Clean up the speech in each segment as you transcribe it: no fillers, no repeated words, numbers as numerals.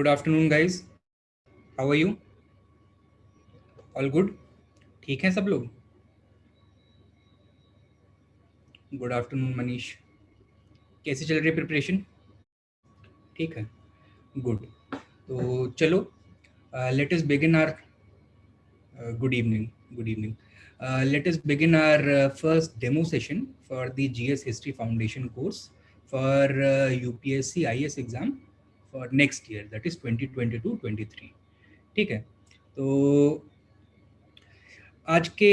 Good afternoon, guys. How are you? All good? ठीक हैं सब लोग? Good afternoon Manish. कैसी चल रही है प्रिपरेशन? ठीक है, गुड. तो चलो, let us begin our good evening. Good evening. Let us begin our first demo session for the GS History Foundation course for UPSC IS exam for next year, that is 2022-23. ठीक है, तो आज के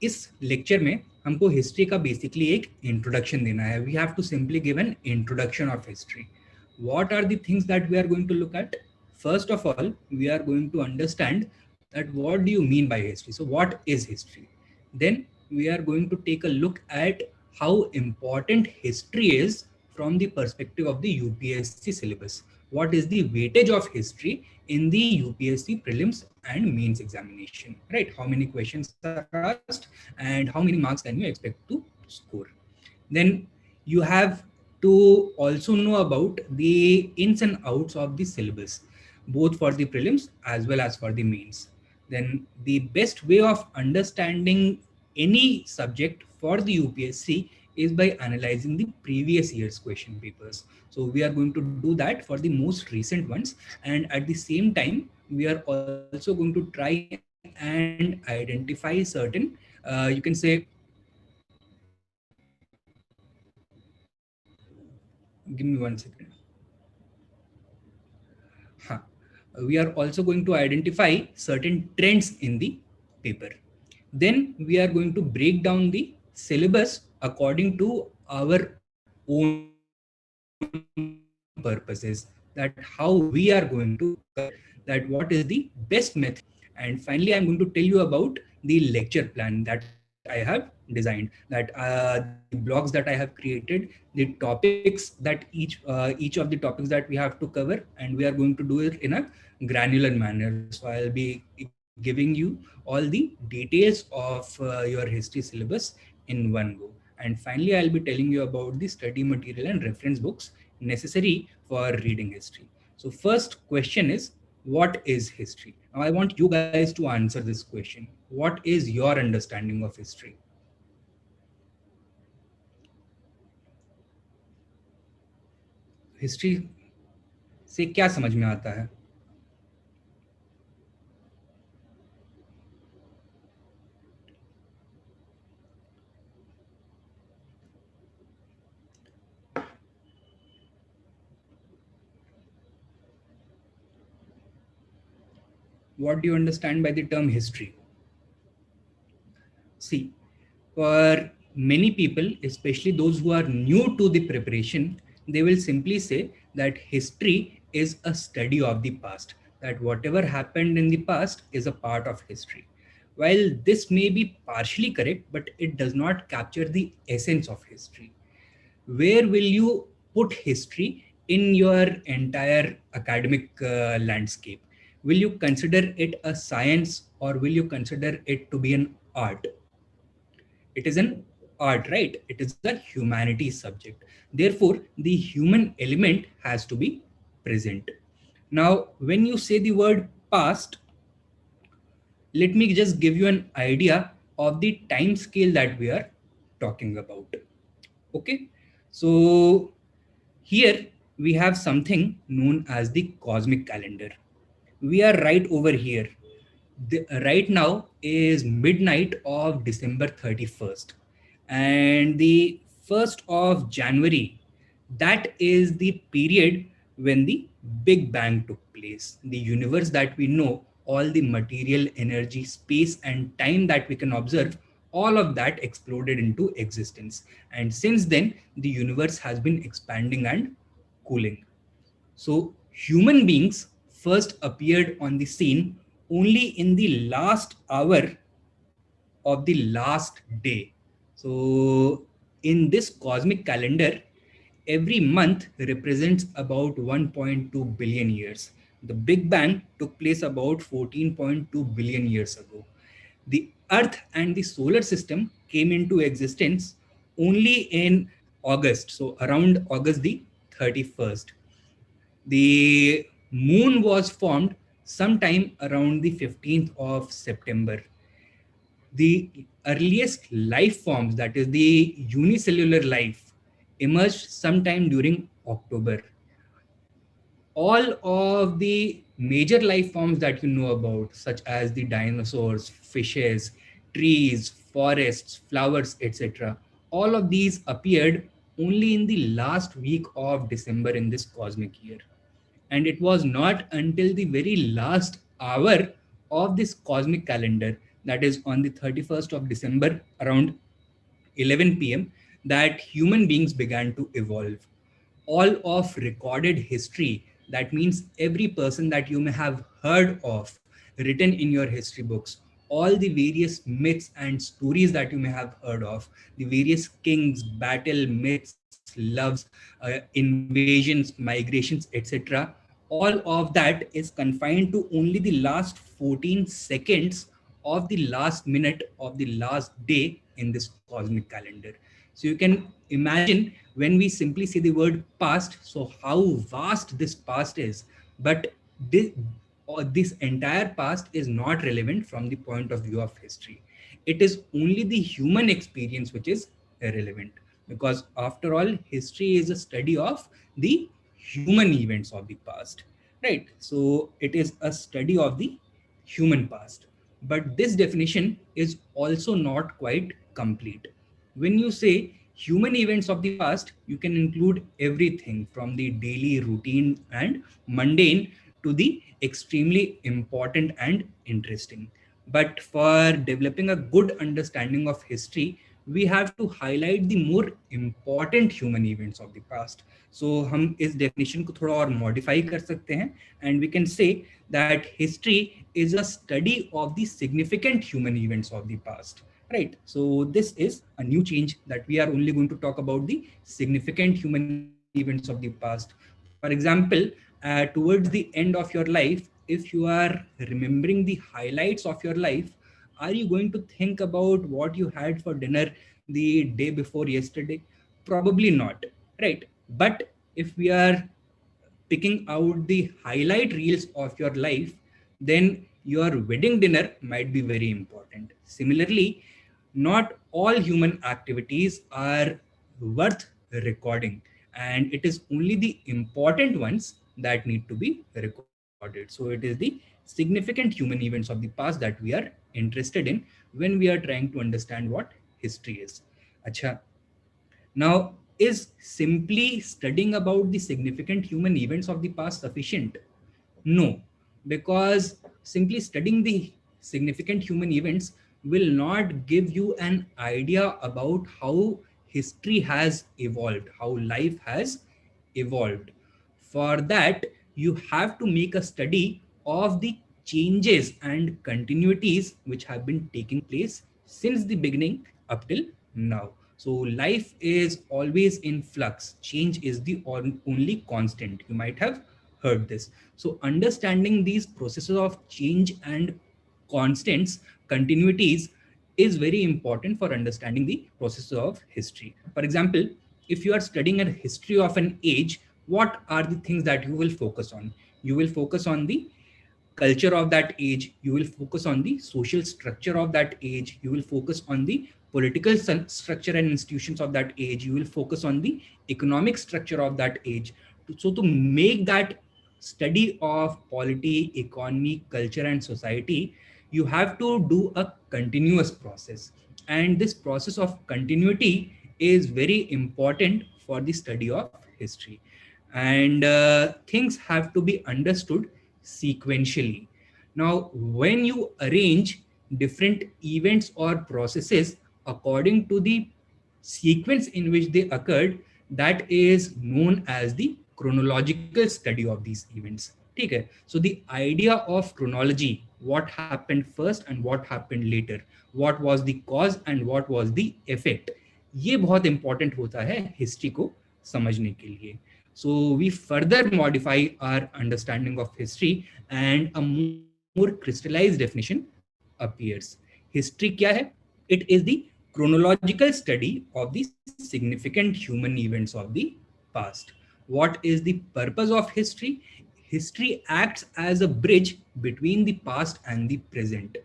इस lecture में हमको history का basically एक इंट्रोडक्शन देना है. We have to simply give an introduction of history. What are the things that we are going to look at? First of all, we are going to understand that what do you mean by history. So what is history? Then we are going to take a look at how important history is from the perspective of the UPSC syllabus. What is the weightage of history in the UPSC prelims and mains examination, right? How many questions are asked and how many marks can you expect to score? Then you have to also know about the ins and outs of the syllabus, both for the prelims as well as for the mains. Then the best way of understanding any subject for the UPSC is by analyzing the previous year's question papers. So we are going to do that for the most recent ones, and at the same time we are also going to try and identify certain you can say, give me 1 second. We are also going to identify certain trends in the paper. Then we are going to break down the syllabus according to our own purposes, that how we are going to cover, that what is the best method. And finally, I'm going to tell you about the lecture plan that I have designed, that the blocks that I have created, the topics that each of the topics that we have to cover, and we are going to do it in a granular manner. So I'll be giving you all the details of your history syllabus in one go. And finally, I'll be telling you about the study material and reference books necessary for reading history. So first question is, what is history? Now I want you guys to answer this question. What is your understanding of history? History से क्या समझ में आता है? What do you understand by the term history? See, for many people, especially those who are new to the preparation, they will simply say that history is a study of the past, that whatever happened in the past is a part of history. While this may be partially correct, but it does not capture the essence of history. Where will you put history in your entire academic landscape? Will you consider it a science, or will you consider it to be an art? It is an art, right? It is a humanities subject. Therefore, the human element has to be present. Now, when you say the word past, let me just give you an idea of the time scale that we are talking about. Okay, so here we have something known as the cosmic calendar. We are right over here. Right now is midnight of December 31st, and the 1st of January, that is the period when the Big Bang took place. The universe that we know, all the material, energy, space, and time that we can observe, all of that exploded into existence. And since then, the universe has been expanding and cooling. So human beings first appeared on the scene only in the last hour of the last day. So in this cosmic calendar, every month represents about 1.2 billion years. The Big Bang took place about 14.2 billion years ago. The Earth and the solar system came into existence only in August, so around August the 31st. The Moon was formed sometime around the 15th of September. The earliest life forms, that is the unicellular life, emerged sometime during October. All of the major life forms that you know about, such as the dinosaurs, fishes, trees, forests, flowers, etc., all of these appeared only in the last week of December in this cosmic year. And it was not until the very last hour of this cosmic calendar, that is on the 31st of December around 11 p.m., that human beings began to evolve. All of recorded history, that means every person that you may have heard of written in your history books, all the various myths and stories that you may have heard of, the various kings, battle, myths, loves, invasions, migrations, etc., all of that is confined to only the last 14 seconds of the last minute of the last day in this cosmic calendar. So you can imagine when we simply say the word past, so how vast this past is. But this, this entire past is not relevant from the point of view of history. It is only the human experience which is irrelevant, because after all, history is a study of the human events of the past, right? So it is a study of the human past. But this definition is also not quite complete. When you say human events of the past, you can include everything from the daily routine and mundane to the extremely important and interesting. But for developing a good understanding of history, we have to highlight the more important human events of the past. So हम इस definition को थोड़ा और modify कर सकते हैं, and we can say that history is a study of the significant human events of the past, right? So this is a new change, that we are only going to talk about the significant human events of the past. For example, towards the end of your life, if you are remembering the highlights of your life, are you going to think about what you had for dinner the day before yesterday? Probably not, right? But if we are picking out the highlight reels of your life, then your wedding dinner might be very important. Similarly, not all human activities are worth recording, and it is only the important ones that need to be recorded. So it is the significant human events of the past that we are interested in when we are trying to understand what history is. Acha, now, is simply studying about the significant human events of the past sufficient? No, because simply studying the significant human events will not give you an idea about how history has evolved, how life has evolved. For that, you have to make a study of the changes and continuities which have been taking place since the beginning up till now. So life is always in flux. Change is the only constant. You might have heard this. So understanding these processes of change and constants, continuities, is very important for understanding the processes of history. For example, if you are studying a history of an age, what are the things that you will focus on? You will focus on the culture of that age, you will focus on the social structure of that age, you will focus on the political structure and institutions of that age, you will focus on the economic structure of that age. So to make that study of polity, economy, culture, and society, you have to do a continuous process. And this process of continuity is very important for the study of history. And things have to be understood sequentially. Now, when you arrange different events or processes according to the sequence in which they occurred, that is known as the chronological study of these events. Okay, so the idea of chronology, what happened first and what happened later, what was the cause and what was the effect, ये बहुत important होता है history को समझने के लिए. So we further modify our understanding of history, and a more crystallized definition appears. History क्या है? It is the chronological study of the significant human events of the past. What is the purpose of history? history acts as a bridge between the past and the present.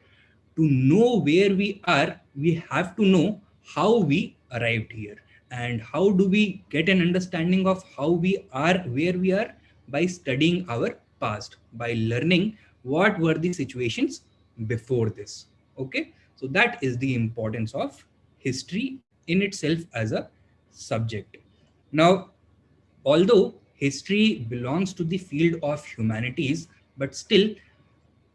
To know where we are, we have to know how we arrived here. And how do we get an understanding of how we are where we are? By studying our past, by learning what were the situations before this. Okay, so that is the importance of history in itself as a subject. Now, although history belongs to the field of humanities, but still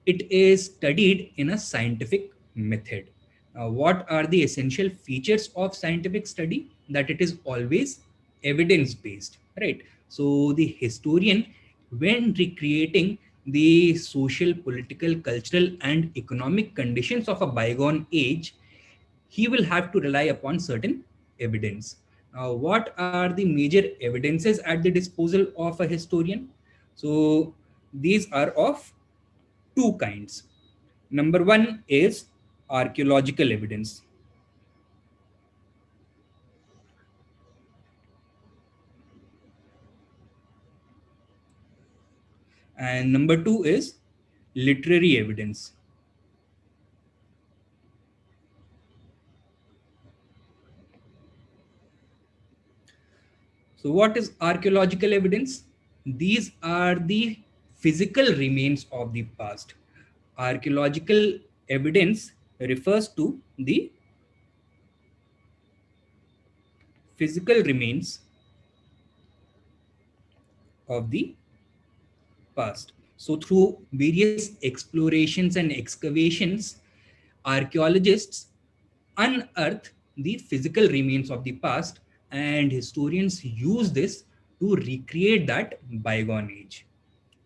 it is studied in a scientific method. What are the essential features of scientific study? That it is always evidence based, right? So the historian, when recreating the social, political, cultural, and economic conditions of a bygone age, he will have to rely upon certain evidence. Now, what are the major evidences at the disposal of a historian? So these are of two kinds. Number one is archaeological evidence. And number two is literary evidence. So, what is archaeological evidence? These are the physical remains of the past. Archaeological evidence refers to the physical remains of the past. So, through various explorations and excavations, archaeologists unearth the physical remains of the past, and historians use this to recreate that bygone age.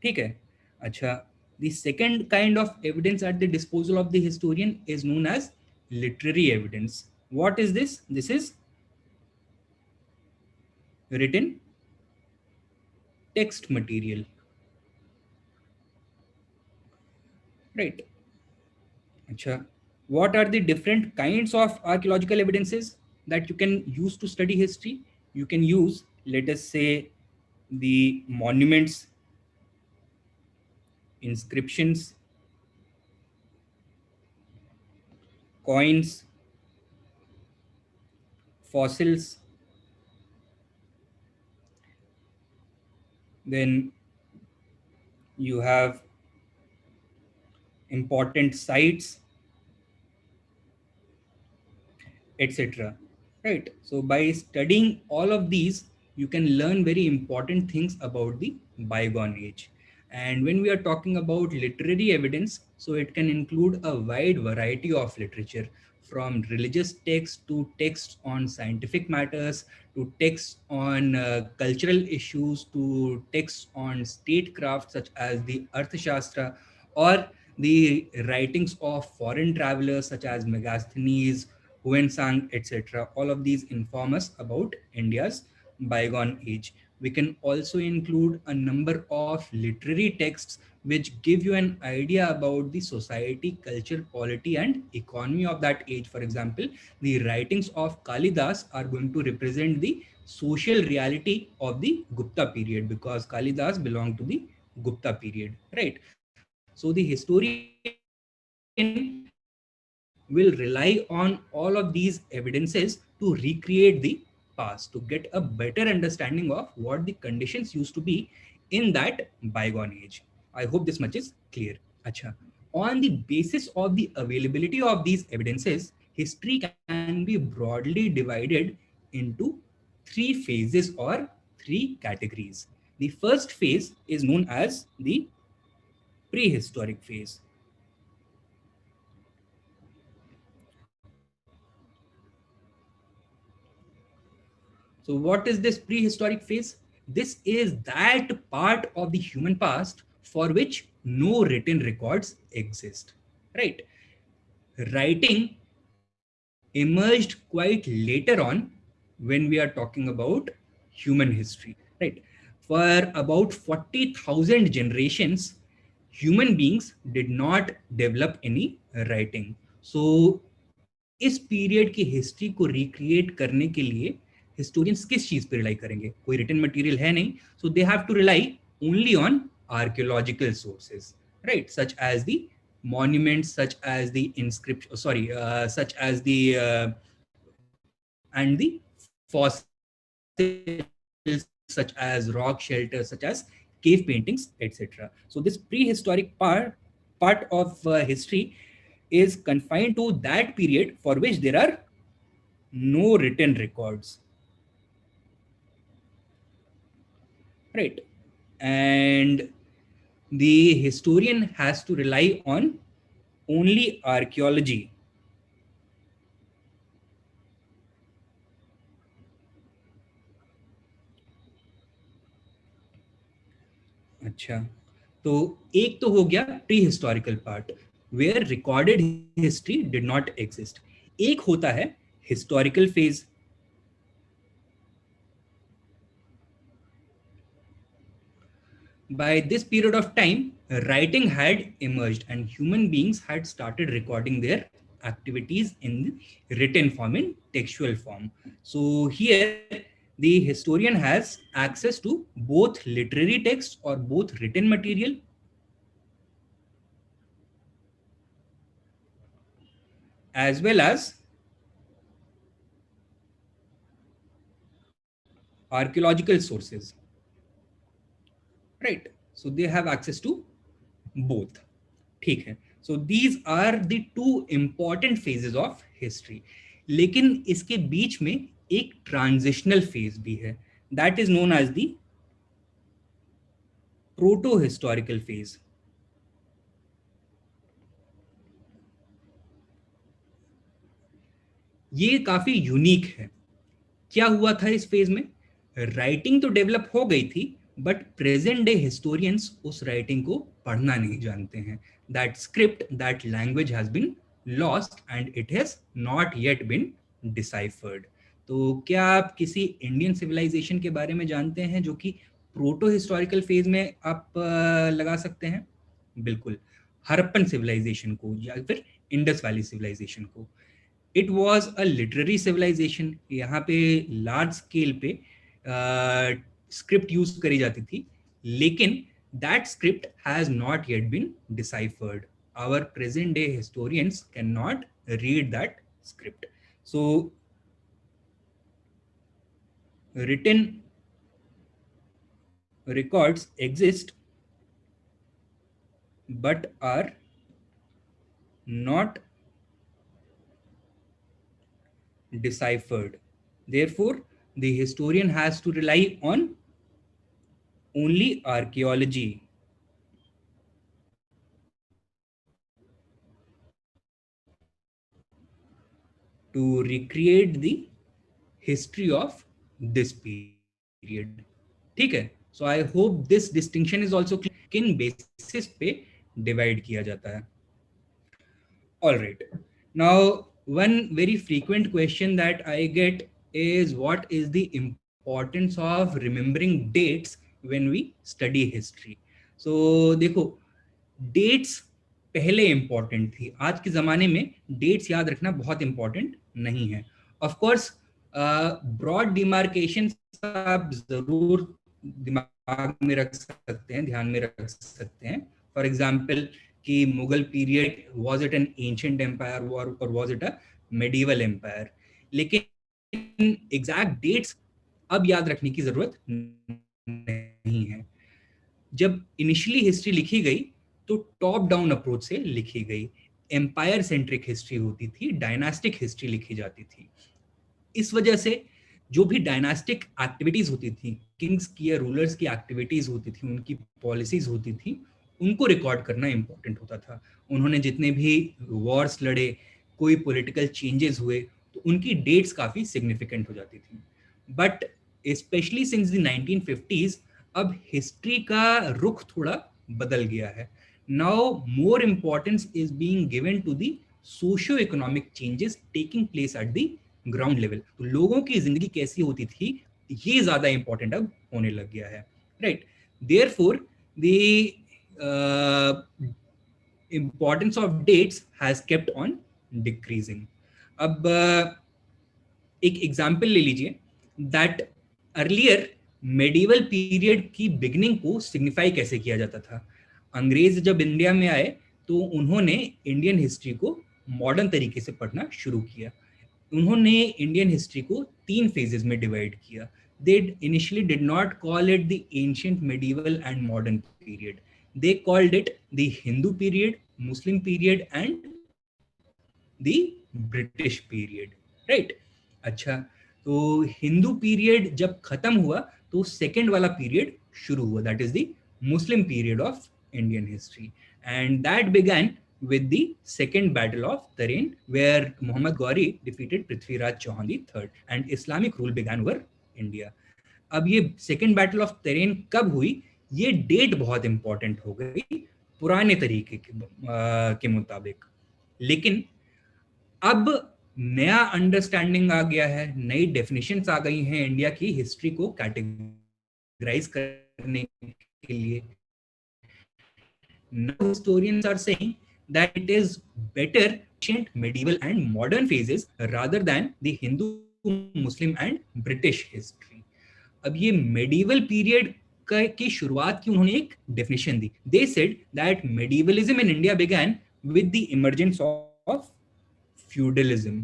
ठीक है? अच्छा, the second kind of evidence at the disposal of the historian is known as literary evidence. What is this? This is written text material, right? Acha. What are the different kinds of archaeological evidences that you can use to study history? You can use, let us say, the monuments, inscriptions, coins, fossils, then you have important sites, etc. Right. So by studying all of these, you can learn very important things about the bygone age. And when we are talking about literary evidence, so it can include a wide variety of literature, from religious texts to texts on scientific matters, to texts on cultural issues, to texts on statecraft such as the Arthashastra, or the writings of foreign travelers such as Megasthenes, Huensang, etc. All of these inform us about India's bygone age. We can also include a number of literary texts which give you an idea about the society, culture, polity, and economy of that age. For example, the writings of Kalidas are going to represent the social reality of the Gupta period, because Kalidas belonged to the Gupta period, right? So the historian will rely on all of these evidences to recreate the past, to get a better understanding of what the conditions used to be in that bygone age. I hope this much is clear. Acha. On the basis of the availability of these evidences, history can be broadly divided into three phases or three categories. The first phase is known as the prehistoric phase. So what is this prehistoric phase? This is that part of the human past for which no written records exist, right? Writing emerged quite later on when we are talking about human history, right? For about 40,000 generations, human beings did not develop any writing. So इस period की history को recreate करने के लिए historians किस चीज पे rely करेंगे? कोई रिटन मटेरियल है नहीं, so they have to rely only on archaeological sources, right? Such as the monuments, such as the inscription, sorry, such as the and the fossils, such as rock shelters, such as cave paintings, etc. So this prehistoric part of history is confined to that period for which there are no written records, right? And the historian has to rely on only archaeology. अच्छा, तो एक तो हो गया pre historical part where recorded history did not exist. एक होता है historical phase. By this period of time, writing had emerged and human beings had started recording their activities in written form, in textual form. So here, the historian has access to both literary text or both written material as well as archaeological sources, right? So they have access to both. ठीक है. So these are the two important phases of history. लेकिन इसके बीच में एक transitional phase भी है, that is known as the proto historical phase. ये काफी यूनिक है. क्या हुआ था इस फेज में? राइटिंग तो डेवलप हो गई थी, बट प्रेजेंट डे हिस्टोरियंस उस राइटिंग को पढ़ना नहीं जानते हैं. That script, that language has been lost and it has not yet been deciphered. तो क्या आप किसी इंडियन सिविलाइजेशन के बारे में जानते हैं जो कि प्रोटो हिस्टोरिकल फेज में आप लगा सकते हैं? बिल्कुल, हरप्पन सिविलाइजेशन को या फिर इंडस वैली सिविलाइजेशन को. It was a literary civilization. यहाँ पे लार्ज स्केल पे स्क्रिप्ट यूज करी जाती थी, लेकिन that script has not yet been deciphered. Our present day historians can not read that script. So written records exist but are not deciphered. Therefore, the historian has to rely on only archaeology to recreate the history of this period. ठीक है. So I hope this distinction is also clear. किन basis पे divide किया जाता है. All right. Now, one very frequent question that I get is what is the importance of remembering dates when we study history? So, देखो, dates पहले important थी. आज के ज़माने में dates याद रखना बहुत important नहीं है. Of course, broad demarcations आप ज़रूर दिमाग में रख सकते हैं, ध्यान में रख सकते हैं. For example, कि Mughal period was it an ancient empire और was it a medieval empire. लेकिन एग्जैक्ट डेट्स अब याद रखने की जरूरत नहीं है. जब इनिशियली हिस्ट्री लिखी गई तो टॉप डाउन अप्रोच से लिखी गई. एम्पायर सेंट्रिक हिस्ट्री होती थी, डायनास्टिक हिस्ट्री लिखी जाती थी. इस वजह से जो भी डायनास्टिक एक्टिविटीज होती थी, किंग्स की या रूलर्स की एक्टिविटीज होती थी, उनकी पॉलिसीज होती थी, उनको रिकॉर्ड करना इंपॉर्टेंट होता था. उन्होंने जितने भी वॉर्स लड़े, कोई पॉलिटिकल चेंजेस हुए, तो उनकी डेट्स काफ़ी सिग्निफिकेंट हो जाती थी. But specially since the 1950s अब हिस्ट्री का रुख थोड़ा बदल गया है. Now more importance is being given to the socio economic changes taking place at the ground level. तो लोगों की जिंदगी कैसी होती थी, ये ज्यादा इंपॉर्टेंट अब होने लग गया है, right? Therefore the importance of dates has kept on decreasing. अब एक एग्जाम्पल ले लीजिए दैट अर्लियर मेडिवल पीरियड की बिगनिंग को सिग्निफाई कैसे किया जाता था? अंग्रेज जब इंडिया में आए तो उन्होंने इंडियन हिस्ट्री को मॉडर्न तरीके से पढ़ना शुरू किया। उन्होंने इंडियन हिस्ट्री को 3 फेजेस में डिवाइड किया। They initially did not call it the ancient, medieval and modern period. They called it the Hindu period, Muslim period and the British period, right? अच्छा, तो हिंदू पीरियड जब खत्म हुआ तो सेकेंड वाला पीरियड शुरू हुआ, that is the Muslim period of Indian history, and that began with the second battle of Tarain, where Muhammad Ghori defeated Prithviraj Chauhan III and Islamic rule began over India. अब ये second battle of तरेन कब हुई, ये date बहुत important हो गई पुराने तरीके के मुताबिक। लेकिन अब नया अंडरस्टैंडिंग आ गया है, नई डेफिनेशंस आ गई हैं इंडिया की हिस्ट्री को कैटेगराइज करने के लिए। Now historians are saying that it is better ancient, medieval and modern phases rather than the Hindu, Muslim and British history. अब ये medieval period की शुरुआत की उन्होंने एक definition the. They said that medievalism in India began with the emergence of feudalism.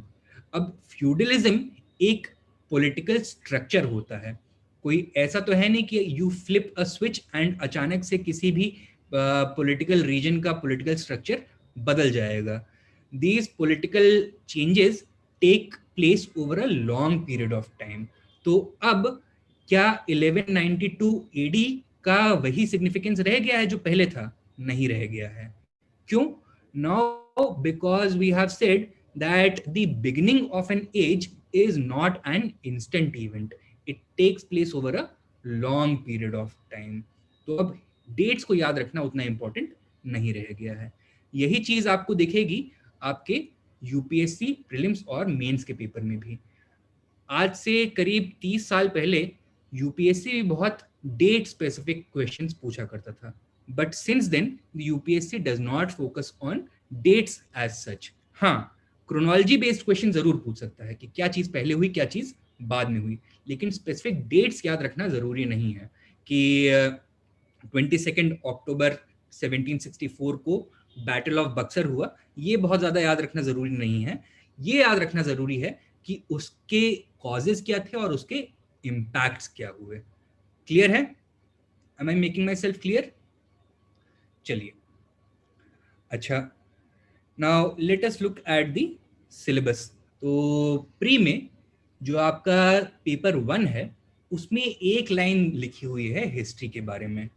अब feudalism एक political structure होता है, कोई ऐसा तो है नहीं कि you flip a switch and अचानक से किसी भी पॉलिटिकल रीजन का पॉलिटिकल स्ट्रक्चर बदल जाएगा। These political changes take place over a long period of time. तो अब क्या 1192 एडी का वही सिग्निफिकेंस रह गया है जो पहले था? नहीं रह गया है। क्यों? Now because we have said that the beginning of an age is not an instant event, it takes place over a long period of time. तो अब डेट्स को याद रखना उतना इंपॉर्टेंट नहीं रह गया है। यही चीज आपको दिखेगी आपके यूपीएससी प्रीलिम्स और मेंस के पेपर में भी। आज से करीब 30 साल पहले यूपीएससी भी बहुत डेट स्पेसिफिक क्वेश्चंस पूछा करता था, but since then the UPSC does not focus on dates as such. हाँ, क्रोनोलॉजी बेस्ड क्वेश्चन जरूर पूछ सकता है कि क्या चीज पहले हुई, क्या चीज बाद में हुई, लेकिन स्पेसिफिक डेट्स याद रखना जरूरी नहीं है कि 22 अक्टूबर 1764 को बैटल ऑफ बक्सर हुआ, ये बहुत ज्यादा याद रखना जरूरी नहीं है। ये याद रखना जरूरी है कि उसके कॉजेस क्या थे और उसके इम्पैक्ट्स क्या हुए। क्लियर है? Am I making myself clear? चलिए, अच्छा, now let us look at the syllabus. तो प्री में जो आपका पेपर 1 है उसमें एक लाइन लिखी हुई है हिस्ट्री के बारे में।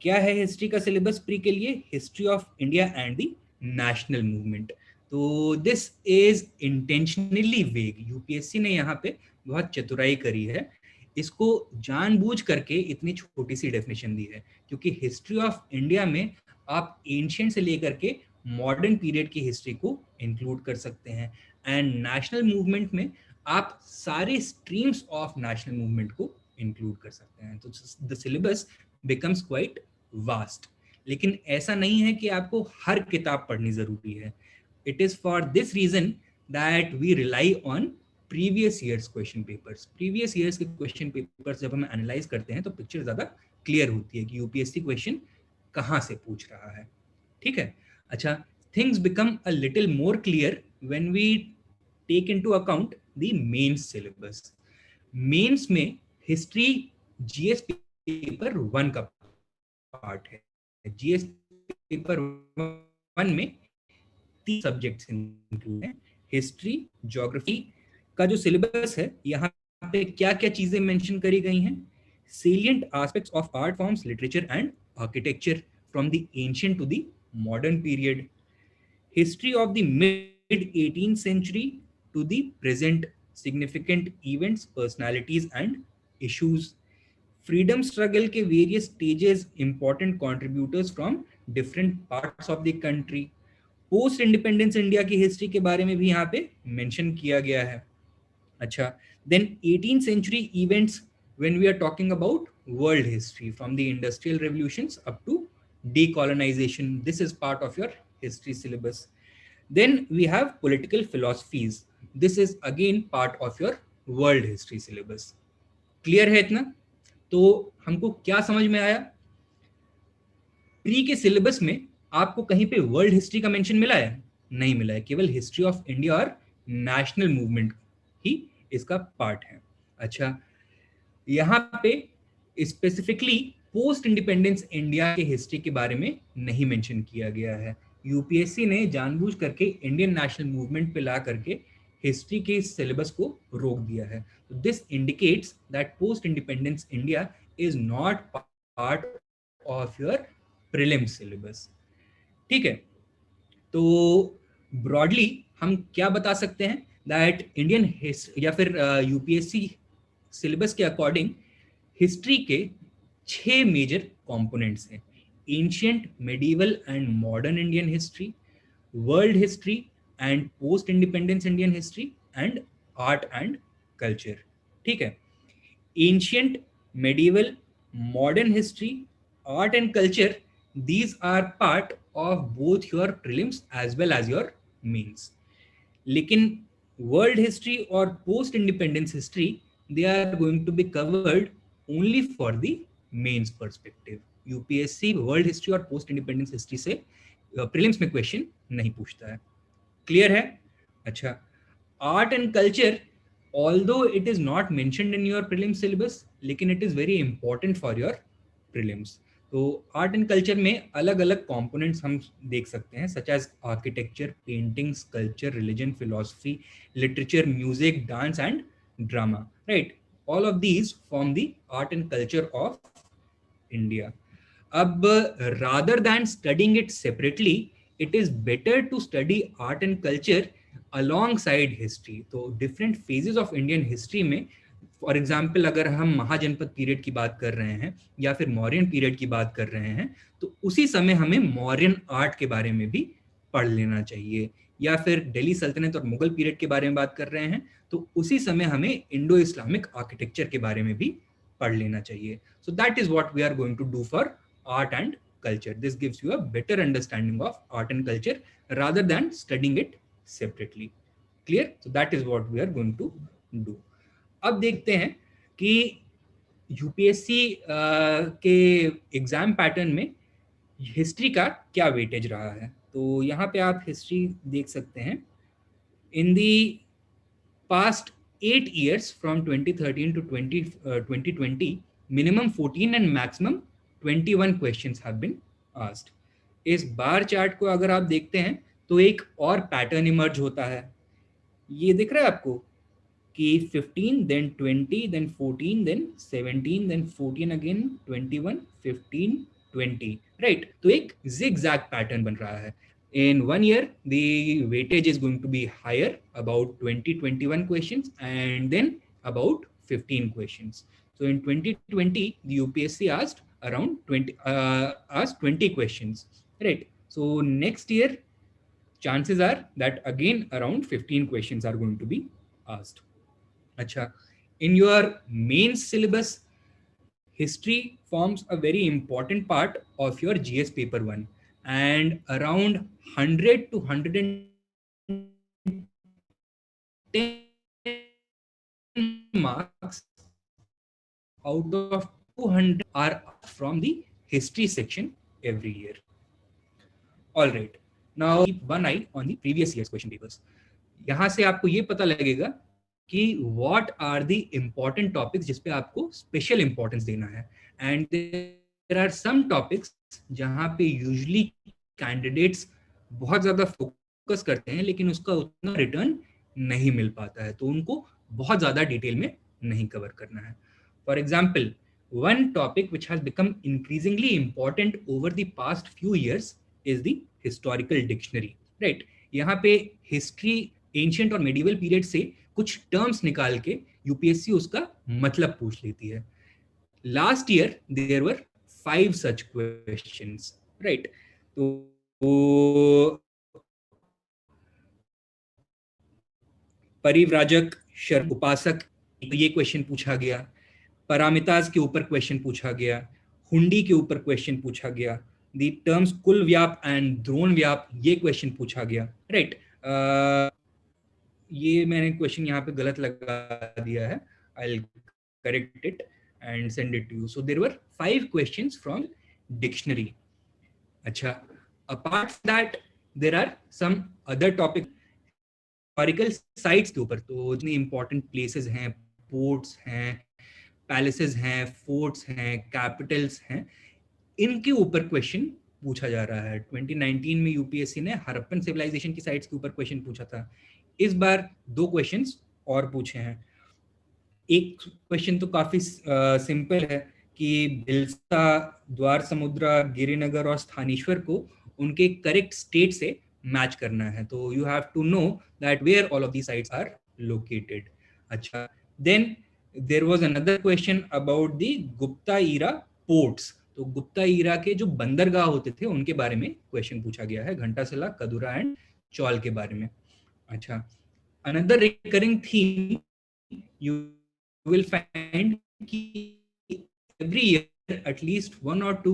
क्या है हिस्ट्री का सिलेबस प्री के लिए? History of India and the national movement. तो दिस इज इंटेंशनली वेग। यूपीएससी ने यहाँ पे बहुत चतुराई करी है, इसको जानबूझ करके इतनी छोटी सी डेफिनेशन दी है, क्योंकि हिस्ट्री ऑफ इंडिया में आप एंशिएंट से लेकर के मॉडर्न पीरियड की हिस्ट्री को इंक्लूड कर सकते हैं, एंड नेशनल मूवमेंट में आप सारे स्ट्रीम्स ऑफ नेशनल मूवमेंट को इंक्लूड कर सकते हैं। तो the syllabus becomes quite vast. लेकिन ऐसा नहीं है कि आपको हर किताब पढ़नी जरूरी है। It is for this reason that we rely on previous years question papers. Previous years के क्वेश्चन पेपर्स जब हम एनालाइज करते हैं तो पिक्चर ज्यादा क्लियर होती है कि यूपीएससी क्वेश्चन कहाँ से पूछ रहा है। ठीक है? अच्छा, things become a little more clear when we take into account the mains syllabus. Mains में हिस्ट्री जीएस पेपर 1 का पार्ट है। जीएस पेपर 1 में 3 सब्जेक्ट्स इंक्लूड हैं। हिस्ट्री, ज्योग्राफी का जो सिलेबस है यहाँ पे क्या क्या चीजें मेंशन करी गई हैं? salient aspects of art forms, literature and architecture from the ancient to the modern period, history of the mid 18th century to the present, significant events, personalities and issues, freedom struggle के various stages, important contributors from different parts of the country, post independence India की history के बारे में भी यहाँ पे mention किया गया है। अच्छा, then 18th century events when we are talking about world history from the industrial revolutions up to decolonization, this is part of your history syllabus. Then we have political philosophies, this is again part of your world history syllabus. Clear है इतना? तो हमको क्या समझ में आया? Pre के syllabus में आपको कहीं पे वर्ल्ड हिस्ट्री का मेंशन मिला है? नहीं मिला है, केवल हिस्ट्री ऑफ इंडिया और नेशनल मूवमेंट ही इसका पार्ट है। अच्छा, यहाँ पे स्पेसिफिकली पोस्ट इंडिपेंडेंस इंडिया के हिस्ट्री के बारे में नहीं मेंशन किया गया है। यूपीएससी ने जानबूझ करके इंडियन नेशनल मूवमेंट पे ला करके हिस्ट्री के सिलेबस को रोक दिया है। This indicates that post independence India is not part of your prelim syllabus. ठीक है, तो ब्रॉडली हम क्या बता सकते हैं दैट इंडियन हिस्ट्री या फिर यूपीएससी सिलेबस के अकॉर्डिंग हिस्ट्री के 6 मेजर कंपोनेंट्स हैं: ancient, medieval and modern Indian history, world history and post independence Indian history, and art and culture. ठीक है, ancient, medieval, modern history, art and culture, these are part of both your prelims as well as your mains. लेकिन world history और post independence history they are going to be covered only for the mains perspective. UPSC world history और post independence history से prelims में question नहीं पूछता है। Clear है? अच्छा, art and culture, although it is not mentioned in your prelim syllabus, लेकिन it is very important for your prelims. तो आर्ट एंड कल्चर में अलग अलग कंपोनेंट्स हम देख सकते हैं, such as architecture, painting, sculpture, religion, philosophy, literature, music, dance and drama, right? All of these form the art and culture of India. अब rather than studying it separately, it is better to study art and culture alongside history. तो different phases of Indian history में, for example अगर हम महाजनपद period की बात कर रहे हैं या फिर मौर्यन पीरियड की बात कर रहे हैं, तो उसी समय हमें मौर्यन आर्ट के बारे में भी पढ़ लेना चाहिए, या फिर दिल्ली सल्तनत और मुगल पीरियड के बारे में बात कर रहे हैं तो उसी समय हमें इंडो इस्लामिक आर्किटेक्चर के बारे में भी पढ़ लेना चाहिए. So that is what we are going to do for art and culture. This gives you a better understanding of art and culture rather than studying it separately. Clear? So that is what we are going to do. अब देखते हैं कि UPSC के exam pattern में history का क्या weightage रहा है. तो यहाँ पे आप हिस्ट्री देख सकते हैं. इन दी past 8 years from 2013 to 2020, minimum 14 and maximum 21 questions have been asked. इस बार चार्ट को अगर आप देखते हैं तो एक और पैटर्न इमर्ज होता है. ये दिख रहा है आपको कि 15 then 20 then 14 then 17 then 14 again 21 15 20, right? तो एक zigzag पैटर्न बन रहा है. In 1 year, the weightage is going to be higher, about 20-21 questions, and then about 15 questions. So in 2020, the UPSC asked around 20 questions, right? So next year, chances are that again around 15 questions are going to be asked. Acha, in your main syllabus, history forms a very important part of your GS paper 1. And around 100 to 110 marks out of 200 are from the history section every year. All right. Now keep one eye on the previous year's question papers. यहाँ से आपको ये पता लगेगा कि what are the important topics जिस पे आपको special importance देना है. And there are some topics जहाँ पे usually candidates बहुत ज़्यादा focus करते हैं लेकिन उसका उतना return नहीं मिल पाता है, तो उनको बहुत ज़्यादा डिटेल में नहीं कवर करना है. For example, one topic which has become increasingly important over the past few years is the historical dictionary, right? यहाँ पे history, ancient और medieval period से कुछ terms निकाल के यूपीएससी उसका मतलब पूछ लेती है. Last year there were 5 such questions, right? तो परिव्राजक, शर्म, उपासक, ये क्वेश्चन पूछा गया. पारामिताज के ऊपर क्वेश्चन पूछा गया. हुंडी के ऊपर क्वेश्चन पूछा गया. दी टर्म्स कुल व्याप एंड द्रोण व्याप, ये क्वेश्चन पूछा गया, राइट? ये मैंने क्वेश्चन यहाँ पे गलत लगा दिया है, I will correct it. and send it to you. So there were 5 questions from dictionary. अच्छा, apart from that there are some other topic historical sites के ऊपर, तो जितने important places हैं, ports हैं, palaces हैं, forts हैं, capitals हैं, इनके ऊपर क्वेश्चन पूछा जा रहा है। 2019 में यूपीएससी ने हड़प्पन सिविलाइजेशन की साइट्स के ऊपर क्वेश्चन पूछा था। इस बार 2 क्वेश्चंस और पूछे हैं। एक क्वेश्चन तो काफी सिंपल है कि भिल्सा, द्वार समुद्रा, गिरिनगर और स्थानेश्वर को उनके करेक्ट स्टेट से मैच करना है। तो you have to know that where all of the sites are located. अच्छा, then there was another question about the Gupta era ports. तो गुप्ता ईरा के जो बंदरगाह होते थे उनके बारे में क्वेश्चन पूछा गया है, घंटासला, कदुरा एंड चौल के बारे में। अच्छा, another recurring theme you will find every year at least 1 or 2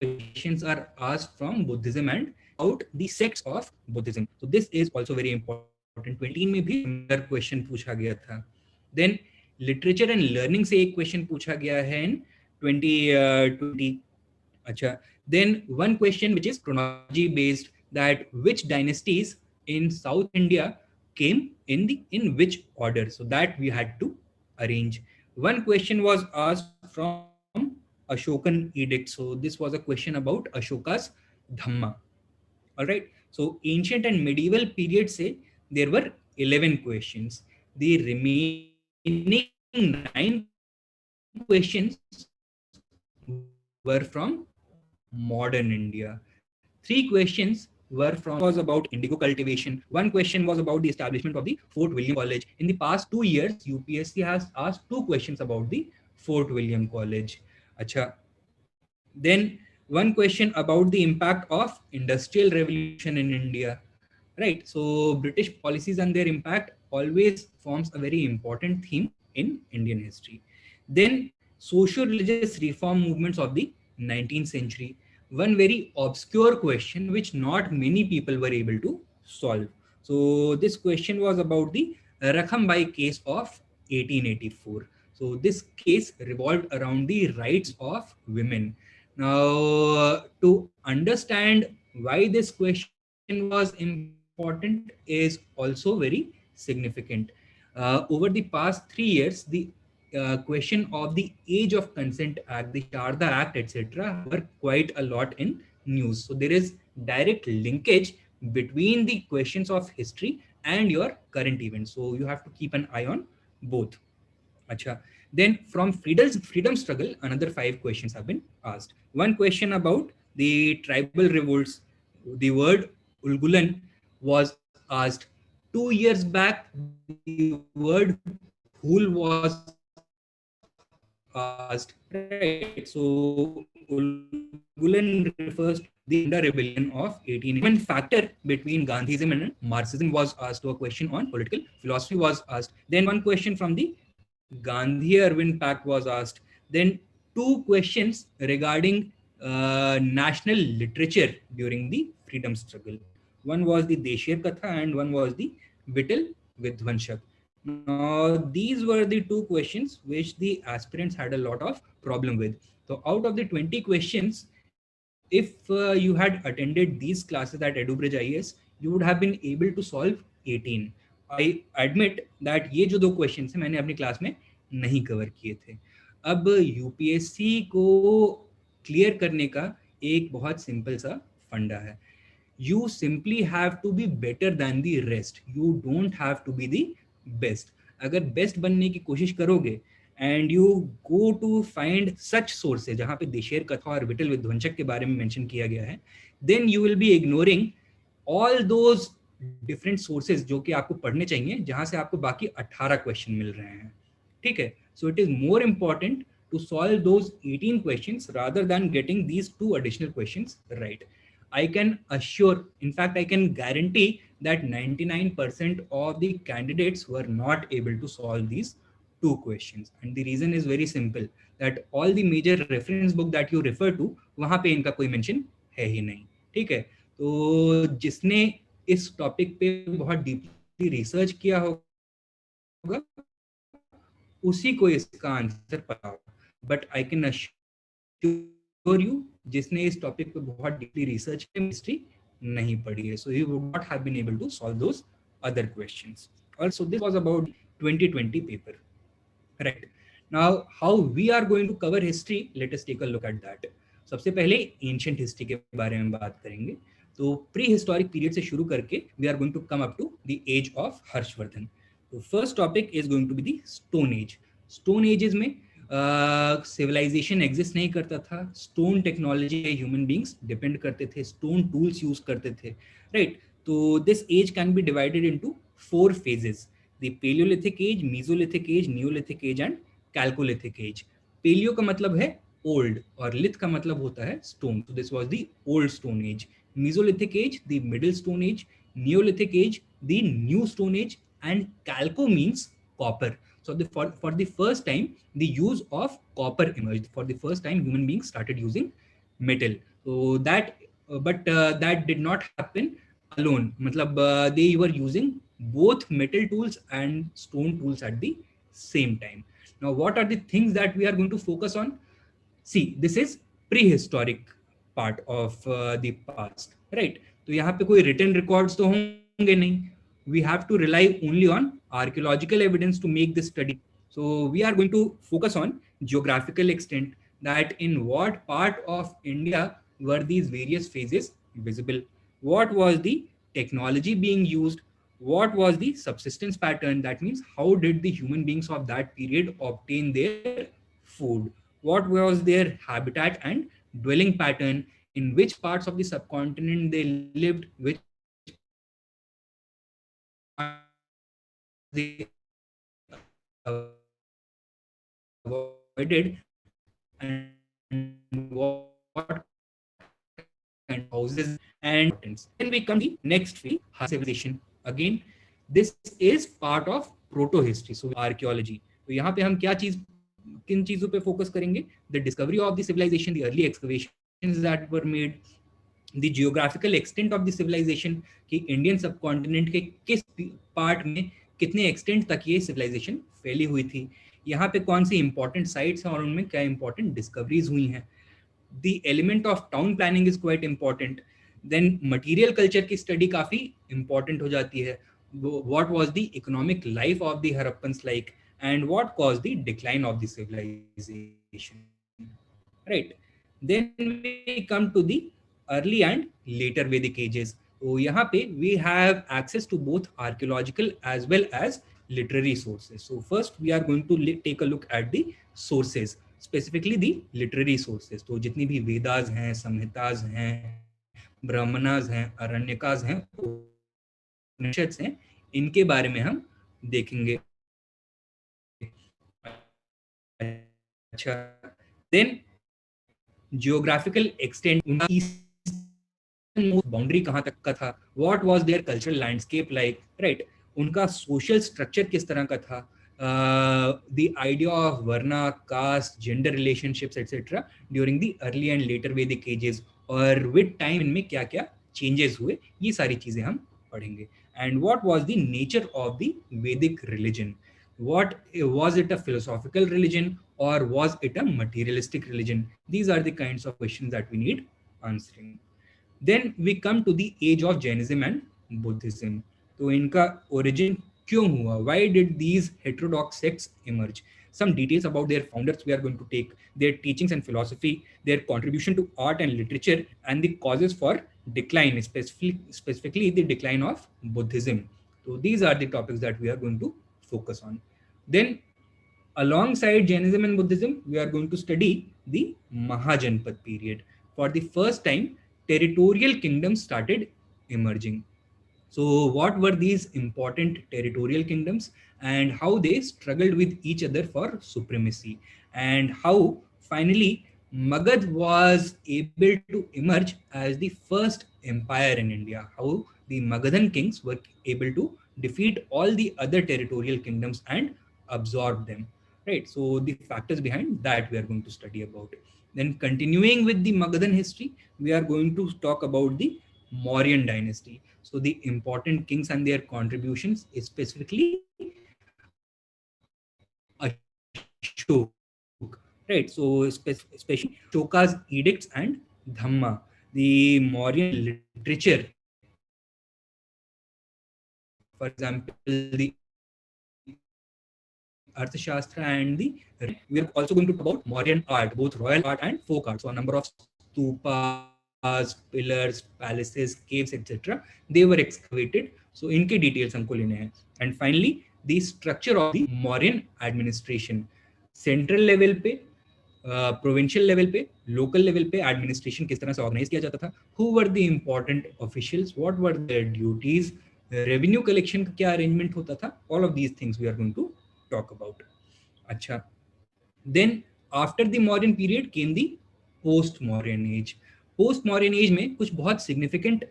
questions are asked from Buddhism and out the sects of Buddhism. So this is also very important. 20 में भी similar question पूछा गया था. Then literature and learning से एक question पूछा गया है in 2020. अच्छा, then one question which is chronology based, that which dynasties in South India came in which order, so that we had to arrange. One question was asked from Ashokan edict, so this was a question about Ashoka's Dhamma. All right, so ancient and medieval period say there were 11 questions. The remaining 9 questions were from modern India. 3 questions were from was about indigo cultivation. One question was about the establishment of the Fort William College. In the past 2 years, UPSC has asked 2 questions about the Fort William College. Acha. Then one question about the impact of industrial revolution in India. Right. So British policies and their impact always forms a very important theme in Indian history. Then social religious reform movements of the 19th century. One very obscure question which not many people were able to solve. So this question was about the Rakhambai case of 1884. So this case revolved around the rights of women. Now, to understand why this question was important is also very significant. Over the past 3 years, the question of the Age of Consent Act, the Sharda Act, etc., were quite a lot in news. So there is direct linkage between the questions of history and your current events. So you have to keep an eye on both. Acha. Then from freedom struggle, another 5 questions have been asked. One question about the tribal revolts. The word Ulgulan was asked. 2 years back, the word Hul was asked. Right. So Ulgulan refers to the Munda rebellion of 1880. One factor between Gandhism and Marxism was asked. To a question on political philosophy was asked. Then one question from the Gandhi-Irwin Pact was asked. Then 2 questions regarding national literature during the freedom struggle. One was the Deshir Katha and one was the Vittal Vidvanshak. Now, these were the 2 questions which the aspirants had a lot of problem with. So out of the 20 questions, if you had attended these classes at EduBridge IAS, you would have been able to solve 18. I admit that ये जो 2 question है मैंने अपनी class में नहीं cover किए थे। अब यूपीएससी को क्लियर करने का एक बहुत सिंपल सा फंडा है। You simply have to be better than the rest. You don't have to be the best. अगर बेस्ट बनने की कोशिश करोगे and you go to find such sources जहाँ पे देशेर कथा और विटल विध्वंसक के बारे में मेंशन किया गया है, then you will be ignoring all those different sources जो कि आपको पढ़ने चाहिए, जहाँ से आपको बाकी 18 क्वेश्चन मिल रहे हैं. ठीक है? So it is more important to solve those 18 questions rather than getting these 2 additional questions right. I can assure, in fact, I can guarantee that 99% of the candidates were not able to solve these 2 questions. And the reason is very simple, that all the major reference book that you refer to, वहाँ पे इनका कोई mention है ही नहीं. ठीक है? तो जिसने इस टॉपिक पे बहुत डीपली रिसर्च किया होगा उसी को इसका आंसर पता होगा, but I can assure you जिसने इस टॉपिक पे बहुत डीपली रिसर्च हिस्ट्री नहीं पढ़ी है, so he would not have been able to solve those other questions. Also, this was about 2020 paper, right? Now, how we are going to cover history, let us take a look at that. सबसे पहले ancient history के बारे में बात करेंगे. तो pre historic period से शुरू करके we are going to come up to the age of Harshavardhan. तो first topic is going to be the stone age. Stone ages में सिविलाइजेशन एग्जिस्ट नहीं करता था. स्टोन टेक्नोलॉजी पे ह्यूमन बींग्स डिपेंड करते थे, स्टोन टूल्स यूज करते थे, राइट? तो this age can be divided into 4 phases: the Paleolithic age, Mesolithic age, Neolithic age and Chalcolithic age. Paleo का मतलब है old और lith का मतलब होता है stone. So this was the old stone age. Mesolithic age, the middle stone age. Neolithic age, the new stone age. And Chalco means copper. So for the first time, the use of copper emerged. For the first time, human beings started using metal. So that did not happen alone. मतलब they were using both metal tools and stone tools at the same time. Now, what are the things that we are going to focus on? See, this is prehistoric part of the past, right? तो यहाँ पे कोई written records तो होंगे नहीं. We have to rely only on archaeological evidence to make this study. So we are going to focus on geographical extent, that in what part of India were these various phases visible, what was the technology being used, what was the subsistence pattern, that means how did the human beings of that period obtain their food, what was their habitat and dwelling pattern, in which parts of the subcontinent they lived, which parts they avoided, and what kind of houses and then we come to the next phase, civilization. Again, this is part of proto history, so archaeology. तो यहाँ पे हम क्या चीज किन चीजों पे focus करेंगे? The discovery of the civilization, the early excavations that were made, the geographical extent of the civilization, कि इंडियन सबकॉन्टिनेंट के किस पार्ट में कितने एक्सटेंट तक ये सिविलाइजेशन फैली हुई थी, यहाँ पे कौन सी इंपॉर्टेंट साइट्स हैं और उनमें क्या इंपॉर्टेंट डिस्कवरीज हुई हैं. The element of town planning is quite important. Then material culture की study काफी important हो जाती है. What was the economic life of the Harappans like, and what caused the decline of the civilization, right? Then we come to the early and later Vedic ages. So यहाँ पे we have access to both archaeological as well as literary sources. So first we are going to take a look at the sources, specifically the literary sources. तो जितनी भी वेदास हैं, संहितास हैं, ब्राह्मणास हैं, अरण्यकास हैं, उपनिषद्स हैं, इनके बारे में हम देखेंगे. अच्छा, देन जियोग्राफिकल एक्सटेंट, उनकी बाउंड्री कहाँ तक का था, what was their cultural landscape like, right? उनका सोशल स्ट्रक्चर किस तरह का था, the idea of varna, caste, gender relationships etcetera during the early and later Vedic ages, और विद टाइम इनमें क्या क्या चेंजेस हुए, ये सारी चीजें हम पढ़ेंगे. And what was the nature of the वैदिक religion, what was it, a philosophical religion or was it a materialistic religion? These are the kinds of questions that we need answering. Then we come to the age of Jainism and Buddhism. तो इनका origin क्यों हुआ? Why did these heterodox sects emerge? Some details about their founders we are going to take, their teachings and philosophy, their contribution to art and literature, and the causes for decline, specifically the decline of Buddhism. So these are the topics that we are going to focus on. Then alongside Jainism and Buddhism, we are going to study the Mahajanpad period. For the first time, territorial kingdoms started emerging. So what were these important territorial kingdoms and how they struggled with each other for supremacy, and how finally Magad was able to emerge as the first empire in India, how the Magadhan kings were able to defeat all the other territorial kingdoms and absorb them, right? So the factors behind that we are going to study about. Then continuing with the Magadhan history, we are going to talk about the Mauryan dynasty. So the important kings and their contributions is specifically Ashoka. Ashok, right? So especially Ashoka's edicts and Dhamma, the Mauryan literature, for example, the Arthashastra and the we are also going to talk about Mauryan art, both royal art and folk art. So a number of stupas, pillars, palaces, caves, etc. They were excavated. So इनके details हमको लेने हैं. And finally, the structure of the Mauryan administration. Central level पे, provincial level पे, local level पे administration किस तरह से ऑर्गेनाइज किया जाता था, who were the important officials, what were their duties, revenue collection का क्या अरेंजमेंट होता था, all of these things we are going to talk about. अच्छा, then after the modern period came the post modern age. Post modern age में कुछ बहुत significant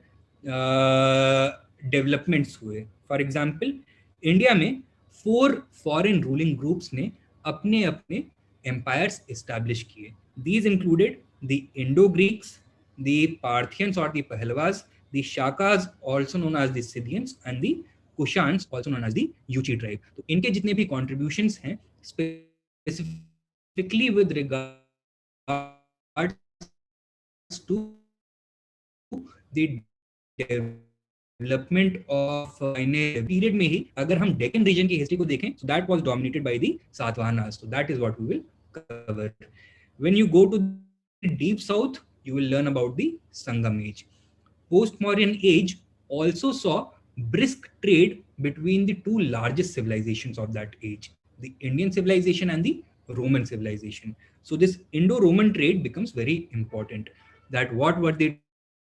developments हुए. For example, India में 4 फॉरेन रूलिंग ग्रुप्स ने अपने अपने empires established kiye. These included the Indo-Greeks, the Parthians or the Pahlavas, the Shakas also known as the Scythians, and the Kushans also known as the Yuchi tribe. तो इनके जितने भी contributions हैं specifically with regards to the development of period में ही अगर हम Deccan region की history को देखें, so that was dominated by the Satavahanas. So that is what we will cover. When you go to the deep south, you will learn about the Sangam age. Post-modern age also saw brisk trade between the two largest civilizations of that age, the Indian civilization and the Roman civilization. So this Indo-Roman trade becomes very important. That what were the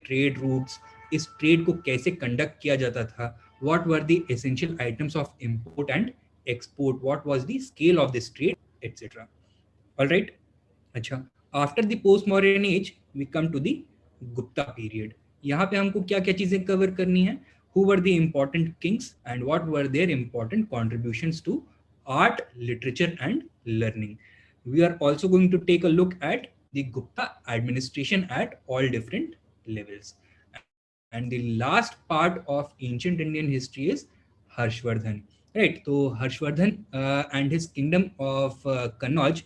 trade routes, इस trade को कैसे conduct किया जाता था, what were the essential items of import and export, what was the scale of this trade, etc. All right. अच्छा, after the post modern age we come to the Gupta period. यहाँ पे हमको क्या क्या चीजें कवर करनी है, who were the important kings and what were their important contributions to art, literature and learning. We are also going to take a look at the Gupta administration at all different levels. And the last part of ancient Indian history is Harshavardhana, right? तो Harshavardhana and his kingdom of Kannauj,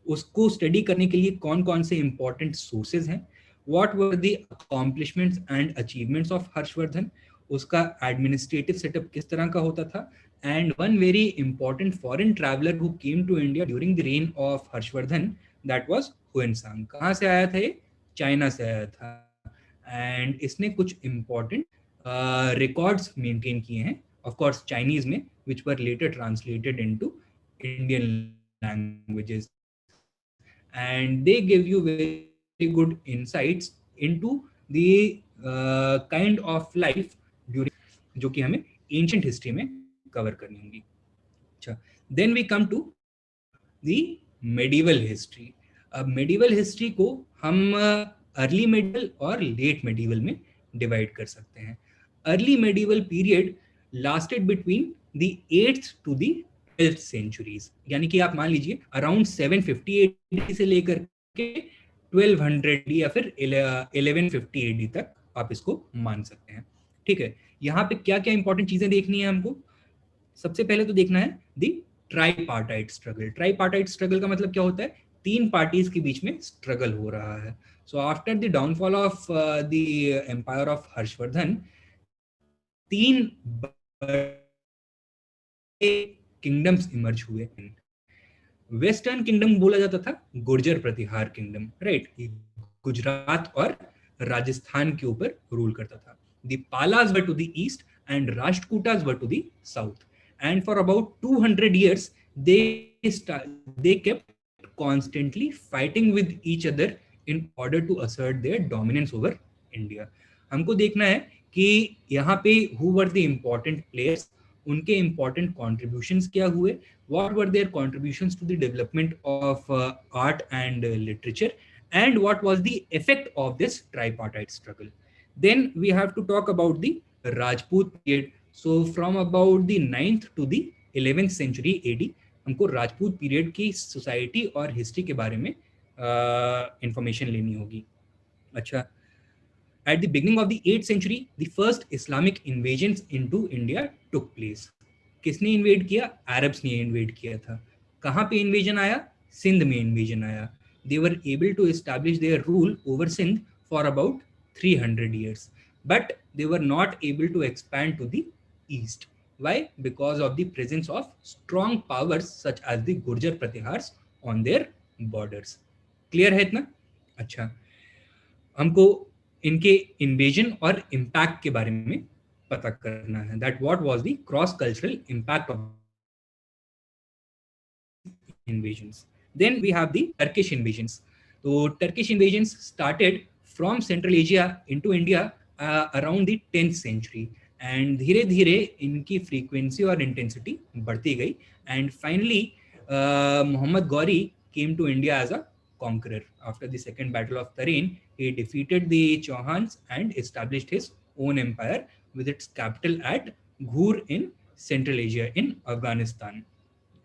उसको study करने के लिए कौन कौन से important sources हैं, what were the accomplishments and achievements of Harshavardhana, उसका एडमिनिस्ट्रेटिव सेटअप किस तरह का होता था, and one very important foreign traveller who came to India during the reign of Harshavardhana, that was Hiuen Tsang. कहाँ से आया था ये? चाइना से आया था. एंड इसने कुछ इंपॉर्टेंट रिकॉर्ड्स मेंटेन किए हैं, ऑफ कोर्स चाइनीज में, which were later translated into Indian languages. And they give you very good insights into the kind of life during जो कि हमें ancient history में cover करनी होगी. अच्छा, then we come to the medieval history. अब medieval history को हम early medieval और late medieval में divide कर सकते हैं. Early medieval period lasted between the 8th to the 12th centuries. यानी कि आप मान लीजिए अराउंड 750 AD से लेकर के 1200 या फिर 1150 AD तक आप इसको मान सकते हैं. ठीक है, यहाँ पे क्या क्या इंपॉर्टेंट चीजें देखनी है हमको. सबसे पहले तो देखना है the tripartite struggle. Tripartite struggle का मतलब क्या होता है? 3 पार्टीज के बीच में स्ट्रगल हो रहा है. So after the downfall of the empire of Harshavardhan, 3 kingdoms emerge हुए. वेस्टर्न किंगडम बोला जाता था गुर्जर प्रतिहार किंगडम, राइट? गुजरात और राजस्थान के ऊपर रूल करता था. The Palas were to the east and Rashtrakutas were to the south. And for about 200 years they kept constantly fighting with each other in order to assert their dominance over India. हमको देखना है कि यहाँ पे who were the important players, उनके important contributions क्या हुए, what were their contributions to the development of art and literature, and what was the effect of this tripartite struggle. Then we have to talk about the Rajput period. So from about the 9th to the 11th century AD, हमको Rajput period की society और history के बारे में information लेनी होगी. अच्छा, at the beginning of the 8th century, the first Islamic invasions into India took place. किसने इन्वेड किया? अरब्स ने इन्वेड किया था. कहाँ पे इन्वेजन आया? सिंध में इन्वेजन आया. They were able to establish their rule over Sindh for about 300 years. But they were not able to expand to the east. Why? Because of the presence of strong powers such as the Gurjar Pratihars on their borders. Clear है इतना? अच्छा, हमको इनके invasion और impact के बारे में पता करना है. That what was the cross cultural impact of invasions. Then we have the Turkish invasions. So Turkish invasions started from Central Asia into India around the 10th century. And धीरे धीरे इनकी frequency और intensity बढ़ती गई. And finally, Muhammad Ghori came to India as a conqueror. After the Second Battle of Tarin, he defeated the Chauhans and established his own empire with its capital at Ghur in Central Asia in Afghanistan.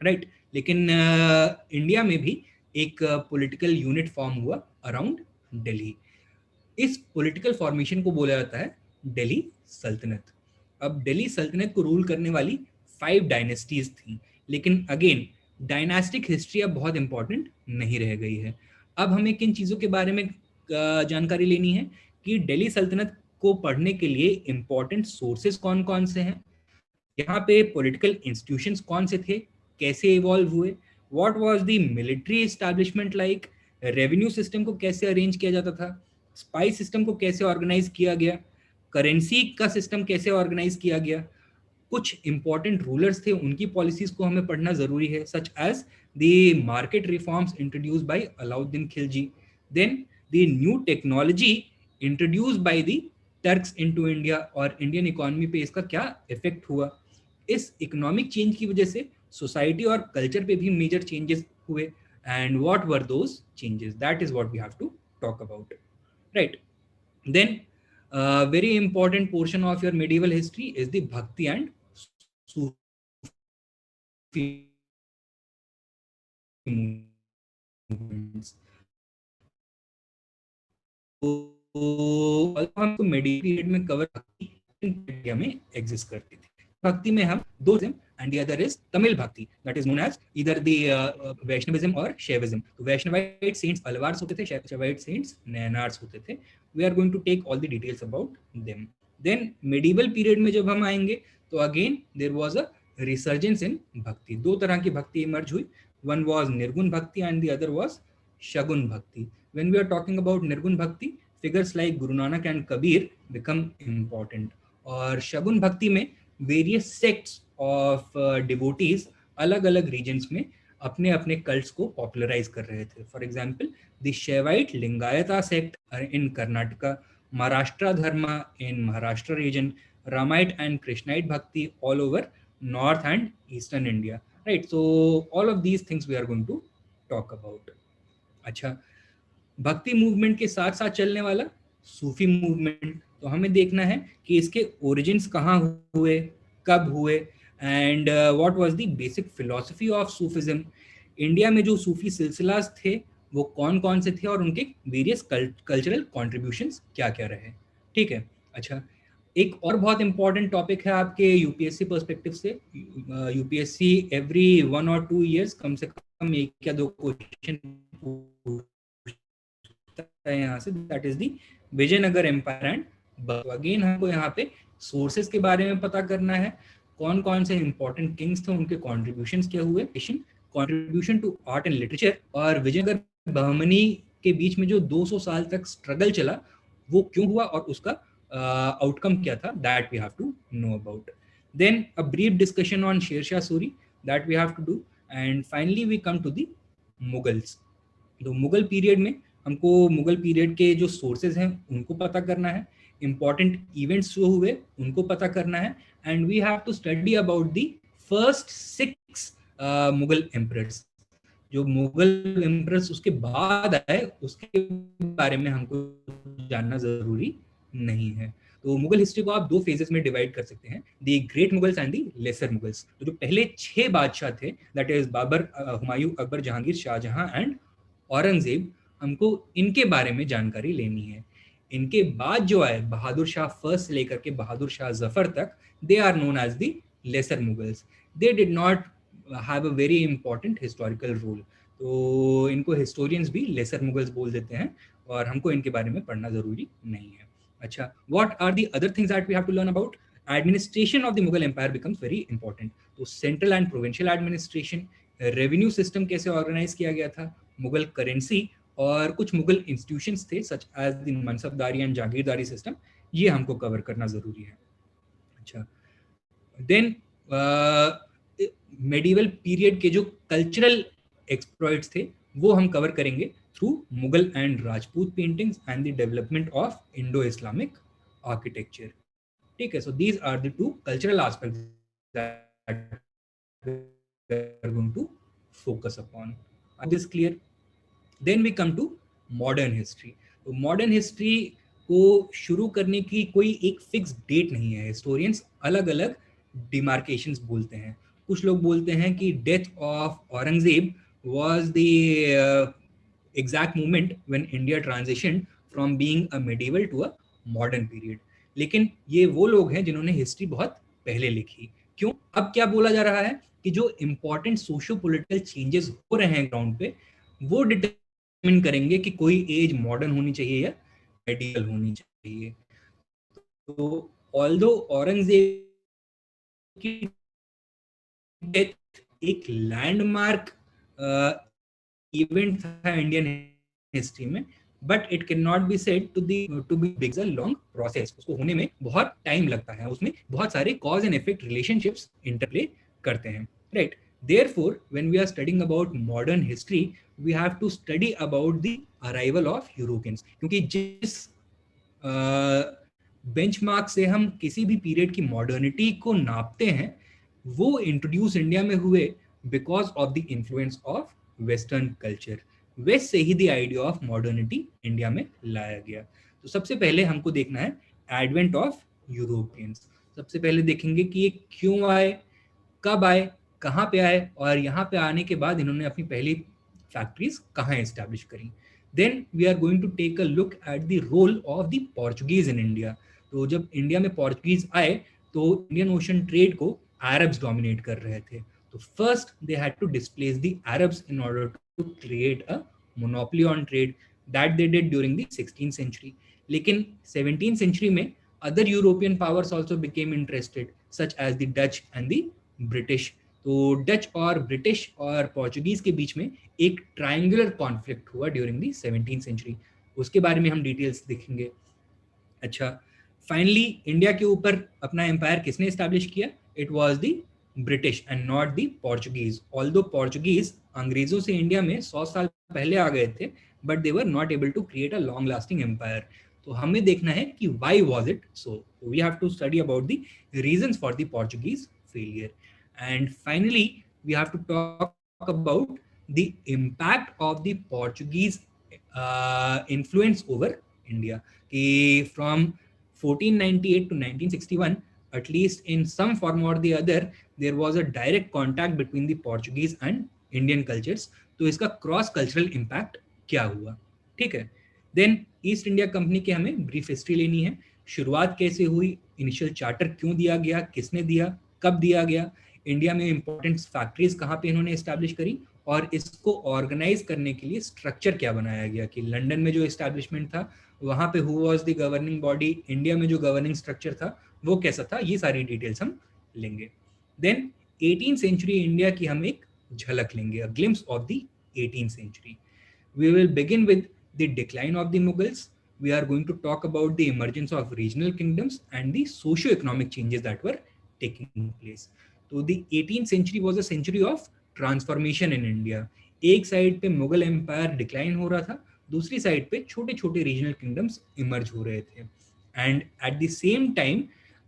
Right. लेकिन India में भी एक political unit form हुआ around Delhi. इस political formation को बोला जाता है दिल्ली सल्तनत. अब दिल्ली सल्तनत को रूल करने वाली 5 डायनेस्टीज थी. लेकिन अगेन डायनास्टिक हिस्ट्री अब बहुत इंपॉर्टेंट नहीं रह गई है. अब हमें किन चीज़ों के बारे में जानकारी लेनी है कि दिल्ली सल्तनत को पढ़ने के लिए इंपॉर्टेंट सोर्सेज कौन कौन से हैं, यहाँ पे पॉलिटिकल इंस्टीट्यूशंस कौन से थे, कैसे इवॉल्व हुए, what was the military establishment like, revenue system को कैसे अरेंज किया जाता था, स्पाई सिस्टम को कैसे ऑर्गेनाइज किया गया, करेंसी का सिस्टम कैसे ऑर्गेनाइज किया गया, कुछ इंपॉर्टेंट रूलर्स थे उनकी पॉलिसीज को हमें पढ़ना जरूरी है, such as the market reforms introduced by Alauddin Khilji, then the new technology introduced by the Turks into India और इंडियन इकोनॉमी पे इसका क्या इफेक्ट हुआ. इस इकोनॉमिक चेंज की वजह से सोसाइटी और कल्चर पे भी मेजर चेंजेस हुए. And what were those changes, that is what we have to talk about. Right. Then very important portion of your medieval history is the Bhakti and Sufi movements. तो हमको medieval period में cover India में exist करती थी. भक्ति में हम दो and the other is Tamil Bhakti, that is known as either the Vaishnavism or Shaivism. तो Vaishnavite saints अलवार्स होते थे, Shaivite saints नैनार्स होते थे. We are going to take all the details about them. Then medieval period में जब हम आएंगे तो again there was a resurgence in Bhakti. दो तरह की भक्ति इमर्ज हुई. One was Nirgun Bhakti and the other was Shagun Bhakti. When we are talking about Nirgun Bhakti, figures like Guru Nanak and Kabir become important. और Shagun Bhakti में various sects of devotees अलग अलग regions में अपने अपने cults को popularise कर रहे थे. For example the Shaivite Lingayata sect in Karnataka, Maharashtra dharma in Maharashtra region, Ramaite and Krishnaite bhakti all over north and eastern India. Right. So all of these things we are going to talk about. अच्छा, भक्ति मूवमेंट के साथ साथ चलने वाला सूफी मूवमेंट, तो हमें देखना है कि इसके ओरिजिन्स कहाँ हुए, कब हुए, and what was the basic philosophy of Sufism. India में जो सूफी सिलसिलास थे वो कौन कौन से थे और उनके वेरियस कल्चरल कॉन्ट्रीब्यूशंस क्या क्या रहे. ठीक है. अच्छा, एक और बहुत इंपॉर्टेंट टॉपिक है आपके यूपीएससी पर्सपेक्टिव से. यूपीएससी एवरी 1 or 2 years कम से कम एक या दो क्वेश्चन यहाँ से, that is the Vijayanagara empire and. Again हमको यहाँ पे सोर्सेस के बारे में पता करना है, कौन कौन से इंपॉर्टेंट किंग्स थे, उनके कॉन्ट्रीब्यूशंस क्या हुए, contribution to art and literature, और विजयनगर बहमनी के बीच में जो 200 साल तक स्ट्रगल चला वो क्यों हुआ और उसका आउटकम क्या था, that we have to know about. Then a brief discussion on Sher Shah Suri, that we have to do. And finally we come to the Mughals. तो मुगल पीरियड में हमको मुगल पीरियड के जो सोर्सेज हैं उनको पता करना है, इंपॉर्टेंट इवेंट्स जो हुए उनको पता करना है, and we have to study about the first 6 Mughal emperors. जो मुगल एम्परर्स उसके बाद आए उसके बारे में हमको जानना जरूरी नहीं है. तो मुगल हिस्ट्री को आप 2 फेजेस में डिवाइड कर सकते हैं, the great Mughals and the lesser Mughals. तो जो पहले 6 बादशाह थे, that is Babur, Humayun, Akbar, Jahangir, Shah Jahan and Aurangzeb, हमको इनके बारे में जानकारी लेनी है. इनके बाद जो आए बहादुर शाह फर्स्ट से लेकर के बहादुर शाह जफर तक, they are known as the lesser Mughals. They did not have a very important historical role. तो इनको हिस्टोरियंस भी लेसर मुगल्स बोल देते हैं और हमको इनके बारे में पढ़ना जरूरी नहीं है. अच्छा, what are the other things that we have to learn about? Administration of the Mughal empire becomes very important. तो central and provincial administration, revenue system कैसे ऑर्गेनाइज किया गया था, मुगल करेंसी और कुछ मुगल इंस्टीट्यूशंस थे such as the mansabdari and jagirdari system, ये हमको कवर करना जरूरी है. अच्छा, देन मेडिवल पीरियड के जो कल्चरल एक्सप्लॉइट्स थे वो हम कवर करेंगे through Mughal and Rajput paintings and the development of Indo Islamic architecture. ठीक है, so these are the two cultural aspects that we are going to focus upon. Is this clear? Then we come to modern history. तो modern history को शुरू करने की कोई एक fix date नहीं है. हिस्टोरियंस अलग अलग डिमार्केशंस बोलते हैं. कुछ लोग बोलते हैं कि death of Aurangzeb was the exact moment when India transition from being a medieval to a modern period. लेकिन ये वो लोग हैं जिन्होंने हिस्ट्री बहुत पहले लिखी. क्यों? अब क्या बोला जा रहा है कि जो इंपॉर्टेंट सोशो पॉलिटिकल चेंजेस हो रहे हैं ग्राउंड पे वो डिटरमिन करेंगे कि कोई एज मॉडर्न होनी चाहिए या मेडिवल होनी चाहिए. तो ऑल्दो औरंगजेब की डेथ एक लैंडमार्क इवेंट था इंडियन हिस्ट्री में, but it can not be said to be big a long process. उसको होने में बहुत टाइम लगता है, उसमें बहुत सारे cause and effect relationships interplay करते हैं, right? Therefore, when we are studying about modern history, we have to study about the arrival of Europeans. क्योंकि जिस बेंचमार्क से हम किसी भी पीरियड की मॉडर्निटी को नापते हैं वो इंट्रोड्यूस इंडिया में हुए because of the influence of western culture. West से ही the idea of modernity India में लाया गया. तो सबसे पहले हमको देखना है एडवेंट ऑफ यूरोपियंस. सबसे पहले देखेंगे कि ये क्यों आए, कब आए, कहाँ पे आए और यहाँ पे आने के बाद इन्होंने अपनी पहली फैक्ट्रीज कहाँ एस्टैब्लिश करी. Then we are going to take a look at the role of the Portuguese in India. तो जब इंडिया में पोर्चुगीज आए तो इंडियन ओशन ट्रेड को अरब्स डोमिनेट कर रहे थे. तो first they had to displace the Arabs in order to create a monopoly on trade. That they did during the 16th century. लेकिन 17th सेंचुरी में other European powers also became interested such as the Dutch and the British. तो Dutch और British और Portuguese के बीच में एक triangular conflict हुआ ड्यूरिंग दी 17th सेंचुरी. उसके बारे में हम डिटेल्स देखेंगे. अच्छा, फाइनली इंडिया के ऊपर अपना एम्पायर किसने एस्टैब्लिश किया? It was the British and not the Portuguese. Although Portuguese अंग्रेजों से इंडिया में 100 साल पहले आ गए थे, but they were not able to create a long lasting empire. तो हमें देखना है कि why was it so. We have to study about the reasons for the Portuguese failure. And finally, we have to talk about the impact of the Portuguese influence over India. From 1498 to 1961, at least in some form or the other, there was a direct contact between the Portuguese and Indian cultures. तो इसका cross cultural impact क्या हुआ? ठीक है. Then east India company की हमें brief history लेनी है. शुरुआत कैसे हुई, इनिशियल चार्टर क्यों दिया गया, किसने दिया, कब दिया गया, इंडिया में इंपॉर्टेंट फैक्ट्रीज कहाँ पे इन्होंने एस्टैब्लिश करी और इसको ऑर्गेनाइज करने के लिए स्ट्रक्चर क्या बनाया गया. कि लंदन में जो एस्टैब्लिशमेंट था वहाँ पे who was the governing body, India में जो गवर्निंग स्ट्रक्चर था वो कैसा था, ये सारी डिटेल्स हम लेंगे. देन 18th सेंचुरी इंडिया की हम एक झलक लेंगे, a glimpse of the 18th century. We will begin with the decline of the Mughals. We are going to talk about the emergence of regional kingdoms and the socio-economic changes that were taking place. So the 18th century was a century of transformation in India. एक side पे Mughal empire decline हो रहा था, दूसरी side पे छोटे छोटे regional kingdoms emerge हो रहे थे. And eight the same time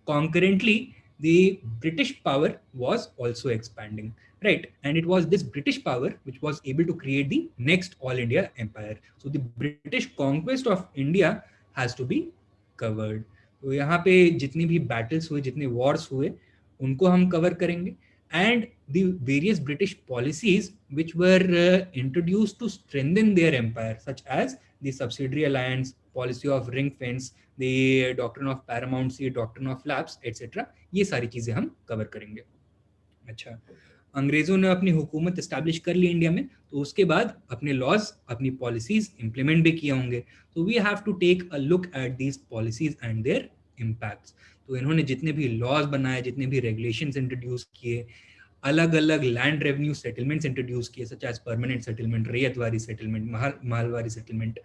concurrently the British power was also expanding, right? And it was this British power which was able to create the next all India empire. So the British conquest of India has to be covered. तो यहाँ पे जितनी भी battles हुए, जितने wars हुए, उनको हम cover करेंगे. And the various British policies which were introduced to strengthen their empire, such as the subsidiary alliance, policy of ring fence, the doctrine of paramountcy, doctrine of lapse, etc. ये सारी चीजें हम cover करेंगे. अच्छा, अंग्रेजों ने अपनी हुकूमत इस्टेब्लिश कर ली इंडिया में, तो उसके बाद अपने लॉज, अपनी पॉलिसीज इंप्लीमेंट भी किए होंगे। तो we have to take a look at these policies and their impacts. तो इन्होंने जितने भी लॉज बनाए, जितने भी रेगुलेशंस इंट्रोड्यूस किए, अलग अलग लैंड रेवेन्यू सेटलमेंट्स इंट्रोड्यूस किए, such as permanent settlement, ryotwari settlement, malwari settlement,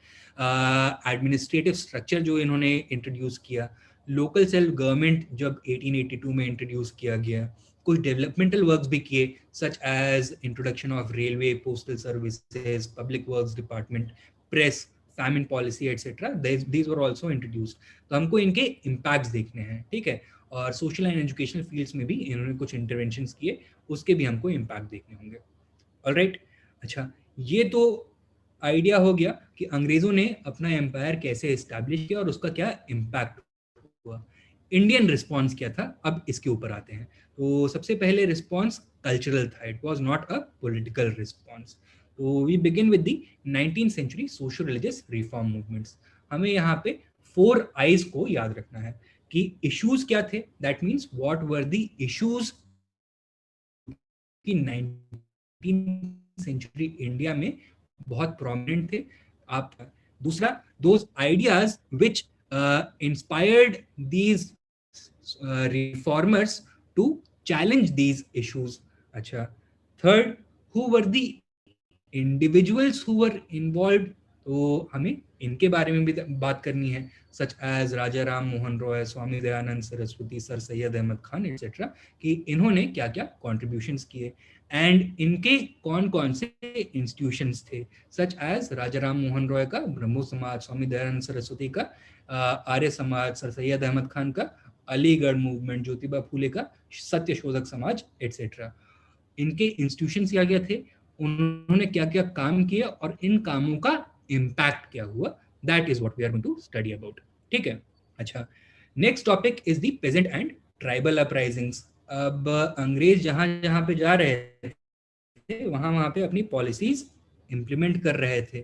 administrative structure जो इन्होंने इंट्रोड्यूस किया, लोकल सेल्फ गवर्नमेंट जब 1882 में इंट्रोड्यूस किया गया, कुछ डेवलपमेंटल वर्क्स भी किए, such as introduction of railway, postal services, public works department, press, famine policy etcetera, these were also introduced. तो हमको इनके इम्पैक्ट्स देखने हैं, ठीक है। और सोशल एंड एजुकेशनल फील्ड्स में भी इन्होंने कुछ इंटरवेंशंस किए, उसके भी हमको इम्पैक्ट देखने होंगे। ऑलराइट, अच्छा, ये तो आइडिया हो गया कि अंग्रेजों ने अपना एम्पायर कैसे एस्टैब्लिश किया और उसका क्या इम्पैक्ट हुआ। इंडियन रिस्पॉन्स क्या था, अब इसके ऊपर आते हैं। तो सबसे पहले रिस्पॉन्स कल्चरल था, it was not a political response. तो we begin with the 19th century social religious reform movements. हमें यहाँ पे 4 आईज को याद रखना है कि इश्यूज क्या थे, that means what were the issues कि 19th सेंचुरी इंडिया में बहुत प्रोमिनेंट थे। आप दूसरा, those ideas which inspired these reformers to challenge these issues. अच्छा, third, who were the individuals who were involve, तो हमें इनके बारे में भी बात करनी है, such as Raja Ram Mohan Roy, Swami Dayanand Saraswati, sir Syed Ahmad Khan etcetera, कि इन्होंने क्या क्या कॉन्ट्रीब्यूशंस किए एंड इनके कौन कौन से इंस्टीट्यूशंस थे, सच एज राजा राम मोहन रॉय का ब्रह्मो समाज, स्वामी दयानंद सरस्वती का आर्य समाज, सर सैयद अहमद खान का अलीगढ़ मूवमेंट, ज्योतिबा फूले का सत्यशोधक समाज एटसेट्रा। इनके इंस्टीट्यूशंस क्या क्या थे, उन्होंने क्या क्या काम किया और इन कामों का इम्पैक्ट क्या हुआ, that is what we are going to study about, ठीक है। अच्छा, next topic is the peasant and tribal uprisings. अब अंग्रेज जहां जहां पे जा रहे थे, वहां वहां पे अपनी पॉलिसीज इंप्लीमेंट कर रहे थे,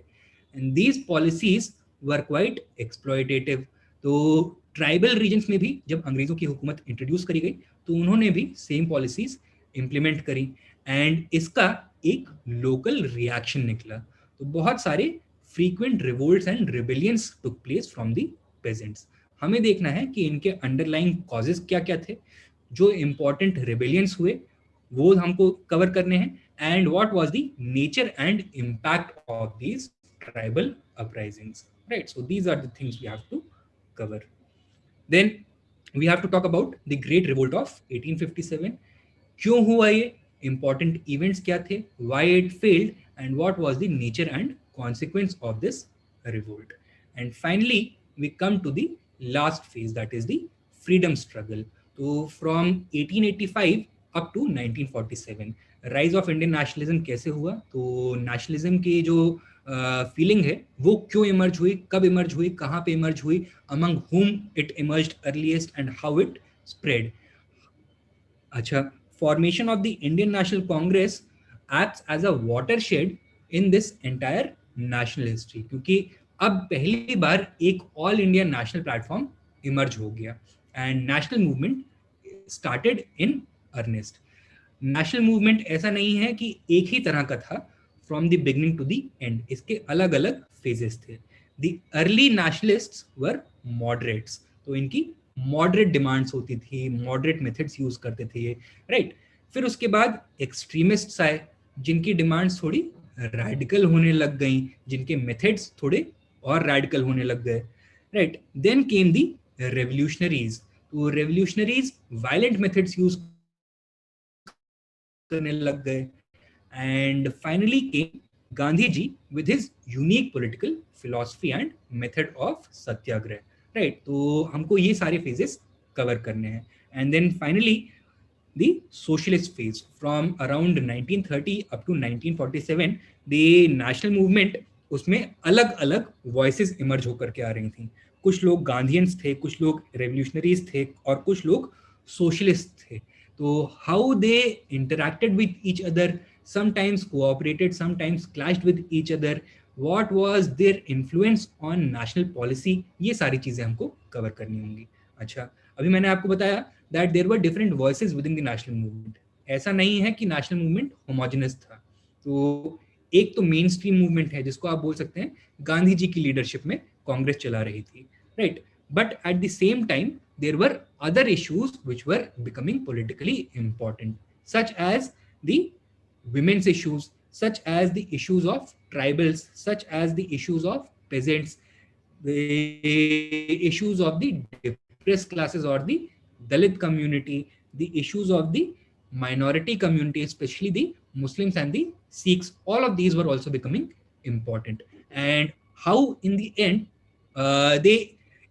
and these policies were quite exploitative. तो ट्राइबल रीजन्स में भी जब अंग्रेजों की हुकूमत इंट्रोड्यूस करी गई, तो उन्होंने भी सेम पॉलिसीज इंप्लीमेंट करी, एंड इसका एक लोकल रिएक्शन निकला। तो बहुत सारे frequent revolts and rebellions took place from the pageants. हमें देखना है कि इनके अंडरलाइंग कॉजेज क्या क्या थे, जो इंपॉर्टेंट रिबेलियंस हुए वो हमको कवर करने हैं, and what was the nature and impact of these tribal uprisings, right. So these are the things we have to cover. Then we have to talk about the great revolt of 1857। क्यों हुआ ये, important events क्या थे, why it failed, and what was the nature and consequence of this revolt. And finally we come to the last phase, that is the freedom struggle. तो from 1885 up to 1947 rise of Indian nationalism कैसे हुआ, तो nationalism की जो feeling है वो क्यों emerge हुई, कब इमर्ज हुई, कहाँ पे इमर्ज हुई, among whom it emerged earliest and how it spread. अच्छा, formation of the Indian National Congress acts as a watershed in this entire national history, क्योंकि अब पहली बार एक all India national platform emerge हो गया and national movement started in earnest. National movement ऐसा नहीं है कि एक ही तरह का था from the beginning to the end, इसके अलग अलग फेजेस थे। The early nationalists were moderates, तो इनकी मॉडरेट डिमांड्स होती थी, मॉडरेट मेथड्स यूज करते थे ये, राइट। फिर उसके बाद एक्सट्रीमिस्ट्स आए, जिनकी डिमांड्स थोड़ी रेडिकल होने लग गई, जिनके मेथड्स थोड़े और रेडिकल होने लग गए, right. Then came the revolutionaries, तो रेवोल्यूशनरीज वायलेंट मेथड्स यूज करने लग गए, and finally came Gandhi ji with his unique political philosophy and method of satyagraha, right. तो हमको ये सारे फेजेस कवर करने हैं, and then finally the socialist phase from around 1930 up to 1947 the national movement, उसमें अलग अलग वॉइसेस इमर्ज होकर के आ रही थी। कुछ लोग गांधीयंस थे, कुछ लोग रेवोल्यूशनरीज थे और कुछ लोग सोशलिस्ट थे। तो how they interacted with each other, sometimes cooperated, sometimes clashed with each other, what was their influence on national policy, ये सारी चीजें हमको कवर करनी होंगी। अच्छा, अभी मैंने आपको बताया that there were different voices within the national movement, ऐसा नहीं है कि नेशनल मूवमेंट होमोजेनस था। तो एक तो मेन स्ट्रीम मूवमेंट है जिसको आप बोल सकते हैं गांधी जी की लीडरशिप में कांग्रेस चला रही थी, right. But at the same time there were other issues which were becoming politically important, such as the women's issues, such as the issues of tribals, such as the issues of peasants, the issues of the depressed classes or the Dalit community, the issues of the minority community, especially the Muslims and the Sikhs. All of these were also becoming important. And how, in the end, they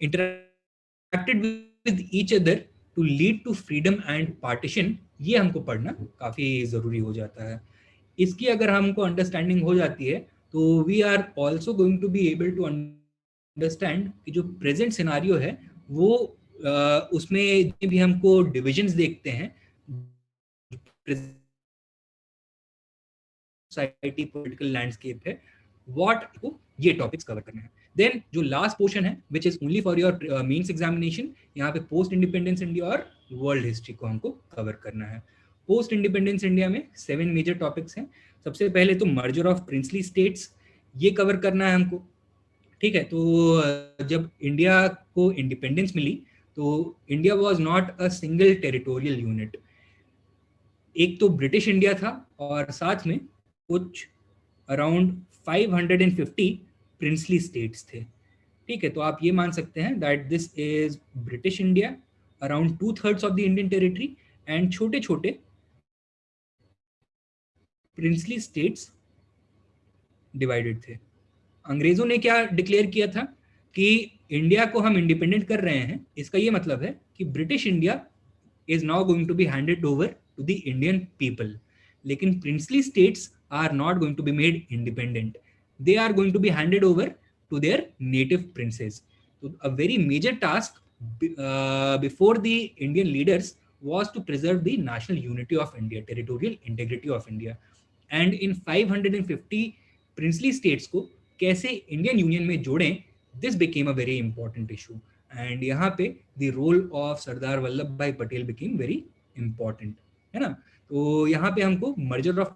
interacted with each other to lead to freedom and partition, ये हमको पढ़ना काफी जरूरी हो जाता है। इसकी अगर हमको अंडरस्टैंडिंग हो जाती है तो we are also going to be able to understand कि जो प्रेजेंट सिनारियो है वो उसमें भी हमको डिविजन्स देखते हैं, सोसाइटी पॉलिटिकल लैंडस्केप है, व्हाट को ये टॉपिक्स कवर करने हैं। देन जो लास्ट पोर्शन है which is only for your mains examination, यहाँ पे पोस्ट इंडिपेंडेंस इंडिया और वर्ल्ड हिस्ट्री को हमको कवर करना है। पोस्ट इंडिपेंडेंस इंडिया में 7 मेजर टॉपिक्स हैं। सबसे पहले तो मर्जर ऑफ प्रिंसली स्टेट्स, ये कवर करना है हमको, ठीक है। तो जब इंडिया को इंडिपेंडेंस मिली तो India was not a single territorial unit, एक तो ब्रिटिश इंडिया था और साथ में कुछ अराउंड 550 प्रिंसली स्टेट्स थे, ठीक है। तो आप ये मान सकते हैं that this is British India, around 2/3 of the Indian territory, and छोटे छोटे प्रिंसली स्टेट्स डिवाइडेड थे। अंग्रेजों ने क्या डिक्लेयर किया था कि इंडिया को हम इंडिपेंडेंट कर रहे हैं, इसका ये मतलब है कि British India is now going to be handed over to the Indian people, लेकिन princely states are not going to be made independent, they are going to be handed over to their native princes. So a very major task before the Indian leaders was to preserve the national unity of India, territorial integrity of India. And in 550 princely states को कैसे Indian union में जोड़ें, this became a very important issue. And यहाँ पे the role of Sardar Vallabh भाई Patel became very important, है ना। तो यहाँ पे हमको मर्जर ऑफ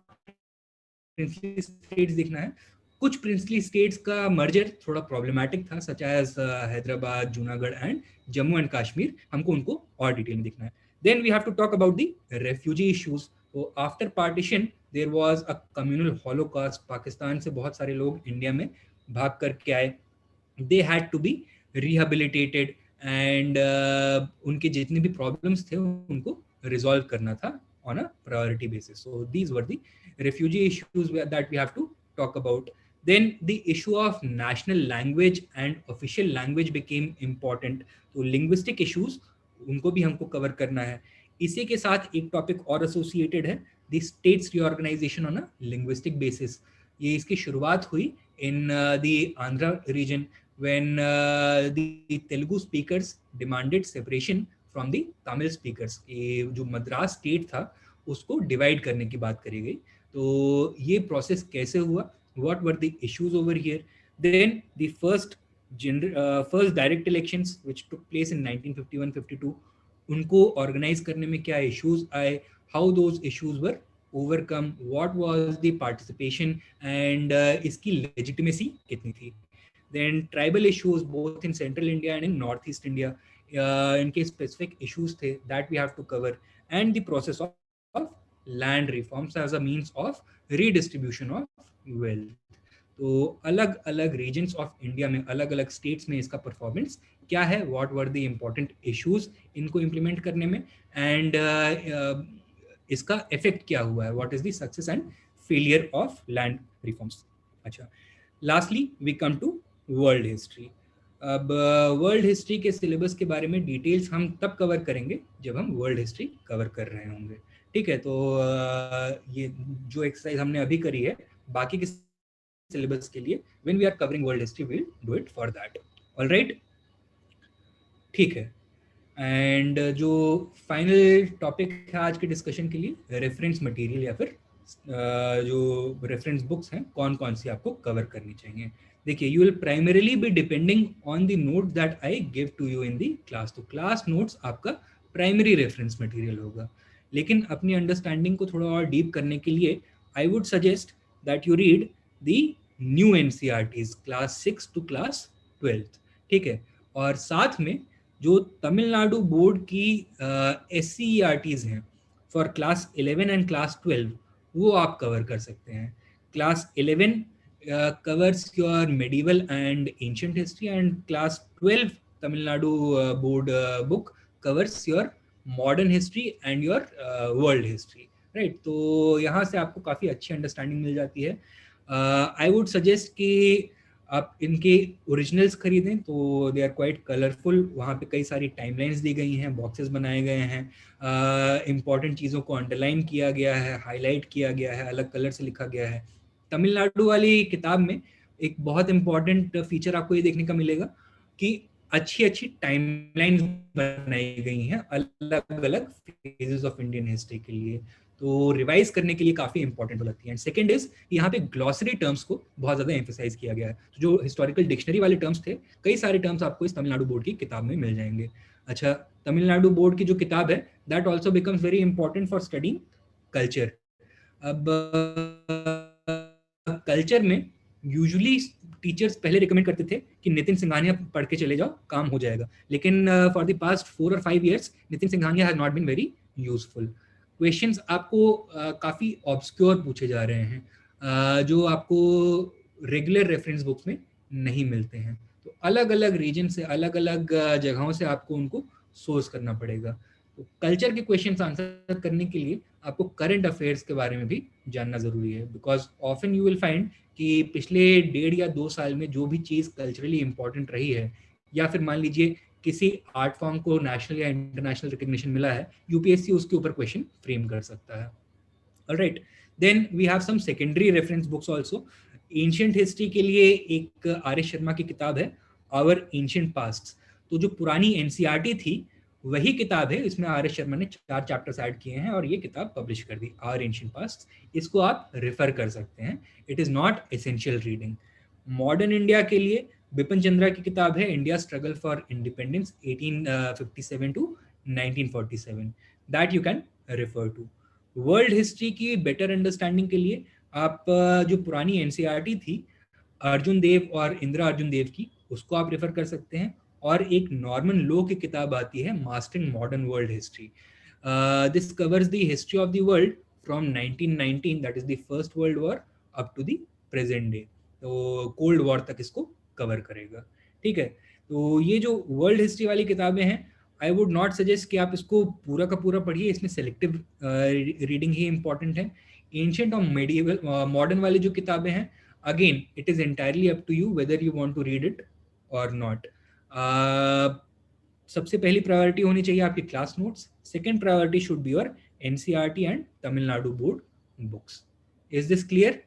प्रिंसली स्टेट्स देखना है। कुछ प्रिंसली स्टेट्स का मर्जर थोड़ा प्रॉब्लमैटिक था, such as Hyderabad, Junagadh and Jammu and Kashmir, हमको उनको और डिटेल में देखना है। Then we have to talk about the refugee issues. तो after partition there was a communal holocaust, Pakistan से बहुत सारे लोग इंडिया में भाग करके आए, they had to be rehabilitated and उनके जितने भी प्रॉब्लम्स थे उनको रिजॉल्व करना था on a priority basis. So these were the refugee issues that we have to talk about. Then the issue of national language and official language became important. तो linguistic issues उनको भी हमको cover करना है। इसी के साथ एक टॉपिक और एसोसिएटेड है, the states reorganization on a linguistic basis. ये इसकी शुरुआत हुई in the Andhra region when the Telugu speakers demanded separation from the Tamil speakers. जो मद्रास स्टेट था उसको डिवाइड करने की बात करी गई। तो ये प्रोसेस कैसे हुआ, what were the issues over here. Then the first direct elections which took place in 1951-52, उनको ऑर्गेनाइज करने में क्या इश्यूज आए, how those issues were overcome, what was the participation and इसकी लेजिटिमेसी कितनी थी। देन tribal issues both in central India and in north east India, इनके स्पेसिफिक इश्यूज थे that we have to cover, and the process of land reforms as a means of redistribution of wealth. तो अलग अलग regions of India में, अलग अलग states में इसका परफॉर्मेंस क्या है, what were the important issues इनको इम्प्लीमेंट करने में, एंड इसका इफेक्ट क्या हुआ है, what is the success and failure of land reforms. अच्छा, lastly we come to world history. अब वर्ल्ड हिस्ट्री के सिलेबस के बारे में डिटेल्स हम तब कवर करेंगे जब हम वर्ल्ड हिस्ट्री कवर कर रहे होंगे, ठीक है। तो ये जो एक्सरसाइज हमने अभी करी है बाकी के सिलेबस के लिए, when we are covering world history we will do it for that, alright, ठीक है। एंड जो फाइनल टॉपिक है आज के डिस्कशन के लिए, रेफरेंस मटेरियल या फिर जो रेफरेंस बुक्स हैं कौन कौन सी आपको कवर करनी चाहिए। देखिए, you will primarily be depending on the note that I give to you in the class. तो क्लास नोट्स आपका प्राइमरी रेफरेंस मटेरियल होगा, लेकिन अपनी अंडरस्टैंडिंग को थोड़ा और डीप करने के लिए I would suggest that you read the new NCERTs class 6 to class 12, ठीक है। और साथ में जो तमिलनाडु बोर्ड की SCERTs हैं फॉर क्लास 11 एंड क्लास 12, वो आप कवर कर सकते हैं। Class 11 covers your medieval and ancient history, and class 12 Tamil Nadu board book covers your modern history and your world history, right? तो यहाँ से आपको काफ़ी अच्छी अंडरस्टैंडिंग मिल जाती है। आई वुड सजेस्ट कि आप इनके ओरिजिनल्स खरीदें, तो दे आर क्वाइट कलरफुल। वहाँ पे कई सारी टाइमलाइंस दी गई हैं, बॉक्सेस बनाए गए हैं, इंपॉर्टेंट चीज़ों को अंडरलाइन किया गया है, हाईलाइट किया गया है, अलग कलर से लिखा गया है। तमिलनाडु वाली किताब में एक बहुत इंपॉर्टेंट फीचर आपको ये देखने का मिलेगा कि अच्छी अच्छी टाइमलाइंस बनाई गई हैं अलग अलग फेजेस ऑफ इंडियन हिस्ट्री के लिए, तो रिवाइज करने के लिए काफी इंपॉर्टेंट हो जाती है। एंड सेकंड इज यहाँ पे ग्लॉसरी टर्म्स को बहुत ज्यादा एम्फेसाइज किया गया है। तो जो हिस्टोरिकल डिक्शनरी वाले टर्म्स थे, कई सारे टर्म्स आपको इस तमिलनाडु बोर्ड की किताब में मिल जाएंगे। अच्छा, तमिलनाडु बोर्ड की जो किताब है that also becomes very important for studying culture. अब कल्चर में यूजुअली टीचर्स पहले रिकमेंड करते थे कि नितिन सिंघानिया पढ़ के चले जाओ, काम हो जाएगा, लेकिन फॉर द पास्ट 4 और 5 years Nitin Singhania has not been very useful. Questions आपको काफ़ी ऑब्सक्योर पूछे जा रहे हैं, जो आपको रेगुलर रेफरेंस बुक्स में नहीं मिलते हैं। तो अलग अलग रीजन से, अलग अलग जगहों से आपको उनको सोर्स करना पड़ेगा। तो कल्चर के क्वेश्चंस आंसर करने के लिए आपको करंट अफेयर्स के बारे में भी जानना ज़रूरी है, because often you will find कि पिछले 1.5 या 2 साल में जो भी चीज़ कल्चरली इंपॉर्टेंट रही है, या फिर मान लीजिए किसी आर्ट फॉर्म को नेशनल या इंटरनेशनल रिकग्निशन मिला है, यूपीएससी उसके ऊपर क्वेश्चन फ्रेम कर सकता है। Alright, then we have some secondary reference books also. Ancient history के लिए एक आर एस शर्मा की किताब है आवर एंशियंट पास्ट। तो जो पुरानी एनसीईआरटी थी वही किताब है, इसमें आर एस शर्मा ने 4 चैप्टर्स ऐड किए हैं और ये किताब पब्लिश कर दी, आवर एंशियंट पास्ट। इसको आप रेफर कर सकते हैं, it is not essential reading. Modern India के लिए बिपिन चंद्रा की किताब है India struggle for independence 1857 to 1947, that you can refer to. World history की बेटर अंडरस्टैंडिंग के लिए आप जो पुरानी एनसीईआरटी थी अर्जुन देव और इंदिरा अर्जुन देव की, उसको आप रेफर कर सकते हैं। और एक नॉर्मन लो की किताब आती है mastering modern world history. This covers the history of the world from 1919, that is the first world war, up to the present day. तो कोल्ड वॉर तक इसको कवर करेगा, ठीक है। तो ये जो वर्ल्ड हिस्ट्री वाली किताबें हैं, आई वुड नॉट सजेस्ट कि आप इसको पूरा का पूरा पढ़िए, इसमें सेलेक्टिव रीडिंग ही इंपॉर्टेंट है। एंशियंट और मेडिएवल मॉडर्न वाली जो किताबें हैं, again it is entirely up to you whether you want to read it or not. सबसे पहली प्रायोरिटी होनी चाहिए आपकी class notes, second priority should be your NCERT and Tamil Nadu board books. Is this clear?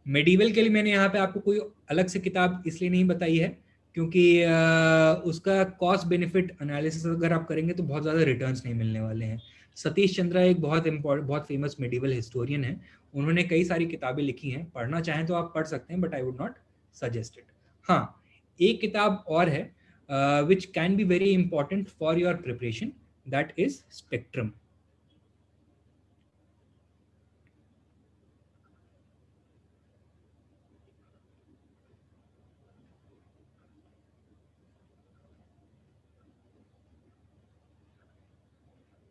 Medieval के लिए मैंने यहाँ पे आपको कोई अलग से किताब इसलिए नहीं बताई है क्योंकि उसका कॉस्ट बेनिफिट एनालिसिस अगर आप करेंगे तो बहुत ज़्यादा रिटर्न्स नहीं मिलने वाले हैं। सतीश चंद्रा एक बहुत फेमस मेडिवल हिस्टोरियन है, उन्होंने कई सारी किताबें लिखी हैं, पढ़ना चाहें तो आप पढ़ सकते हैं, but I would not suggest it. हाँ, एक किताब और है which can be very important for your preparation, that is spectrum.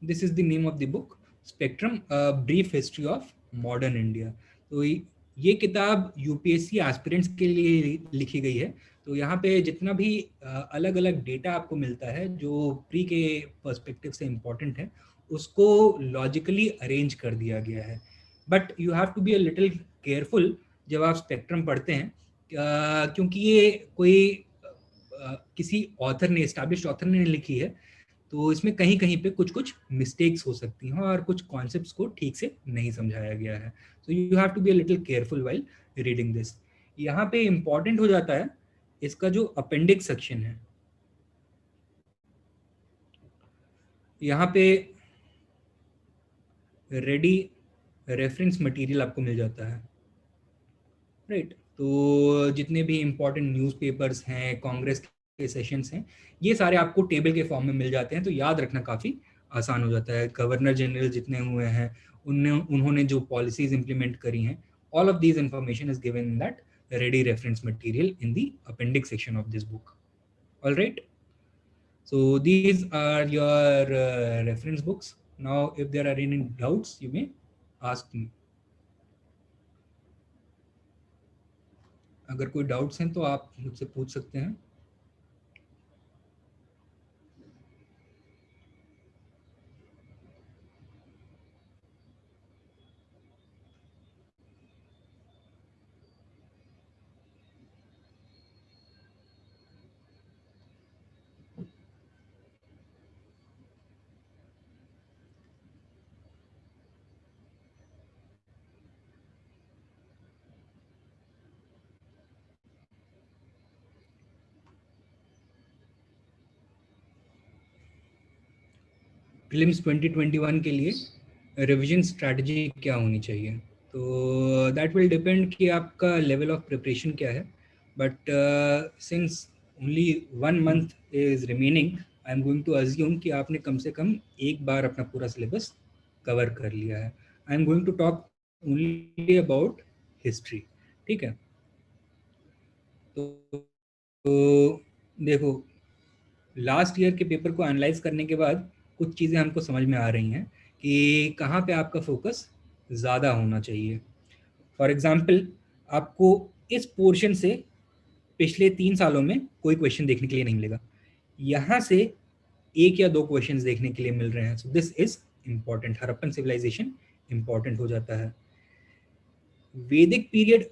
This is the name of the book, spectrum brief history of modern India. तो ये किताब यूपीएससी एस्पिरेंट्स के लिए लिखी गई है। तो यहाँ पे जितना भी अलग अलग डेटा आपको मिलता है जो प्री के पर्सपेक्टिव से इम्पोर्टेंट है, उसको लॉजिकली अरेंज कर दिया गया है। But you have to be a little careful जब आप स्पेक्ट्रम पढ़ते हैं, क्योंकि ये कोई किसी ऑथर ने, एस्टैब्लिश्ड ऑथर ने लिखी है, तो इसमें कहीं कहीं पे कुछ कुछ मिस्टेक्स हो सकती हैं और कुछ कॉन्सेप्ट्स को ठीक से नहीं समझाया गया है। So you have to be a little careful while reading this. यहाँ पे इंपॉर्टेंट हो जाता है इसका जो अपेंडिक्स सेक्शन है, यहाँ पे रेडी रेफरेंस मटेरियल आपको मिल जाता है, राइट। तो जितने भी इंपॉर्टेंट न्यूज़पेपर्स हैं, कांग्रेस के सेशंस हैं, ये सारे आपको टेबल के फॉर्म में मिल जाते हैं, तो याद रखना काफ़ी आसान हो जाता है। गवर्नर जनरल जितने हुए हैं उन्होंने जो पॉलिसीज इंप्लीमेंट करी हैं, all of these information is given in that ready reference material in the appendix section of this book. All right, so these are your reference books. Now if there are any doubts you may ask me. अगर कोई doubts हैं तो आप मुझसे पूछ सकते हैं. Prelims 2021 के लिए रिवीजन स्ट्रैटेजी क्या होनी चाहिए? तो दैट विल डिपेंड कि आपका लेवल ऑफ प्रिपरेशन क्या है. But since only 1 month is remaining, I am going to assume कि आपने कम से कम एक बार अपना पूरा सिलेबस कवर कर लिया है. I am going to talk only about history. ठीक है, तो देखो, लास्ट ईयर के पेपर को एनालाइज करने के बाद कुछ चीज़ें हमको समझ में आ रही हैं कि कहाँ पे आपका फोकस ज़्यादा होना चाहिए. फॉर एग्जांपल, आपको इस पोर्शन से पिछले 3 सालों में कोई क्वेश्चन देखने के लिए नहीं मिलेगा. यहाँ से एक या दो क्वेश्चंस देखने के लिए मिल रहे हैं. So this is important. Harappan civilisation important हो जाता है. वैदिक पीरियड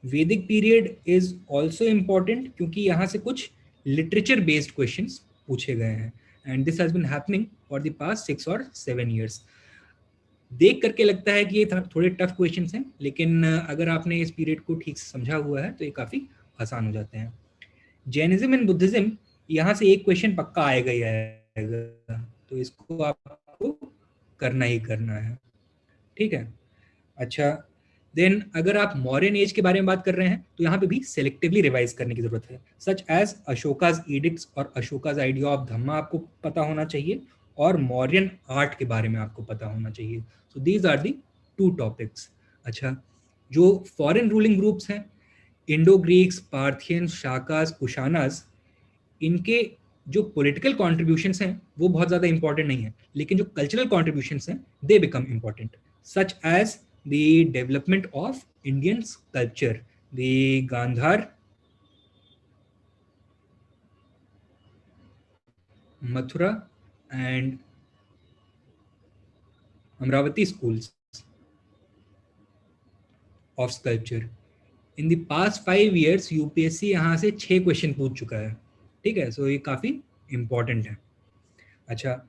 वैदिक पीरियड इज ऑल्सो इम्पॉर्टेंट क्योंकि यहाँ से कुछ लिटरेचर बेस्ड क्वेश्चंस पूछे गए हैं. And this has been happening for the past 6 और 7 years. देख करके लगता है कि ये थोड़े टफ क्वेश्चंस हैं, लेकिन अगर आपने इस पीरियड को ठीक से समझा हुआ है तो ये काफ़ी आसान हो जाते हैं. जैनिज्म एंड बुद्धिज्म, यहाँ से एक क्वेश्चन पक्का आएगा ही आएगा, तो इसको आपको करना ही करना है. ठीक है. अच्छा, देन अगर आप मौर्यन एज के बारे में बात कर रहे हैं तो यहाँ पे भी सेलेक्टिवली रिवाइज करने की जरूरत है. सच एज अशोकाज एडिक्ट्स और अशोकाज आइडिया ऑफ धम्मा आपको पता होना चाहिए, और मौर्यन आर्ट के बारे में आपको पता होना चाहिए. So these are the 2 topics. अच्छा, जो फॉरेन रूलिंग ग्रुप्स हैं, Indo Greeks, Parthians, Shakas, Kushanas, इनके जो पॉलिटिकल कॉन्ट्रीब्यूशंस हैं वो बहुत ज़्यादा इंपॉर्टेंट नहीं है, लेकिन जो कल्चरल कॉन्ट्रीब्यूशंस हैं they become important. Such as the development of Indian culture, the Gandhar, Mathura and Amravati schools of sculpture. In the past 5 years UPSC यहाँ से 6 क्वेश्चन पूछ चुका है. ठीक है, सो ये काफ़ी इम्पॉर्टेंट है. अच्छा,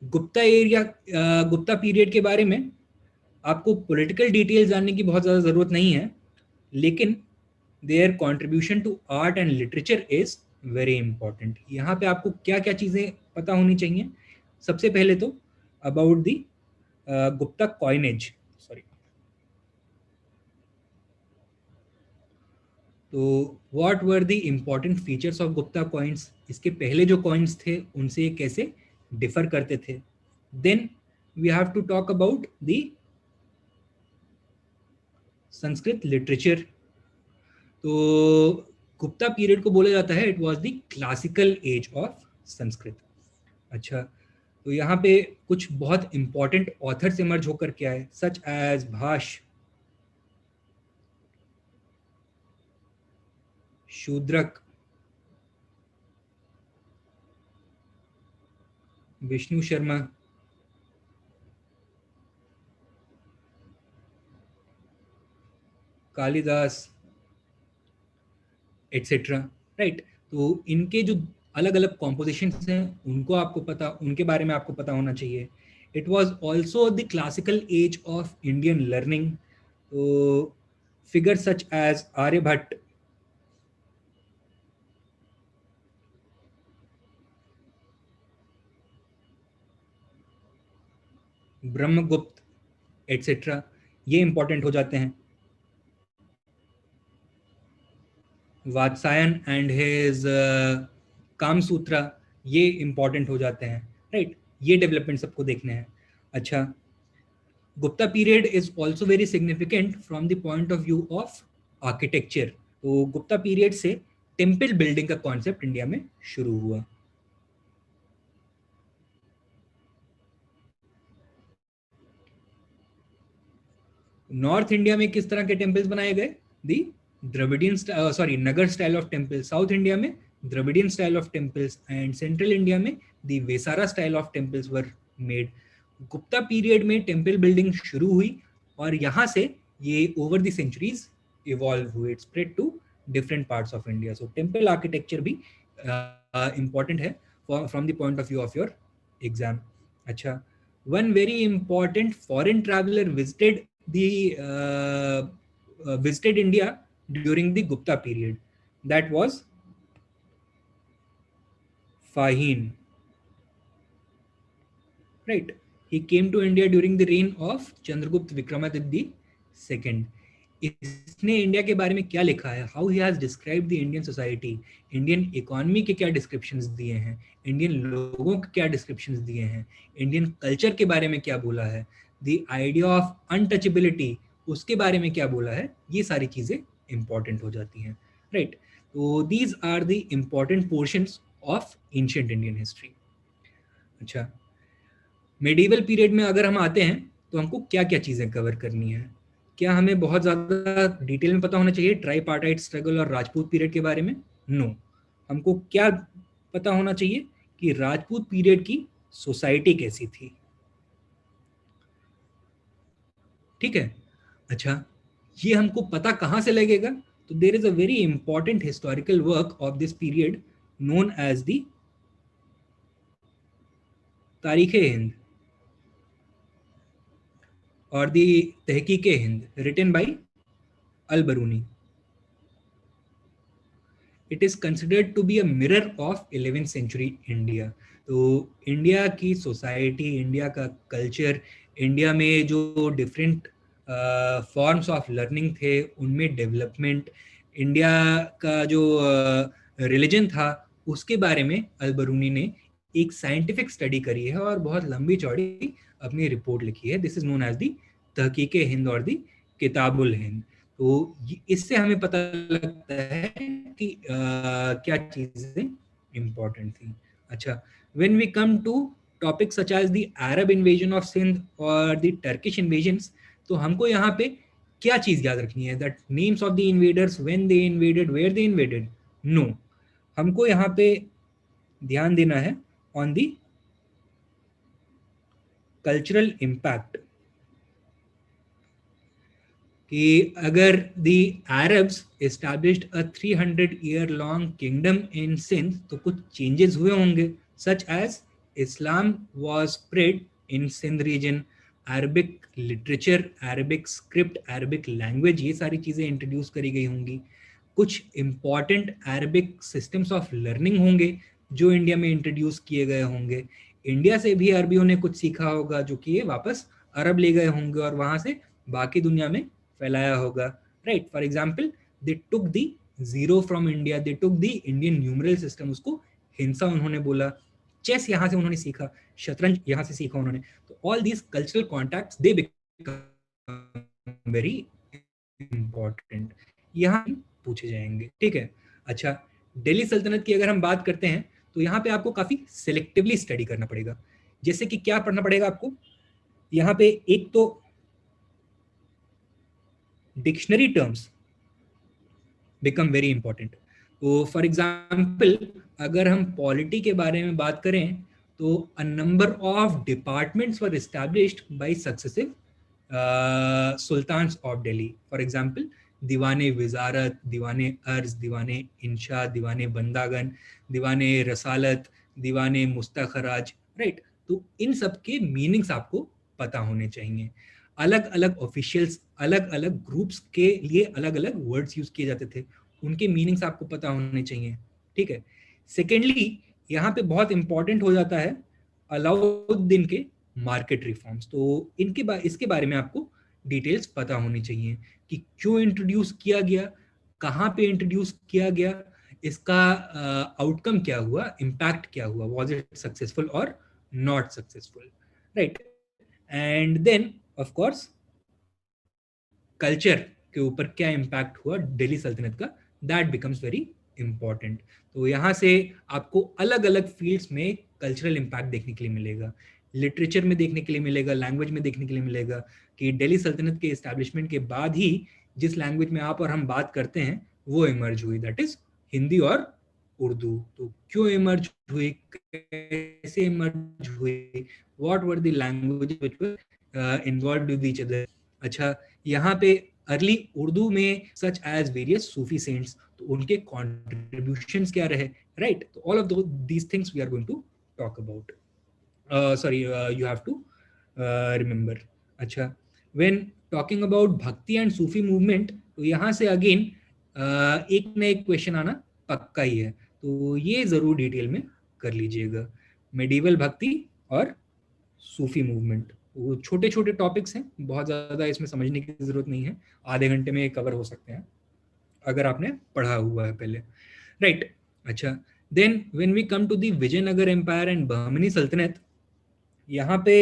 गुप्ता पीरियड के बारे में आपको पॉलिटिकल डिटेल्स जानने की बहुत ज़्यादा ज़रूरत नहीं है, लेकिन their contribution to art and literature is very important. यहाँ पे आपको क्या क्या चीज़ें पता होनी चाहिए? सबसे पहले तो अबाउट द गुप्ता कॉइनेज. तो what were the important features of Gupta coins? इसके पहले जो कॉइन्स थे उनसे ये कैसे डिफर करते थे? Then we have to talk about the Sanskrit literature. तो गुप्ता पीरियड को बोला जाता है it was the classical age of Sanskrit. अच्छा, तो यहाँ पे कुछ बहुत इंपॉर्टेंट ऑथर्स इमर्ज होकर के आए, सच एज भाष, शूद्रक, विष्णु शर्मा, कालिदास, एटसेट्रा. राइट. तो इनके जो अलग अलग कॉम्पोजिशंस हैं उनके बारे में आपको पता होना चाहिए. It was also the classical age of Indian learning. तो figure such as Aryabhata, Brahmagupta, etcetera, ये इंपॉर्टेंट हो जाते हैं. वात्सायन एंड हिज कामसूत्रा, ये इंपॉर्टेंट हो जाते हैं, राइट। ये डेवलपमेंट सबको देखने हैं। अच्छा, Gupta period is also very significant from the point of view of architecture. तो गुप्ता पीरियड से टेम्पल बिल्डिंग का कॉन्सेप्ट इंडिया में शुरू हुआ। नॉर्थ इंडिया में किस तरह के टेम्पल्स बनाए गए? The Dravidian, sorry, Nagara style of temple. South India में Dravidian style of temples and central India में the Vesara style of temples were made. Gupta period में टेम्पल बिल्डिंग शुरू हुई और यहाँ से ये ओवर द सेंचुरीज इवॉल्व हुए, it spread to different parts of India. So temple architecture भी इंपॉर्टेंट है from the point of view of your exam. अच्छा, one very important foreign traveller visited India during the Gupta period. That was Fahim. Right. He came to India during the reign of Chandragupta Vikramaditya II. इसने India के बारे में क्या लिखा है? How he has described the Indian society, Indian economy के क्या descriptions दिए हैं, इंडियन लोगों के क्या डिस्क्रिप्शंस दिए हैं, इंडियन कल्चर के बारे में क्या बोला है, द आइडिया ऑफ अनटचेबिलिटी उसके बारे में क्या बोला है, ये सारी चीजें इंपॉर्टेंट हो जाती हैं, राइट। तो these are the important portions of ancient Indian history. अच्छा, मेडिवल पीरियड में अगर हम आते हैं तो हमको क्या क्या चीजें कवर करनी है? क्या हमें बहुत ज्यादा डिटेल में पता होना चाहिए ट्राईपार्टाइट स्ट्रगल और राजपूत पीरियड के बारे में? नो। हमको क्या पता होना चाहिए कि राजपूत पीरियड की सोसाइटी कैसी थी, ठीक है। अच्छा, ये हमको पता कहाँ से लगेगा? तो there is a very important historical work of this period known as the Tarikh Hind और the Tahqiq Hind, written by Al Biruni. It is considered to be a mirror of 11th century India. तो इंडिया की सोसाइटी, इंडिया का कल्चर, इंडिया में जो different forms of learning थे उनमें development, India का जो रिलीजन था उसके बारे में अल बरूनी ने एक साइंटिफिक स्टडी करी है और बहुत लंबी चौड़ी अपनी रिपोर्ट लिखी है। This is known as the Tahqiq Hind और दी किताबुल हिंद। तो इससे हमें पता लगता है कि क्या चीजें इंपॉर्टेंट थी। अच्छा, when we come to topic such as the Arab invasion of Sindh और द टर्किश इन्वेजन्स, तो हमको यहाँ पे क्या चीज याद रखनी है? That names of the invaders, when they invaded, where they invaded? No, हमको यहाँ पे ध्यान देना है ऑन द कल्चरल इम्पैक्ट, कि अगर the Arabs established a 300 year long kingdom in Sindh तो कुछ चेंजेस हुए होंगे, such as Islam was spread in Sindh region, Arabic literature, Arabic script, Arabic language, ये सारी चीज़ें इंट्रोड्यूस करी गई होंगी। कुछ important Arabic systems of learning होंगे जो इंडिया में इंट्रोड्यूस किए गए होंगे। इंडिया से भी अरबियों ने कुछ सीखा होगा जो कि ये वापस अरब ले गए होंगे और वहाँ से बाकी दुनिया में फैलाया होगा, right. For example, they took the zero from India, they took the Indian numeral system, उसको हिंसा उन्होंने बोला। चेस यहाँ से उन्होंने सीखा, शतरंज यहाँ से सीखा उन्होंने। तो all these cultural contacts they become very important, यहाँ पूछे जाएंगे, ठीक है। अच्छा, दिल्ली सल्तनत की अगर हम बात करते हैं तो यहाँ पे आपको काफी सिलेक्टिवली स्टडी करना पड़ेगा। जैसे कि क्या पढ़ना पड़ेगा आपको? यहाँ पे एक तो dictionary terms become very important. तो फॉर एग्जाम्पल, अगर हम पॉलिटी के बारे में बात करें तो a number of departments were established by successive sultans of Delhi. For example, Diwane Wizarat, दीवाने अर्ज, दीवाने इंशा, दीवाने बंदागन, दीवाने रसालत, दीवाने मुस्तखराज, राइट। तो इन सब के मीनिंग्स आपको पता होने चाहिए। अलग अलग ऑफिशियल्स, अलग अलग ग्रुप्स के लिए अलग अलग वर्ड्स यूज किए जाते थे, उनके मीनिंग्स आपको पता होने चाहिए, ठीक है। सेकेंडली, यहाँ पे बहुत इंपॉर्टेंट हो जाता है अलाउद्दीन के मार्केट रिफॉर्म्स। तो इसके बारे में आपको डिटेल्स पता होनी चाहिए कि क्यों इंट्रोड्यूस किया गया, कहाँ पे इंट्रोड्यूस किया गया, इसका आउटकम क्या हुआ, इम्पैक्ट क्या हुआ, वॉज इट सक्सेसफुल और not successful, right. And then of course culture के ऊपर क्या इम्पैक्ट हुआ दिल्ली सल्तनत का, दैट बिकम्स वेरी इंपॉर्टेंट. तो यहाँ से आपको अलग अलग फील्ड्स में कल्चरल इम्पैक्ट देखने के लिए मिलेगा, लिटरेचर में देखने के लिए मिलेगा, लैंग्वेज में देखने के लिए मिलेगा कि दिल्ली सल्तनत के इस्टेब्लिशमेंट के बाद ही जिस लैंग्वेज में आप और हम बात करते हैं वो इमर्ज हुई, दैट इज हिंदी और उर्दू. तो क्यों इमर्ज हुई, कैसे इमर्ज हुई, what were the language which were involved with each other. अच्छा, यहाँ पे अर्ली उर्दू में such as various Sufi saints, तो उनके कॉन्ट्रीब्यूशंस क्या रहे, राइट. तो all of these things we are going to talk about. sorry, you have to remember. अच्छा, when talking about भक्ति एंड सूफी मूवमेंट, तो यहाँ से अगेन एक ना एक क्वेश्चन आना पक्का ही है, तो ये जरूर डिटेल में कर लीजिएगा. मेडिवल भक्ति और सूफी मूवमेंट, वो छोटे छोटे टॉपिक्स हैं, बहुत ज़्यादा इसमें समझने की ज़रूरत नहीं है, आधे घंटे में कवर हो सकते हैं अगर आपने पढ़ा हुआ है पहले, राइट. अच्छा, then when we come to the Vijayanagara empire and Bahmani Sultanate, यहाँ पे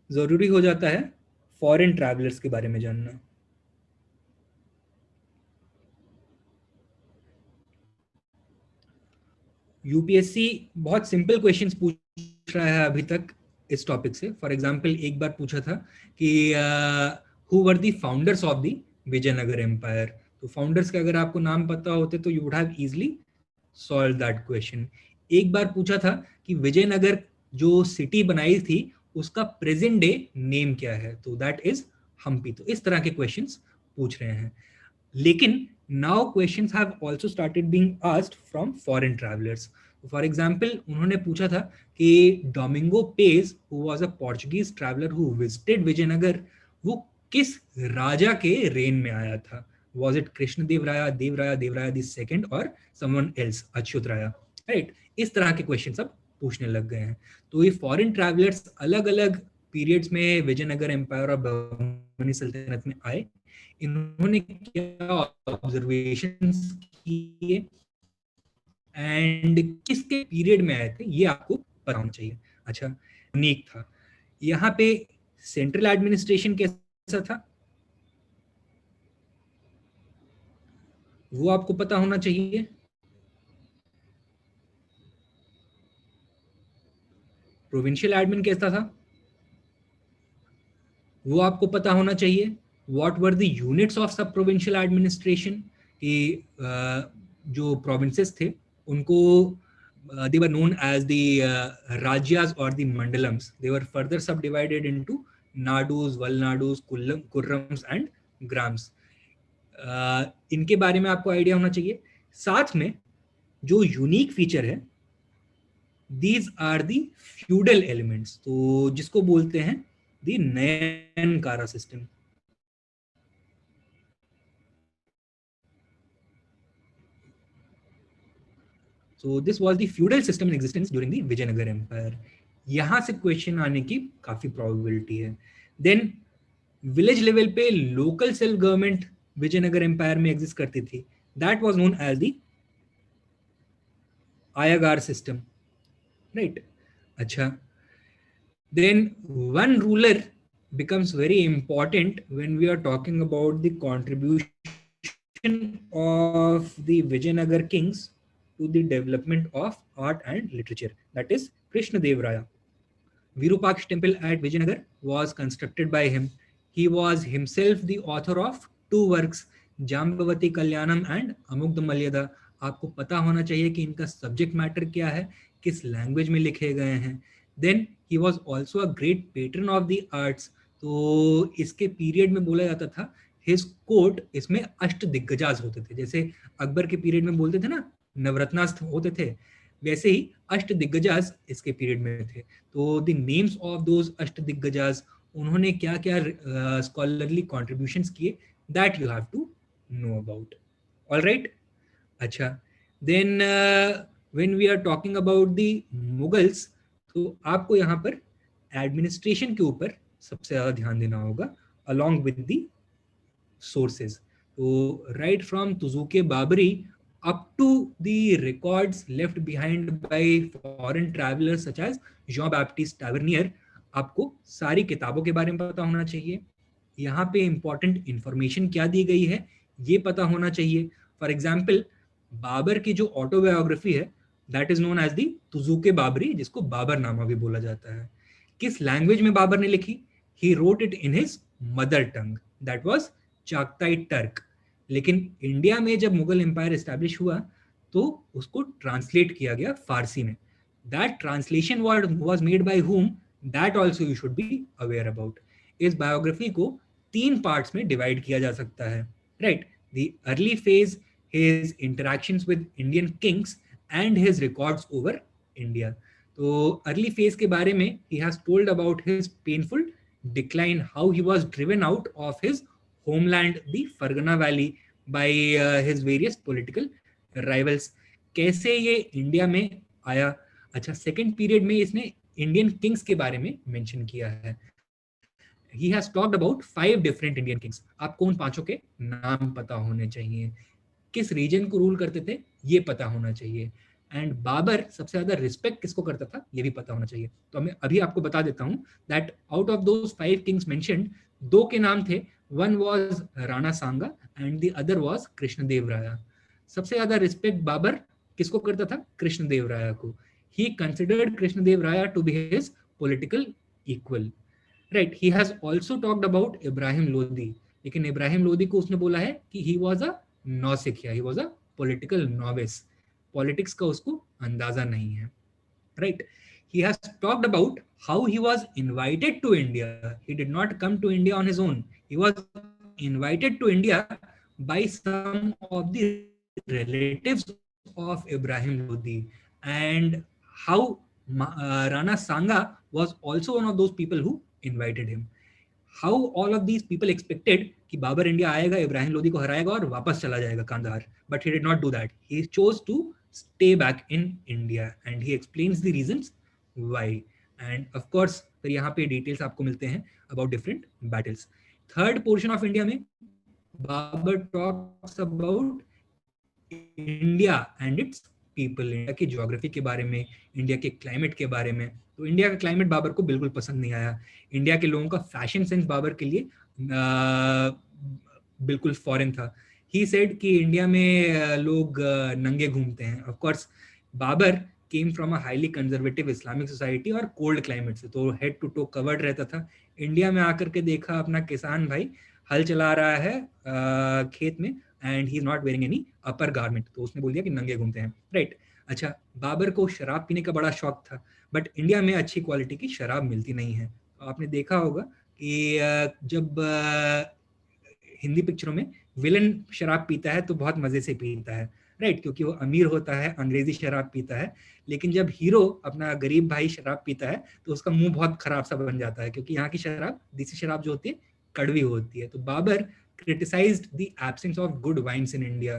ज़रूरी हो जाता है फॉरेन ट्रैवलर्स के बारे में जानना. यूपीएससी बहुत सिंपल क्वेश्चंस पूछ रहा है अभी तक इस टॉपिक से. फॉर एग्जांपल एक बार पूछा था कि who were the founders of the Vijayanagara empire. तो फाउंडर्स के अगर आपको नाम पता होते तो you would have easily solved that question. एक बार पूछा था कि विजयनगर जो सिटी बनाई थी उसका प्रेजेंट डे नेम क्या है, तो दैट इज हम्पी. तो इस तरह के क्वेश्चंस पूछ रहे हैं. लेकिन now questions have also started being asked from foreign travelers. For example, उन्होंने पूछा था कि Domingo Paes who was a Portuguese traveler who visited Vijayanagara, वो किस राजा के रेन में आया था. Was it कृष्ण देवराया, देवराया द सेकंड और someone else, अच्युत राया, राइट. इस तरह के क्वेश्चन सब पूछने लग गए हैं. तो ये फॉरेन ट्रैवलर्स अलग अलग पीरियड्स में विजयनगर एम्पायर और बहमनी सल्तनत में आए, इन्होंने क्या ऑब्जर्वेशंस किए एंड किसके पीरियड में आए थे ये आपको पता होना चाहिए. अच्छा, यूनिक था. यहाँ पे सेंट्रल एडमिनिस्ट्रेशन कैसा था वो आपको पता होना चाहिए. प्रोविंशियल एडमिन कैसा था वो आपको पता होना चाहिए. What were the units of सब प्रोविंशियल एडमिनिस्ट्रेशन, कि जो प्रोविंसेस थे उनको they were known as the rajas or the mandalams. They were further subdivided into nadus, valnadus, kurrams and grams. इनके बारे में आपको आइडिया होना चाहिए. साथ में जो यूनिक फीचर है, these are the feudal elements, तो जिसको बोलते हैं the नयनकारा system. So this was the feudal system in existence during the Vijayanagar Empire. यहाँ से क्वेश्चन आने की काफी प्रोबेबिलिटी है. देन विलेज लेवल पे local self government Vijayanagar empire में एग्जिस्ट करती थी, that was known as the Ayagar system, right. अच्छा, then one ruler becomes very important when we are talking about the contribution of the Vijayanagar kings to the development of art and literature, that is Krishna Dev Raya. Virupaksha temple at Vijayanagar was constructed by him. He was himself the author of two works, Jambavati Kalyanam and Amugdha Malyada. आपको पता होना चाहिए कि इनका subject matter क्या है, किस language में लिखे गए हैं. Then he was also a great patron of the arts. तो इसके पीरियड में बोला जाता था हिज कोर्ट, इसमें अष्ट दिग्गजाज होते थे. जैसे अकबर के पीरियड में बोलते थे ना नवरत्नास्थ होते थे, वैसे ही अष्ट दिग्गजाज इसके पीरियड में थे. तो द नेम्स ऑफ दोज अष्ट दिग्गजाज, उन्होंने क्या क्या स्कॉलरली कॉन्ट्रीब्यूशंस किए, that you have to know about. All right. अच्छा, then when we are talking about the Mughals, तो आपको यहाँ पर एडमिनिस्ट्रेशन के ऊपर सबसे ज़्यादा ध्यान देना होगा अलॉन्ग विद द सोर्सेज. तो right from Tuzuke Baburi up to the records left behind by foreign travelers such as Jean-Baptiste Tavernier, आपको सारी किताबों के बारे में पता होना चाहिए. यहाँ पे इंपॉर्टेंट इंफॉर्मेशन क्या दी गई है ये पता होना चाहिए. फॉर एग्जाम्पल, बाबर की जो ऑटोबायोग्राफी है that is known as the Tuzuke Baburi, जिसको बाबर नामा भी बोला जाता है. किस लैंग्वेज में बाबर ने लिखी? He wrote it in his mother tongue, that was Chagatai Turk. लेकिन इंडिया में जब मुगल एम्पायर एस्टैब्लिश हुआ तो उसको ट्रांसलेट किया गया फारसी में. That translation was made by whom, that also you should be aware about. इस बायोग्राफी को 3 पार्ट्स में डिवाइड किया जा सकता है, right? The early phase, his interactions with Indian kings and his records over India. तो अर्ली फेज के बारे में he has told about his painful decline, how he was driven out of his homeland, the Fargana Valley, by his various political rivals. कैसे ये India में आया. अच्छा, second period में इसने इंडियन किंग्स के बारे में मेंशन किया है. He has talked about 5 different Indian kings. आपको उन पांचों के नाम पता होने चाहिए. किस रीजन को रूल करते थे ये पता होना चाहिए. एंड बाबर सबसे ज्यादा रिस्पेक्ट किसको करता था ये भी पता होना चाहिए. तो मैं अभी आपको बता देता हूं that out of those 5 kings mentioned, 2 के नाम थे. One was Rana Sanga and the other was Krishnadeva Raya. सबसे ज्यादा रिस्पेक्ट बाबर किसको करता था? कृष्णदेव राया को. ही considered Krishnadeva Raya to be his political equal, right? He has also talked about Ibrahim Lodi. लेकिन इब्राहिम लोदी को उसने बोला है कि ही वाज अ नौसिखिया, he was a political novice. Politics का उसको अंदाजा नहीं है, right? He has talked about how he was invited to India. He did not come to India on his own. He was invited to India by some of the relatives of Ibrahim Lodi, and how Rana Sanga was also one of those people who invited him. How all of these people expected कि Babar India आएगा, इब्राहिम लोदी को हराएगा और वापस चला जाएगा Kandahar. But he did not do that. He chose to stay back in India, and he explains the reasons why. And of course, फिर यहाँ पे डिटेल्स आपको मिलते हैं about different battles. Third portion of India में Babur talks about India and its people. India की geography के बारे में, इंडिया के क्लाइमेट के बारे में. तो इंडिया का क्लाइमेट बाबर को बिल्कुल पसंद नहीं आया. इंडिया के लोगों का फैशन सेंस बाबर के लिए बिल्कुल फॉरेन था. ही सेड कि इंडिया में लोग नंगे घूमते हैं. Of course Babar came from a highly conservative Islamic society और कोल्ड क्लाइमेट से, तो हेड टू टो कवर्ड रहता था. इंडिया में आकर के देखा अपना किसान भाई हल चला रहा है खेत में, and he is not wearing any upper garment, तो उसने बोल दिया कि नंगे घूमते हैं, राइट? अच्छा, बाबर को शराब पीने का बड़ा शौक था, बट इंडिया में अच्छी क्वालिटी की शराब मिलती नहीं है. तो आपने देखा होगा कि जब हिंदी पिक्चरों में विलन शराब पीता है तो बहुत मजे से पीता है, राइट? क्योंकि वो अमीर होता है, अंग्रेजी शराब पीता है. लेकिन जब हीरो अपना गरीब भाई शराब पीता है तो उसका मुंह बहुत खराब सा बन जाता है, क्योंकि यहाँ की शराब, देसी शराब जो होती है, कड़वी होती है. तो Babar criticized the absence of good wines in India.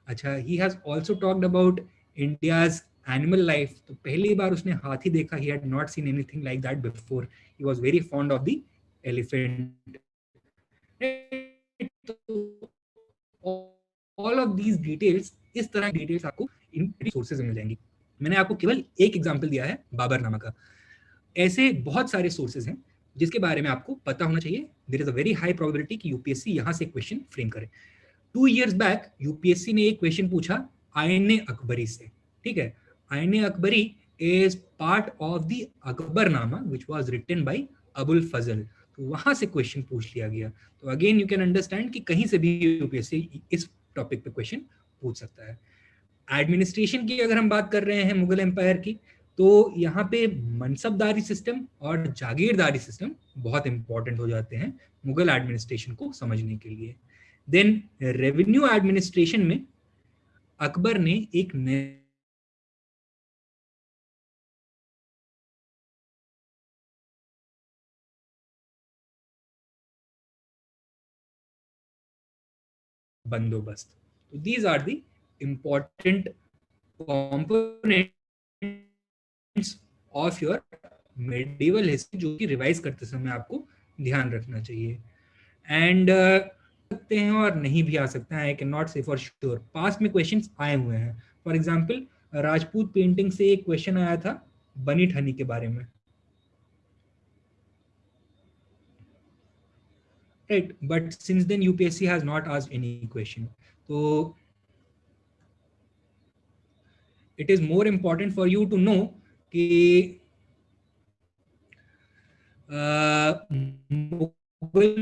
अच्छा, he has also talked about India's animal life. तो पहली बार उसने हाथी देखा. He had not seen anything like that before. He was very fond of the elephant. तो all of these details, इस तरह की डिटेल्स आपको इन सोर्सेज में मिल जाएंगी. मैंने आपको केवल एक एग्जांपल दिया है बाबरनामा का. ऐसे बहुत सारे सोर्सेज हैं जिसके बारे में आपको पता होना चाहिए. There is a very high probability कि यूपीएससी यहां से क्वेश्चन फ्रेम करे. 2 years बैक यूपीएससी ने एक क्वेश्चन पूछा आयन अकबरी से, ठीक है? Ain Akbari is part of the Akbarnama which was written by Abul Fazl. तो वहां से क्वेश्चन पूछ लिया गया. तो अगेन यू कैन अंडरस्टैंड कि कहीं से भी यूपीएससी इस टॉपिक पे क्वेश्चन पूछ सकता है. एडमिनिस्ट्रेशन की अगर हम बात कर रहे हैं मुगल एम्पायर की, तो यहाँ पे मनसबदारी सिस्टम और जागीरदारी सिस्टम बहुत इंपॉर्टेंट हो जाते हैं मुगल एडमिनिस्ट्रेशन को समझने के लिए. देन रेवेन्यू एडमिनिस्ट्रेशन में अकबर ने एक नया बंदोबस्त. तो these are the important components of your medieval history, जो कि रिवाइज करते समय आपको ध्यान रखना चाहिए. एंड सकते हैं और नहीं भी आ सकते हैं, आई कैन नॉट से फॉर श्योर। पास्ट में क्वेश्चंस आए हुए हैं। फॉर एग्जांपल राजपूत पेंटिंग से एक क्वेश्चन आया था बनी ठनी के बारे में, right, but since then UPSC has not asked any question. तो it is more important for you to know कि मुगल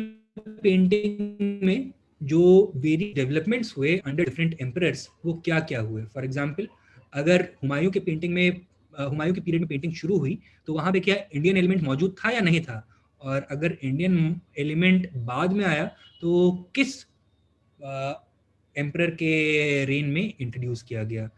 पेंटिंग में जो वेरी डेवलपमेंट्स हुए अंडर डिफरेंट एम्परर्स वो क्या क्या हुए। फॉर एग्जांपल अगर हुमायूं के पेंटिंग में हुमायूं के पीरियड में पेंटिंग शुरू हुई तो वहां पे क्या इंडियन एलिमेंट मौजूद था या नहीं था, और अगर इंडियन एलिमेंट बाद में आया तो किस एम्परर के रेन में इंट्रोड्यूस किया गया।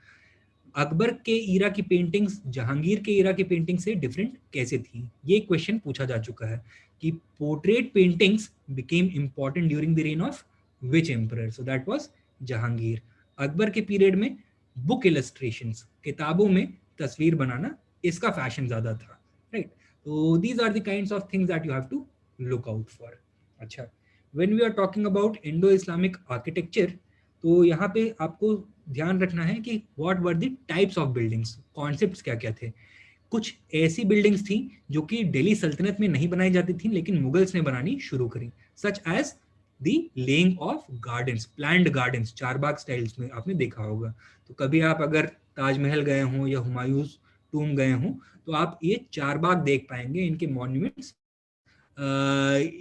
अकबर के ईरा की पेंटिंग्स जहांगीर के ईरा की पेंटिंग से डिफरेंट कैसे थी, ये क्वेश्चन पूछा जा चुका है कि portrait paintings became important during the reign of which emperor, so that was Jahangir. Akbar के पीरियड में बुक इलस्ट्रेशंस, किताबों में तस्वीर बनाना, इसका फैशन ज्यादा था, राइट। तो these are the kinds of things that you have to look out for. अच्छा, when we are talking about Indo Islamic architecture, तो यहाँ पे आपको ध्यान रखना है कि what were the types of buildings, concepts क्या क्या थे। कुछ ऐसी बिल्डिंग्स थी जो कि दिल्ली सल्तनत में नहीं बनाई जाती थी लेकिन मुगल्स ने बनानी शुरू करी, such as the laying of gardens, planned gardens, Charbagh styles में आपने देखा होगा। तो कभी आप अगर ताजमहल गए हों या हुमायूंस टूम गए हों तो आप ये चारबाग देख पाएंगे, इनके मॉन्यूमेंट्स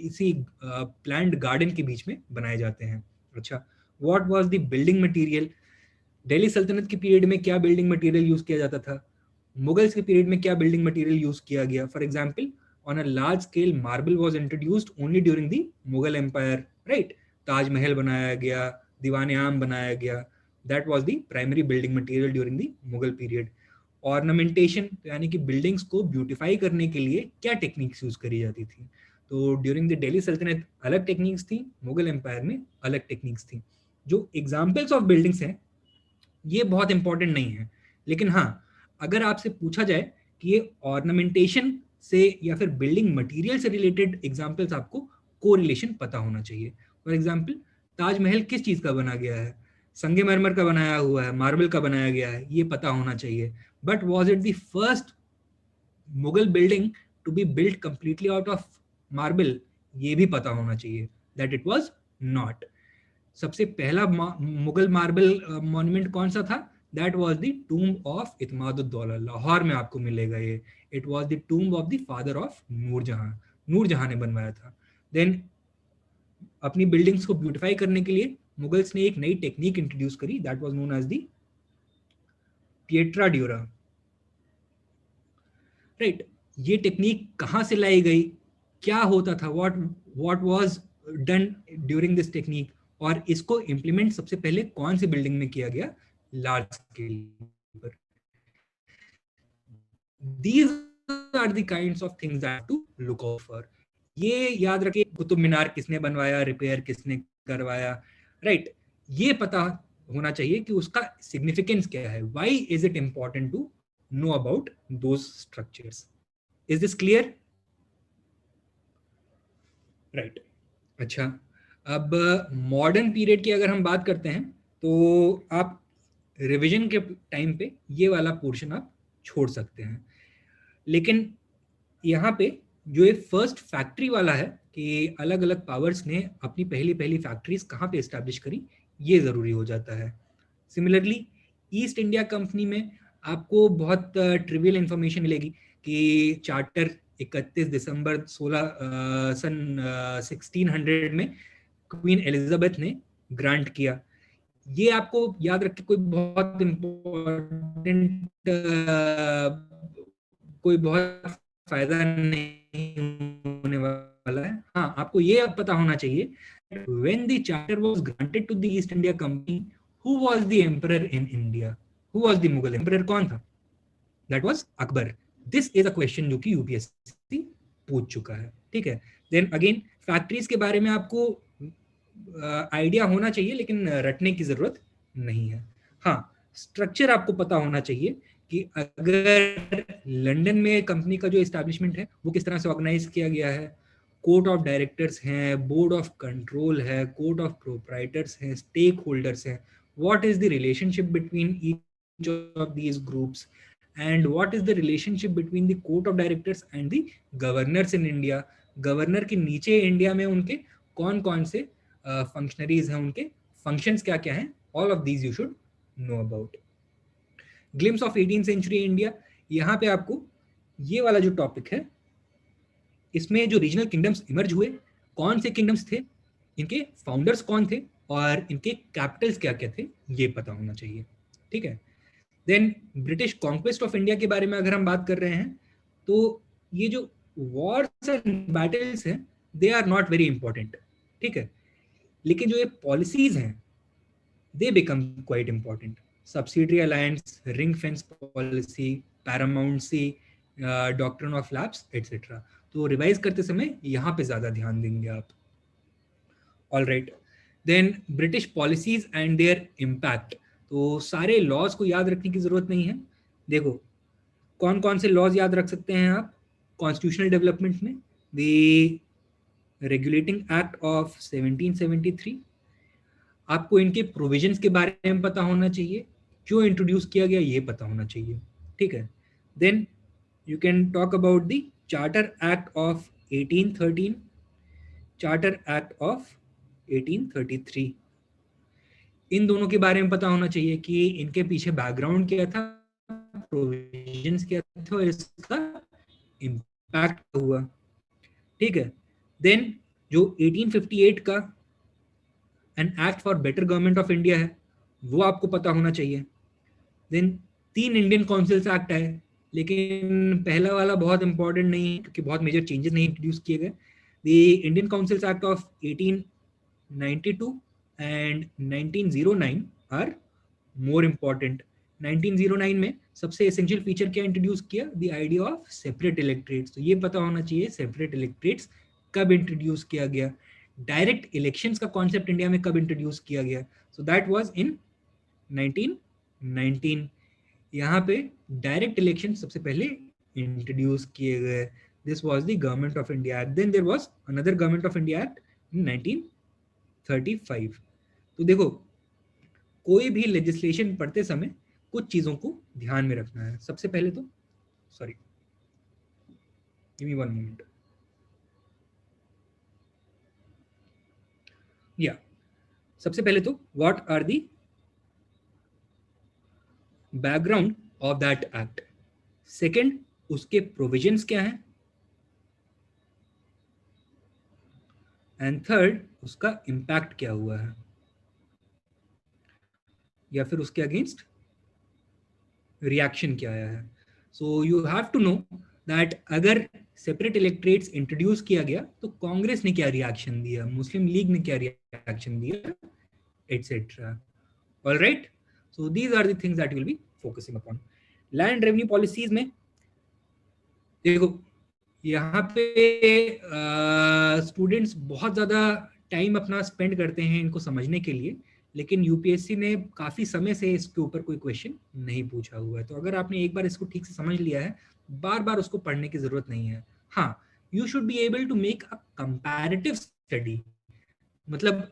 इसी प्लान्ड गार्डन के बीच में बनाए जाते हैं। अच्छा, what was the building material, Delhi सल्तनत के पीरियड में क्या बिल्डिंग मटेरियल यूज किया जाता था, मुगल्स के पीरियड में क्या बिल्डिंग मटेरियल यूज किया गया। For example on a large scale marble was introduced only during the Mughal empire, right. Taj Mahal बनाया गया, दीवान आम बनाया गया, that was the primary building material during the Mughal period. Ornamentation यानी कि बिल्डिंग्स को ब्यूटिफाई करने के लिए क्या टेक्निक्स यूज करी जाती थी, तो ड्यूरिंग द दिल्ली सल्तनत अलग टेक्निक्स थी, मुगल एम्पायर में अलग टेक्निक्स थी। जो एग्जाम्पल्स ऑफ बिल्डिंग्स हैं ये बहुत इंपॉर्टेंट नहीं है, लेकिन हाँ अगर आपसे पूछा जाए कि ये ऑर्नामेंटेशन से या फिर बिल्डिंग मटेरियल से रिलेटेड एग्जाम्पल्स, आपको कोरिलेशन पता होना चाहिए। फॉर एग्जाम्पल ताजमहल किस चीज का बना गया है, संगमरमर का बनाया हुआ है, मार्बल का बनाया गया है, ये पता होना चाहिए। But was it the first Mughal building to be built completely out of marble, ये भी पता होना चाहिए, दैट इट वॉज नॉट। सबसे पहला मुगल मार्बल मॉन्यूमेंट कौन सा था, that was the tomb of Itimaduddaulah, Lahore में आपको मिलेगा ये। It was the tomb of the father of Nurjahan, Nurjahan ने बनवाया था। देन अपनी बिल्डिंग्स को ब्यूटिफाई करने के लिए मुगल्स ने एक नई टेक्निक इंट्रोड्यूस करी, that was known as the pietra dura, right. ये टेक्निक कहाँ से लाई गई, क्या होता था, what was done during this technique, और इसको इम्प्लीमेंट सबसे पहले कौन सी बिल्डिंग में किया गया, लार्ज स्केल पर। These are the kinds of things that to look out for. ये याद रखिए कुतुब मीनार किसने बनवाया, रिपेयर किसने करवाया, राइट। ये पता होना चाहिए कि उसका सिग्निफिकेंस क्या है, why is it important to know about those structures. Is this clear, right. अच्छा, अब मॉडर्न पीरियड की अगर हम बात करते हैं तो आप रिवीजन के टाइम पे ये वाला पोर्शन आप छोड़ सकते हैं, लेकिन यहाँ पे जो ये फर्स्ट फैक्ट्री वाला है कि अलग अलग पावर्स ने अपनी पहली पहली फैक्ट्रीज कहाँ पे एस्टैब्लिश करी, ये ज़रूरी हो जाता है। सिमिलरली ईस्ट इंडिया कंपनी में आपको बहुत ट्रिवियल इंफॉर्मेशन मिलेगी कि चार्टर 31 दिसंबर 1600 में क्वीन एलिजाबेथ ने ग्रांट किया। ये आपको याद रख के कोई बहुत इम्पोर्टेंट कोई बहुत फायदा नहीं होने वाला है। हाँ, आपको ये अब पता होना चाहिए when the charter was granted to the East India Company, who was the emperor in India, who was the Mughal emperor, कौन था, that was Akbar. This is a question जो कि यूपीएससी पूछ चुका है, ठीक है। देन अगेन फैक्ट्रीज के बारे में आपको आइडिया होना चाहिए लेकिन रटने की जरूरत नहीं है। हाँ, स्ट्रक्चर आपको पता होना चाहिए कि अगर लंदन में कंपनी का जो एस्टैब्लिशमेंट है वो किस तरह से ऑर्गेनाइज किया गया है, कोर्ट ऑफ डायरेक्टर्स हैं, बोर्ड ऑफ कंट्रोल है, कोर्ट ऑफ प्रोप्राइटर्स हैं, स्टेक होल्डर्स हैं. What is the relationship between each of these groups, and what is the relationship between the court of directors and the governors in India? Governor के नीचे India में उनके कौन कौन से functionaries हैं, उनके फंक्शंस क्या क्या हैं, all of these you should know about. Glimpse of 18th century India, यहाँ पे आपको ये वाला जो टॉपिक है, इसमें जो रीजनल किंगडम्स इमर्ज हुए, कौन से किंगडम्स थे, इनके फाउंडर्स कौन थे, और इनके कैपिटल्स क्या क्या थे, ये पता होना चाहिए. ठीक है. Then British conquest of India के बारे में अगर हम बात कर रहे हैं, तो ये जो वॉर्स एंड बैटल्स हैं, they are not very important. ठीक है. लेकिन जो ये पॉलिसीज हैं, they become quite important. Subsidiary alliance, ring fence policy, paramountcy, doctrine of lapse, etcetera. तो रिवाइज करते समय यहाँ पे ज्यादा ध्यान देंगे आप. All right. Then British policies and their impact. तो सारे लॉज को याद रखने की जरूरत नहीं है. देखो कौन कौन से लॉज याद रख सकते हैं आप कॉन्स्टिट्यूशनल डेवलपमेंट में. The regulating act of 1773. आपको इनके प्रोविजंस के बारे में पता होना चाहिए, क्यों इंट्रोड्यूस किया गया ये पता होना चाहिए. ठीक है. Then you can talk about the charter act of 1813, charter act of 1833. इन दोनों के बारे में पता होना चाहिए कि इनके पीछे बैकग्राउंड क्या था, प्रोविजंस क्या थे, और इसका इम्पैक्ट हुआ. ठीक है. देन जो 1858 का an act for better government of India है, वो आपको पता होना चाहिए. देन 3 इंडियन काउंसिल्स एक्ट है, लेकिन पहला वाला बहुत इंपॉर्टेंट नहीं है क्योंकि बहुत मेजर चेंजेस नहीं इंट्रोड्यूस किए गए. The Indian councils act of 1892 and 1909 are more important. 1909 में सबसे एसेंशियल फीचर क्या इंट्रोड्यूस किया, the idea of separate electorates. तो ये पता होना चाहिए सेपरेट इलेक्ट्रेट्स कब इंट्रोड्यूस किया गया. डायरेक्ट इलेक्शंस का कॉन्सेप्ट इंडिया में कब इंट्रोड्यूस किया गया, सो दैट वाज इन 1919. यहाँ पे डायरेक्ट इलेक्शन सबसे पहले इंट्रोड्यूस किए गए. This was the government of India act. Then there was another government of India act in 1935. तो देखो कोई भी लेजिस्लेशन पढ़ते समय कुछ चीजों को ध्यान में रखना है. सबसे पहले तो sorry give me one moment. या सबसे पहले तो what are the background of that act. Second उसके प्रोविजंस क्या हैं, एंड थर्ड उसका इम्पैक्ट क्या हुआ है, या फिर उसके अगेंस्ट रिएक्शन क्या आया है. So you have to know that अगर सेपरेट इलेक्ट्रेट्स इंट्रोड्यूस किया गया तो कांग्रेस ने क्या रिएक्शन दिया, मुस्लिम लीग ने क्या रिएक्शन दिया, etcetera. All right. So these are the things that will be focusing upon. Land revenue policies में देखो यहाँ पे स्टूडेंट्स बहुत ज़्यादा टाइम अपना स्पेंड करते हैं इनको समझने के लिए, लेकिन यूपीएससी ने काफ़ी समय से इसके ऊपर कोई क्वेश्चन नहीं पूछा हुआ है. तो अगर आपने एक बार इसको ठीक से समझ लिया है, बार बार उसको पढ़ने की ज़रूरत नहीं है. हाँ, you should be able to make a comparative study. मतलब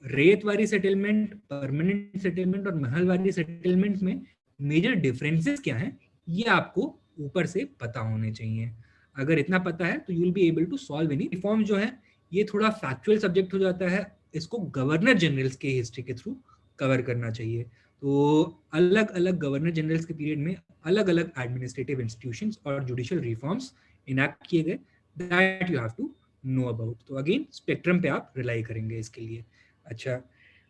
रेतवारी सेटलमेंट, परमानेंट सेटलमेंट और महलवारी सेटलमेंट में मेजर डिफरेंसेस क्या हैं, ये आपको ऊपर से पता होने चाहिए. अगर इतना पता है तो you will be able to solve any reform. जो है ये थोड़ा फैक्चुअल सब्जेक्ट हो जाता है, इसको गवर्नर जनरल्स के हिस्ट्री के थ्रू कवर करना चाहिए. तो अलग अलग गवर्नर जनरल्स के पीरियड में अलग अलग एडमिनिस्ट्रेटिव इंस्टीट्यूशंस और जुडिशियल रिफॉर्म्स इनैक्ट किए गए, that you have to know about. तो अगेन स्पेक्ट्रम पे आप रिलाई करेंगे इसके लिए. अच्छा,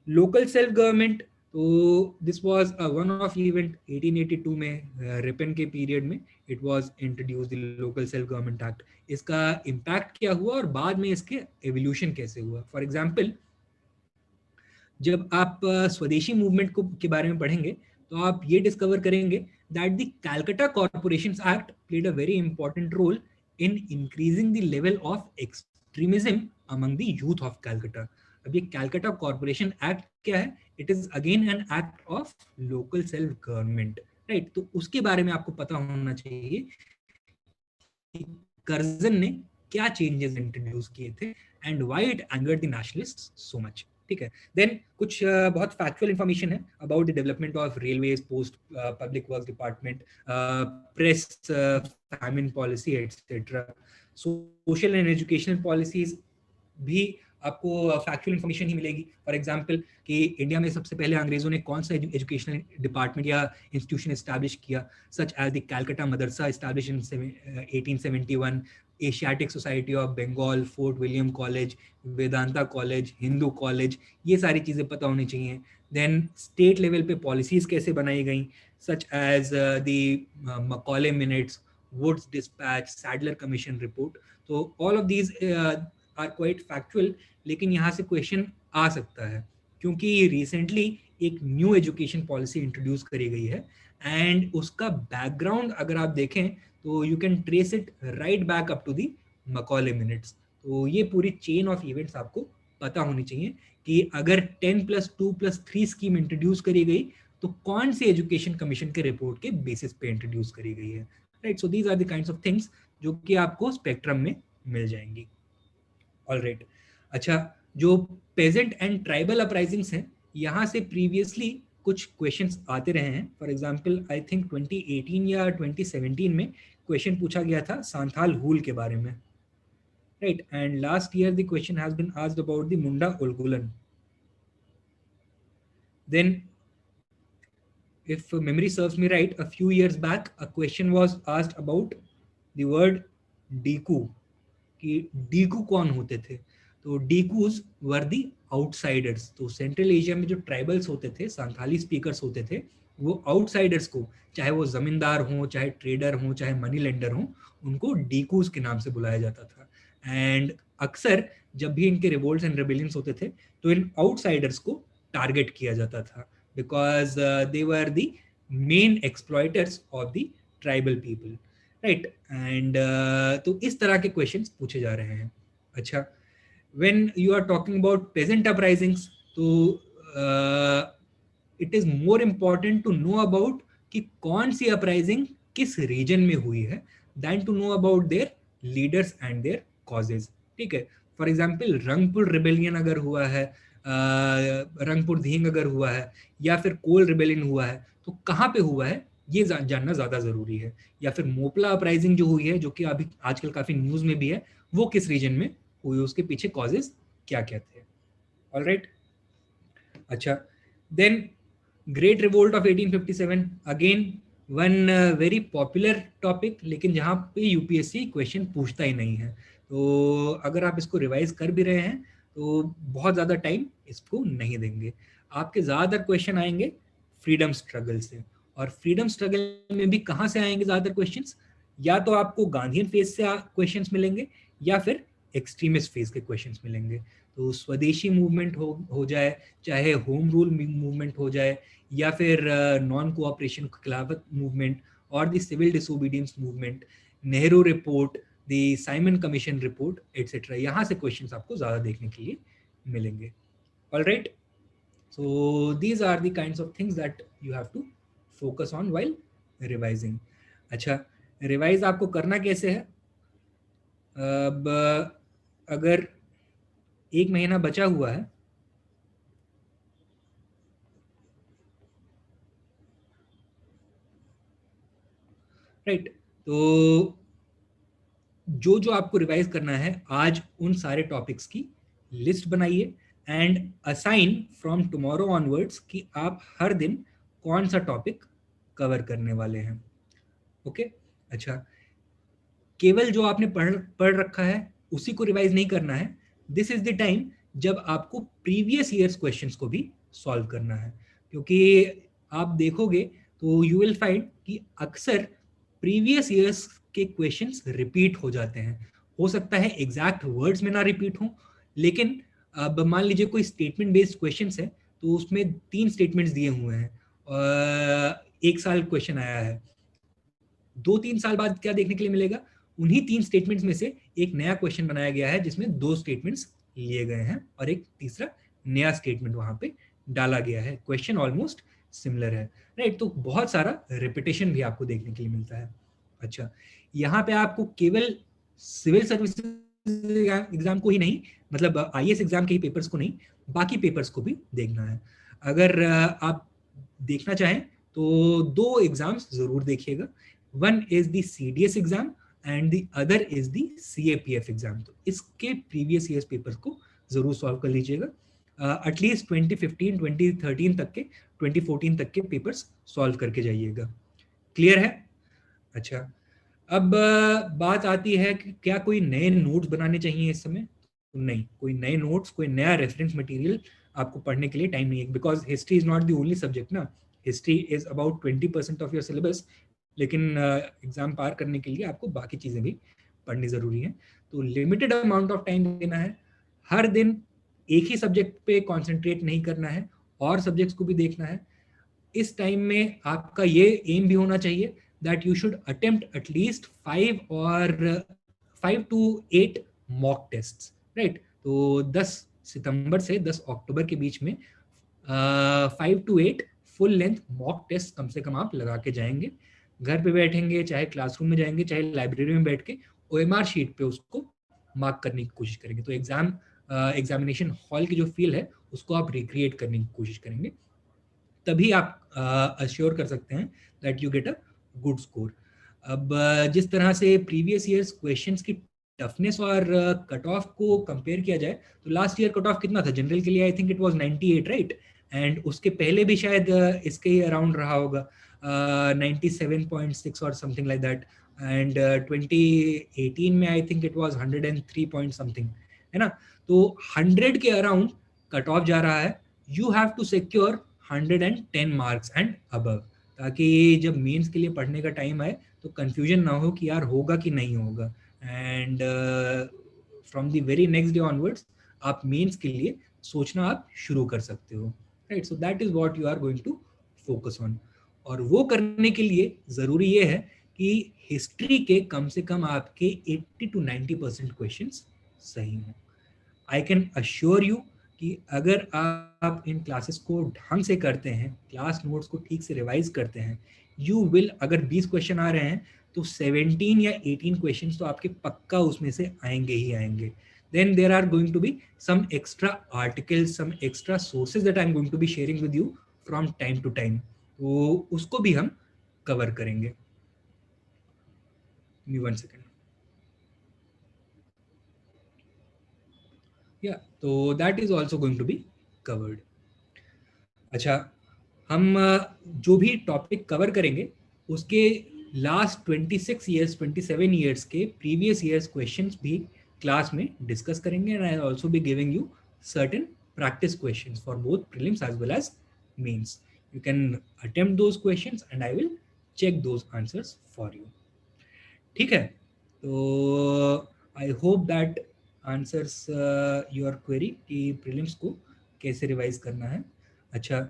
लोकल सेल्फ गवर्नमेंट, तो this was a one of event 1882 में रिपन के पीरियड में it was introduce the local self government act. इसका इम्पैक्ट क्या हुआ और बाद में इसके एवोल्यूशन कैसे हुआ. फॉर एग्जांपल जब आप स्वदेशी मूवमेंट को के बारे में पढ़ेंगे तो आप ये डिस्कवर करेंगे that the Calcutta corporations act played a very important role in increasing the level of extremism among the youth of Calcutta. अब ये कैलकाटा कॉर्पोरेशन एक्ट क्या है, it is again an act of local self government, right. तो उसके बारे में आपको पता होना चाहिए कि कर्जन ने क्या चेंजेस इंट्रोड्यूस किए थे and why it angered the nationalists so much. ठीक है. देन कुछ बहुत फैक्चुअल इंफॉर्मेशन है about the development of railways, post, public work department, press, famine policy etcetera. Social and educational policies भी आपको फैक्चुअल इंफॉर्मेशन ही मिलेगी. फॉर एग्जांपल कि India में सबसे पहले अंग्रेजों ने कौन सा एजुकेशनल डिपार्टमेंट या इंस्टीट्यूशन एस्टैब्लिश किया, such as the Calcutta madrasa establish in 1871, Asiatic Society of Bengal, Fort William College, Vedanta College, Hindu College. ये सारी चीज़ें पता होनी चाहिए. देन स्टेट लेवल पे पॉलिसीज कैसे बनाई गई, such as the Macaulay minutes, Wood's Despatch, Sadler Commission report. तो all of these are quite factual, लेकिन यहाँ से क्वेश्चन आ सकता है क्योंकि रिसेंटली एक न्यू एजुकेशन पॉलिसी इंट्रोड्यूस करी गई है एंड उसका बैकग्राउंड अगर आप देखें तो you can trace it right back up to the Macaulay minutes. तो ये पूरी चेन ऑफ इवेंट्स आपको पता होनी चाहिए कि अगर 10+2+3 स्कीम इंट्रोड्यूस करी गई तो कौन सी एजुकेशन कमीशन के रिपोर्ट के बेसिस पे इंट्रोड्यूस करी गई है. Right. So these are the kinds of things जो कि आपको स्पेक्ट्रम में मिल जाएंगी. ऑलराइट. अच्छा, जो पेजेंट एंड ट्राइबल अपराइजिंग्स हैं, यहाँ से प्रीवियसली कुछ क्वेश्चंस आते रहे हैं. फॉर एग्जांपल आई थिंक 2018 या 2017 में क्वेश्चन पूछा गया था सांथाल हूल के बारे में. Right. And last year the question has been asked about the Munda Ulgulan. Then if memory serves me right, a few years back a question was asked about the word Diku, कि डीकू कौन होते थे. तो डीकूज वर दी आउटसाइडर्स. तो सेंट्रल एशिया में जो tribals होते थे, सांथाली स्पीकर्स होते थे, वो आउटसाइडर्स को, चाहे वो जमींदार हो, चाहे ट्रेडर हो, चाहे मनी लेंडर हो, उनको डीकूज के नाम से बुलाया जाता था. एंड अक्सर जब भी इनके रिवोल्ट्स एंड रेबेलियंस होते थे तो इन आउटसाइडर्स को टारगेट किया जाता था because they were the main exploiters of the tribal people. Right. And तो इस तरह के क्वेश्चंस पूछे जा रहे हैं. अच्छा, when you are talking about peasant uprisings तो it is more important to know about कि कौन सी अपराइजिंग किस रीजन में हुई है than to know about their leaders and their causes. ठीक है. फॉर एग्जाम्पल रंगपुर रिबेलियन अगर हुआ है, रंगपुर धींग अगर हुआ है, या फिर कोल रिबेलियन हुआ है, तो कहाँ पे हुआ है ये जानना ज्यादा जरूरी है. या फिर मोपला अपराइजिंग जो हुई है, जो कि अभी आजकल काफी न्यूज में भी है, वो किस रीजन में हुई, उसके पीछे कॉजेज क्या क्या थे. ऑलराइट. अच्छा, then great revolt of 1857, again one very popular topic, लेकिन जहाँ पे यूपीएससी क्वेश्चन पूछता ही नहीं है. तो अगर आप इसको रिवाइज कर भी रहे हैं तो बहुत ज़्यादा टाइम इसको नहीं देंगे. आपके ज़्यादातर क्वेश्चन आएंगे फ्रीडम स्ट्रगल से. और फ्रीडम स्ट्रगल में भी कहाँ से आएंगे ज़्यादातर क्वेश्चंस? या तो आपको गांधीयन फेज से क्वेश्चंस मिलेंगे या फिर एक्सट्रीमिस्ट फेज के क्वेश्चंस मिलेंगे. तो स्वदेशी मूवमेंट हो जाए, चाहे होम रूल मूवमेंट हो जाए, या फिर नॉन कोऑपरेशन खिलाफत मूवमेंट और the civil disobedience movement, Nehru report, the Simon commission report etcetera, यहाँ से क्वेश्चंस आपको ज़्यादा देखने के लिए मिलेंगे. Alright. So these are the kinds of things that you have to focus on while revising. अच्छा, रिवाइज आपको करना कैसे है? अब अगर 1 महीना बचा हुआ है, राइट, तो जो जो आपको रिवाइज करना है, आज उन सारे टॉपिक्स की लिस्ट बनाइए and assign from tomorrow onwards कि आप हर दिन कौन सा टॉपिक कवर करने वाले हैं. ओके. अच्छा, केवल जो आपने पढ़ रखा है उसी को रिवाइज नहीं करना है. दिस इज द टाइम जब आपको प्रीवियस ईयर्स क्वेश्चंस को भी सॉल्व करना है, क्योंकि आप देखोगे तो यू विल फाइंड कि अक्सर प्रीवियस ईयर्स के क्वेश्चंस रिपीट हो जाते हैं. हो सकता है एग्जैक्ट वर्ड्स में ना रिपीट हो, लेकिन अब मान लीजिए कोई स्टेटमेंट बेस्ड क्वेश्चंस है तो उसमें 3 स्टेटमेंट्स दिए हुए हैं, 1 साल क्वेश्चन आया है, 2-3 साल बाद क्या देखने के लिए मिलेगा? उन्हीं 3 स्टेटमेंट्स में से एक नया क्वेश्चन बनाया गया है जिसमें 2 स्टेटमेंट्स लिए गए हैं और एक तीसरा नया स्टेटमेंट वहां पे डाला गया है. क्वेश्चन ऑलमोस्ट सिमिलर है. राइट. तो बहुत सारा रिपीटेशन भी आपको देखने के लिए मिलता है. अच्छा, यहाँ पे आपको केवल सिविल सर्विसेज एग्जाम को ही नहीं, मतलब आईएएस एग्जाम के ही पेपर्स को नहीं, बाकी पेपर्स को भी देखना है। अगर आप देखना चाहें तो दो एग्जाम्स जरूर देखिएगा, one is the CDS exam and the other is the CAPF exam. तो इसके प्रीवियस ईयर्स पेपर्स को जरूर सॉल्व कर लीजिएगा, एटलीस्ट 2015 2013 तक के 2014 तक के पेपर्स सॉल्व करके जाइएगा। क्लियर है? अच्छा, अब बात आती है कि क्या कोई नए नोट्स बनाने चाहिए इस समय? नहीं, कोई नए नोट्स, कोई नया रेफरेंस मटेरियल आपको पढ़ने के लिए टाइम नहीं है, because history is not the only subject ना। History is about 20% of your syllabus, लेकिन एग्जाम पार करने के लिए आपको बाकी चीज़ें भी पढ़नी ज़रूरी है। तो लिमिटेड अमाउंट ऑफ टाइम देना है, हर दिन एक ही सब्जेक्ट पे कॉन्सेंट्रेट नहीं करना है, और सब्जेक्ट्स को भी देखना है। इस टाइम में आपका ये एम भी होना चाहिए that you should attempt at least 5 to 8 mock tests, right? तो 10 सितंबर से 10 अक्टूबर के बीच में 5 to 8 full length mock test कम से कम आप लगा के जाएंगे। घर पे बैठेंगे, चाहे क्लासरूम में जाएंगे, चाहे लाइब्रेरी में बैठ के ओएमआर शीट पे उसको मार्क करने की कोशिश करेंगे। तो एग्जामिनेशन हॉल की जो फील है उसको आप रिक्रिएट करने की कोशिश करेंगे, तभी आप अश्योर कर सकते हैं that you get a good score. अब जिस तरह से प्रीवियस ईयर्स क्वेश्चंस की टफनेस और कट ऑफ को कंपेयर किया जाए, तो लास्ट ईयर कट ऑफ कितना था जनरल के लिए? I think it was 98, right? And उसके पहले भी शायद इसके ही अराउंड रहा होगा, 97.6 और समथिंग लाइक दैट। एंड 2018 में I think it was 103 point something, है ना? तो 100 के अराउंड कट ऑफ जा रहा है। You have to secure 110 marks and above, ताकि जब मेंस के लिए पढ़ने का टाइम आए तो कंफ्यूजन ना हो कि यार होगा कि नहीं होगा। And from the very next day onwards आप मेंस के लिए सोचना आप शुरू कर सकते हो, right? So that is what you are going to focus on. और वो करने के लिए ज़रूरी ये है कि हिस्ट्री के कम से कम आपके 80 to 90% क्वेश्चंस सही हों। आई कैन अश्योर यू कि अगर आप इन क्लासेस को ढंग से करते हैं, क्लास नोट्स को ठीक से रिवाइज करते हैं, यू विल, अगर 20 क्वेश्चन आ रहे हैं तो 17 या 18 क्वेश्चंस तो आपके पक्का उसमें से आएंगे ही आएंगे। Then there are going to be some extra articles, some extra sources that I'm going to be sharing with you from time to time. तो उसको भी हम कवर करेंगे। Give me 1 second. Yeah, तो that is also going to be covered. अच्छा, हम जो भी टॉपिक कवर करेंगे उसके लास्ट 26 ईयर्स 27 ईयर्स के प्रीवियस ईयर्स क्वेश्चंस भी क्लास में डिस्कस करेंगे, and I also be giving you certain practice questions for both prelims as well as mains. You can attempt those questions and I will check those answers for you. ठीक है, तो I hope that answers your query कि prelims को कैसे revise करना है। अच्छा,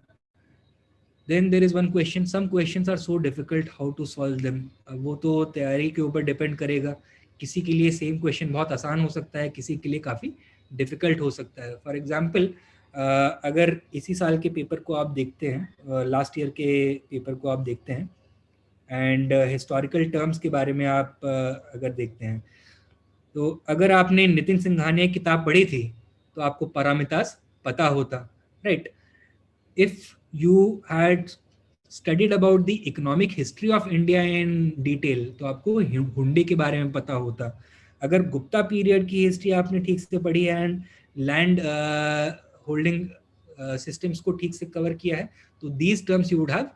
then there is one question, some questions are so difficult, how to solve them? वो तो तैयारी के ऊपर डिपेंड करेगा। किसी के लिए सेम क्वेश्चन बहुत आसान हो सकता है, किसी के लिए काफ़ी डिफिकल्ट हो सकता है। फॉर एग्जांपल, अगर इसी साल के पेपर को आप देखते हैं, लास्ट ईयर के पेपर को आप देखते हैं, एंड हिस्टोरिकल टर्म्स के बारे में आप अगर देखते हैं, तो अगर आपने नितिन सिंघानिया की किताब पढ़ी थी तो आपको पारामितास पता होता, right? If you had studied about the economic history of India in detail, तो आपको हुंडी के बारे में पता होता। अगर गुप्ता पीरियड की हिस्ट्री आपने ठीक से पढ़ी है एंड लैंड होल्डिंग सिस्टम्स को ठीक से कवर किया है, तो these terms you would have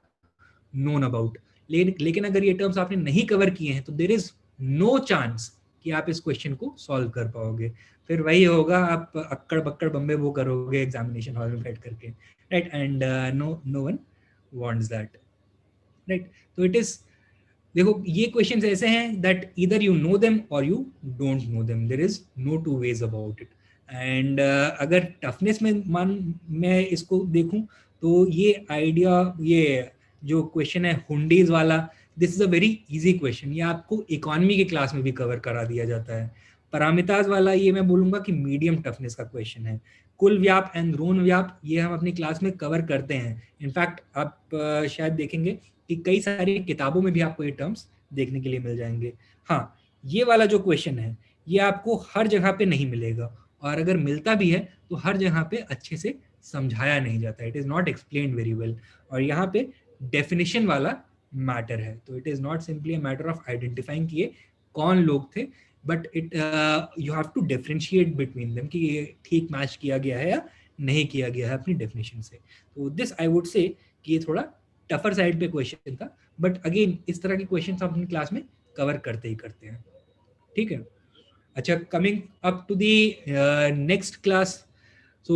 known about. लेकिन अगर ये टर्म्स आपने नहीं कवर किए हैं तो देयर इज नो चांस कि आप इस क्वेश्चन को सॉल्व कर पाओगे। फिर वही होगा, आप अक्कड़ बक्कड़ बम्बे वो करोगे एग्जामिनेशन हॉल में बैठ करके, right? And no one wants that, right? तो it is, देखो ये क्वेश्चंस ऐसे हैं that either you know them or you don't know them, there is no two ways about it. And अगर टफनेस में मैं इसको देखूं तो ये आइडिया, ये जो क्वेश्चन है हुंडीज वाला, this is a very easy question. ये आपको इकोनॉमी के क्लास में भी कवर करा दिया जाता है। पारामिताज वाला ये मैं बोलूंगा कि मीडियम टफनेस का क्वेश्चन है। कुल व्याप एंड ड्रोन व्याप ये हम अपनी क्लास में कवर करते हैं। इनफैक्ट आप शायद देखेंगे कि कई सारी किताबों में भी आपको ये टर्म्स देखने के लिए मिल जाएंगे। हाँ, ये वाला जो क्वेश्चन है ये आपको हर जगह पे नहीं मिलेगा, और अगर मिलता भी है तो हर जगह पे अच्छे से समझाया नहीं जाता, it is not explained very well. और यहाँ पे डेफिनेशन वाला मैटर है, तो it is not simply a matter of identifying कि ये कौन लोग थे, but it you have to differentiate between them कि ये ठीक मैच किया गया है या नहीं किया गया है अपनी डेफिनेशन से। तो दिस आई वुड से कि ये थोड़ा टफर साइड पे क्वेश्चन था, बट अगेन इस तरह के क्वेश्चन आप अपनी क्लास में कवर करते ही करते हैं, ठीक है। अच्छा, coming up to the next class. So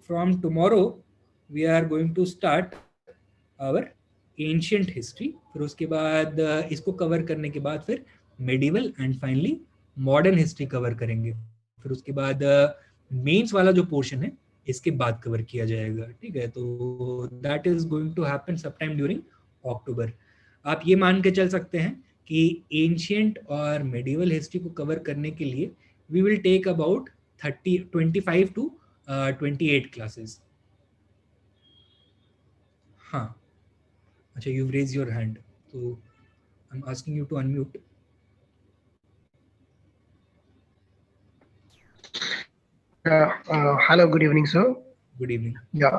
from tomorrow we are going to start our ancient history. फिर उसके बाद इसको कवर करने के बाद फिर medieval and finally modern history cover करेंगे। फिर उसके बाद मेंस वाला जो पोर्शन है इसके बाद कवर किया जाएगा, ठीक है। तो that is going to happen some time during October. आप ये मान के चल सकते हैं कि एंशियंट और मेडिवल हिस्ट्री को कवर करने के लिए we will take about 25 to 28 classes. हाँ, अच्छा, यू रेज योर हैंड, तो I am asking you to unmute. Hello, good evening, sir. Good evening. Yeah,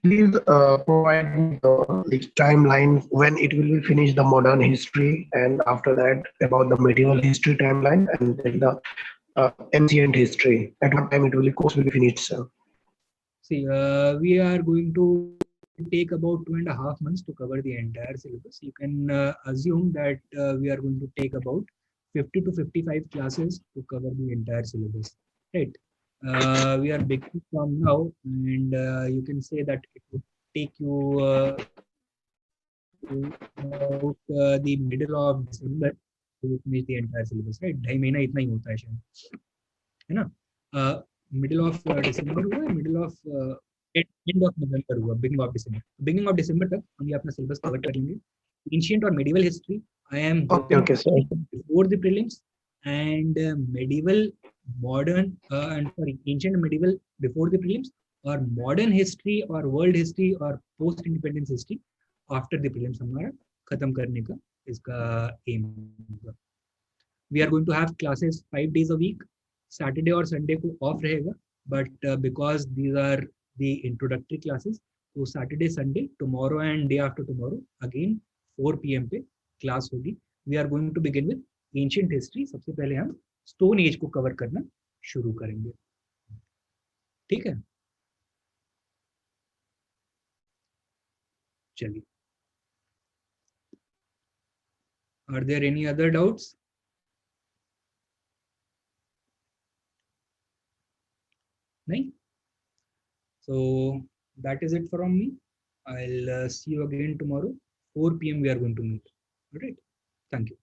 please provide me the like, timeline when it will be finished the modern history, and after that about the medieval history timeline, and then the ancient history. At what time it will course will be finished, sir? See, we are going to take about 2.5 months to cover the entire syllabus. You can assume that we are going to take about 50 to 55 classes to cover the entire syllabus, right? We are beginning from now, and you can say that it would take you to about the middle of December to finish the entire syllabus, right? 2.5 महीना इतना ही होता है शायद, है ना। Middle of December हुआ, middle of end of November हुआ, beginning of December तक हम ये अपना सिलेबस कवर कर लेंगे। एंशिएंट और medieval history I am Okay, hoping okay, sir. Before the prelims, and medieval modern and sorry ancient medieval before the prelims, और modern history और वर्ल्ड हिस्ट्री और post independence history after the prelims हमारा खत्म करने का इसका aim होगा। We are going to have classes 5 days a week। Saturday और संडे को ऑफ रहेगा, but because these are the introductory classes, तो Saturday Sunday tomorrow and day after tomorrow again 4 PM पे क्लास होगी। We are going to begin with ancient history. सबसे पहले हम stone age को कवर करना शुरू करेंगे, ठीक है। चलिए, are there any other doubts? नहीं? So that is it from me. I'll see you again tomorrow. 4 PM we are going to meet. All right. Thank you.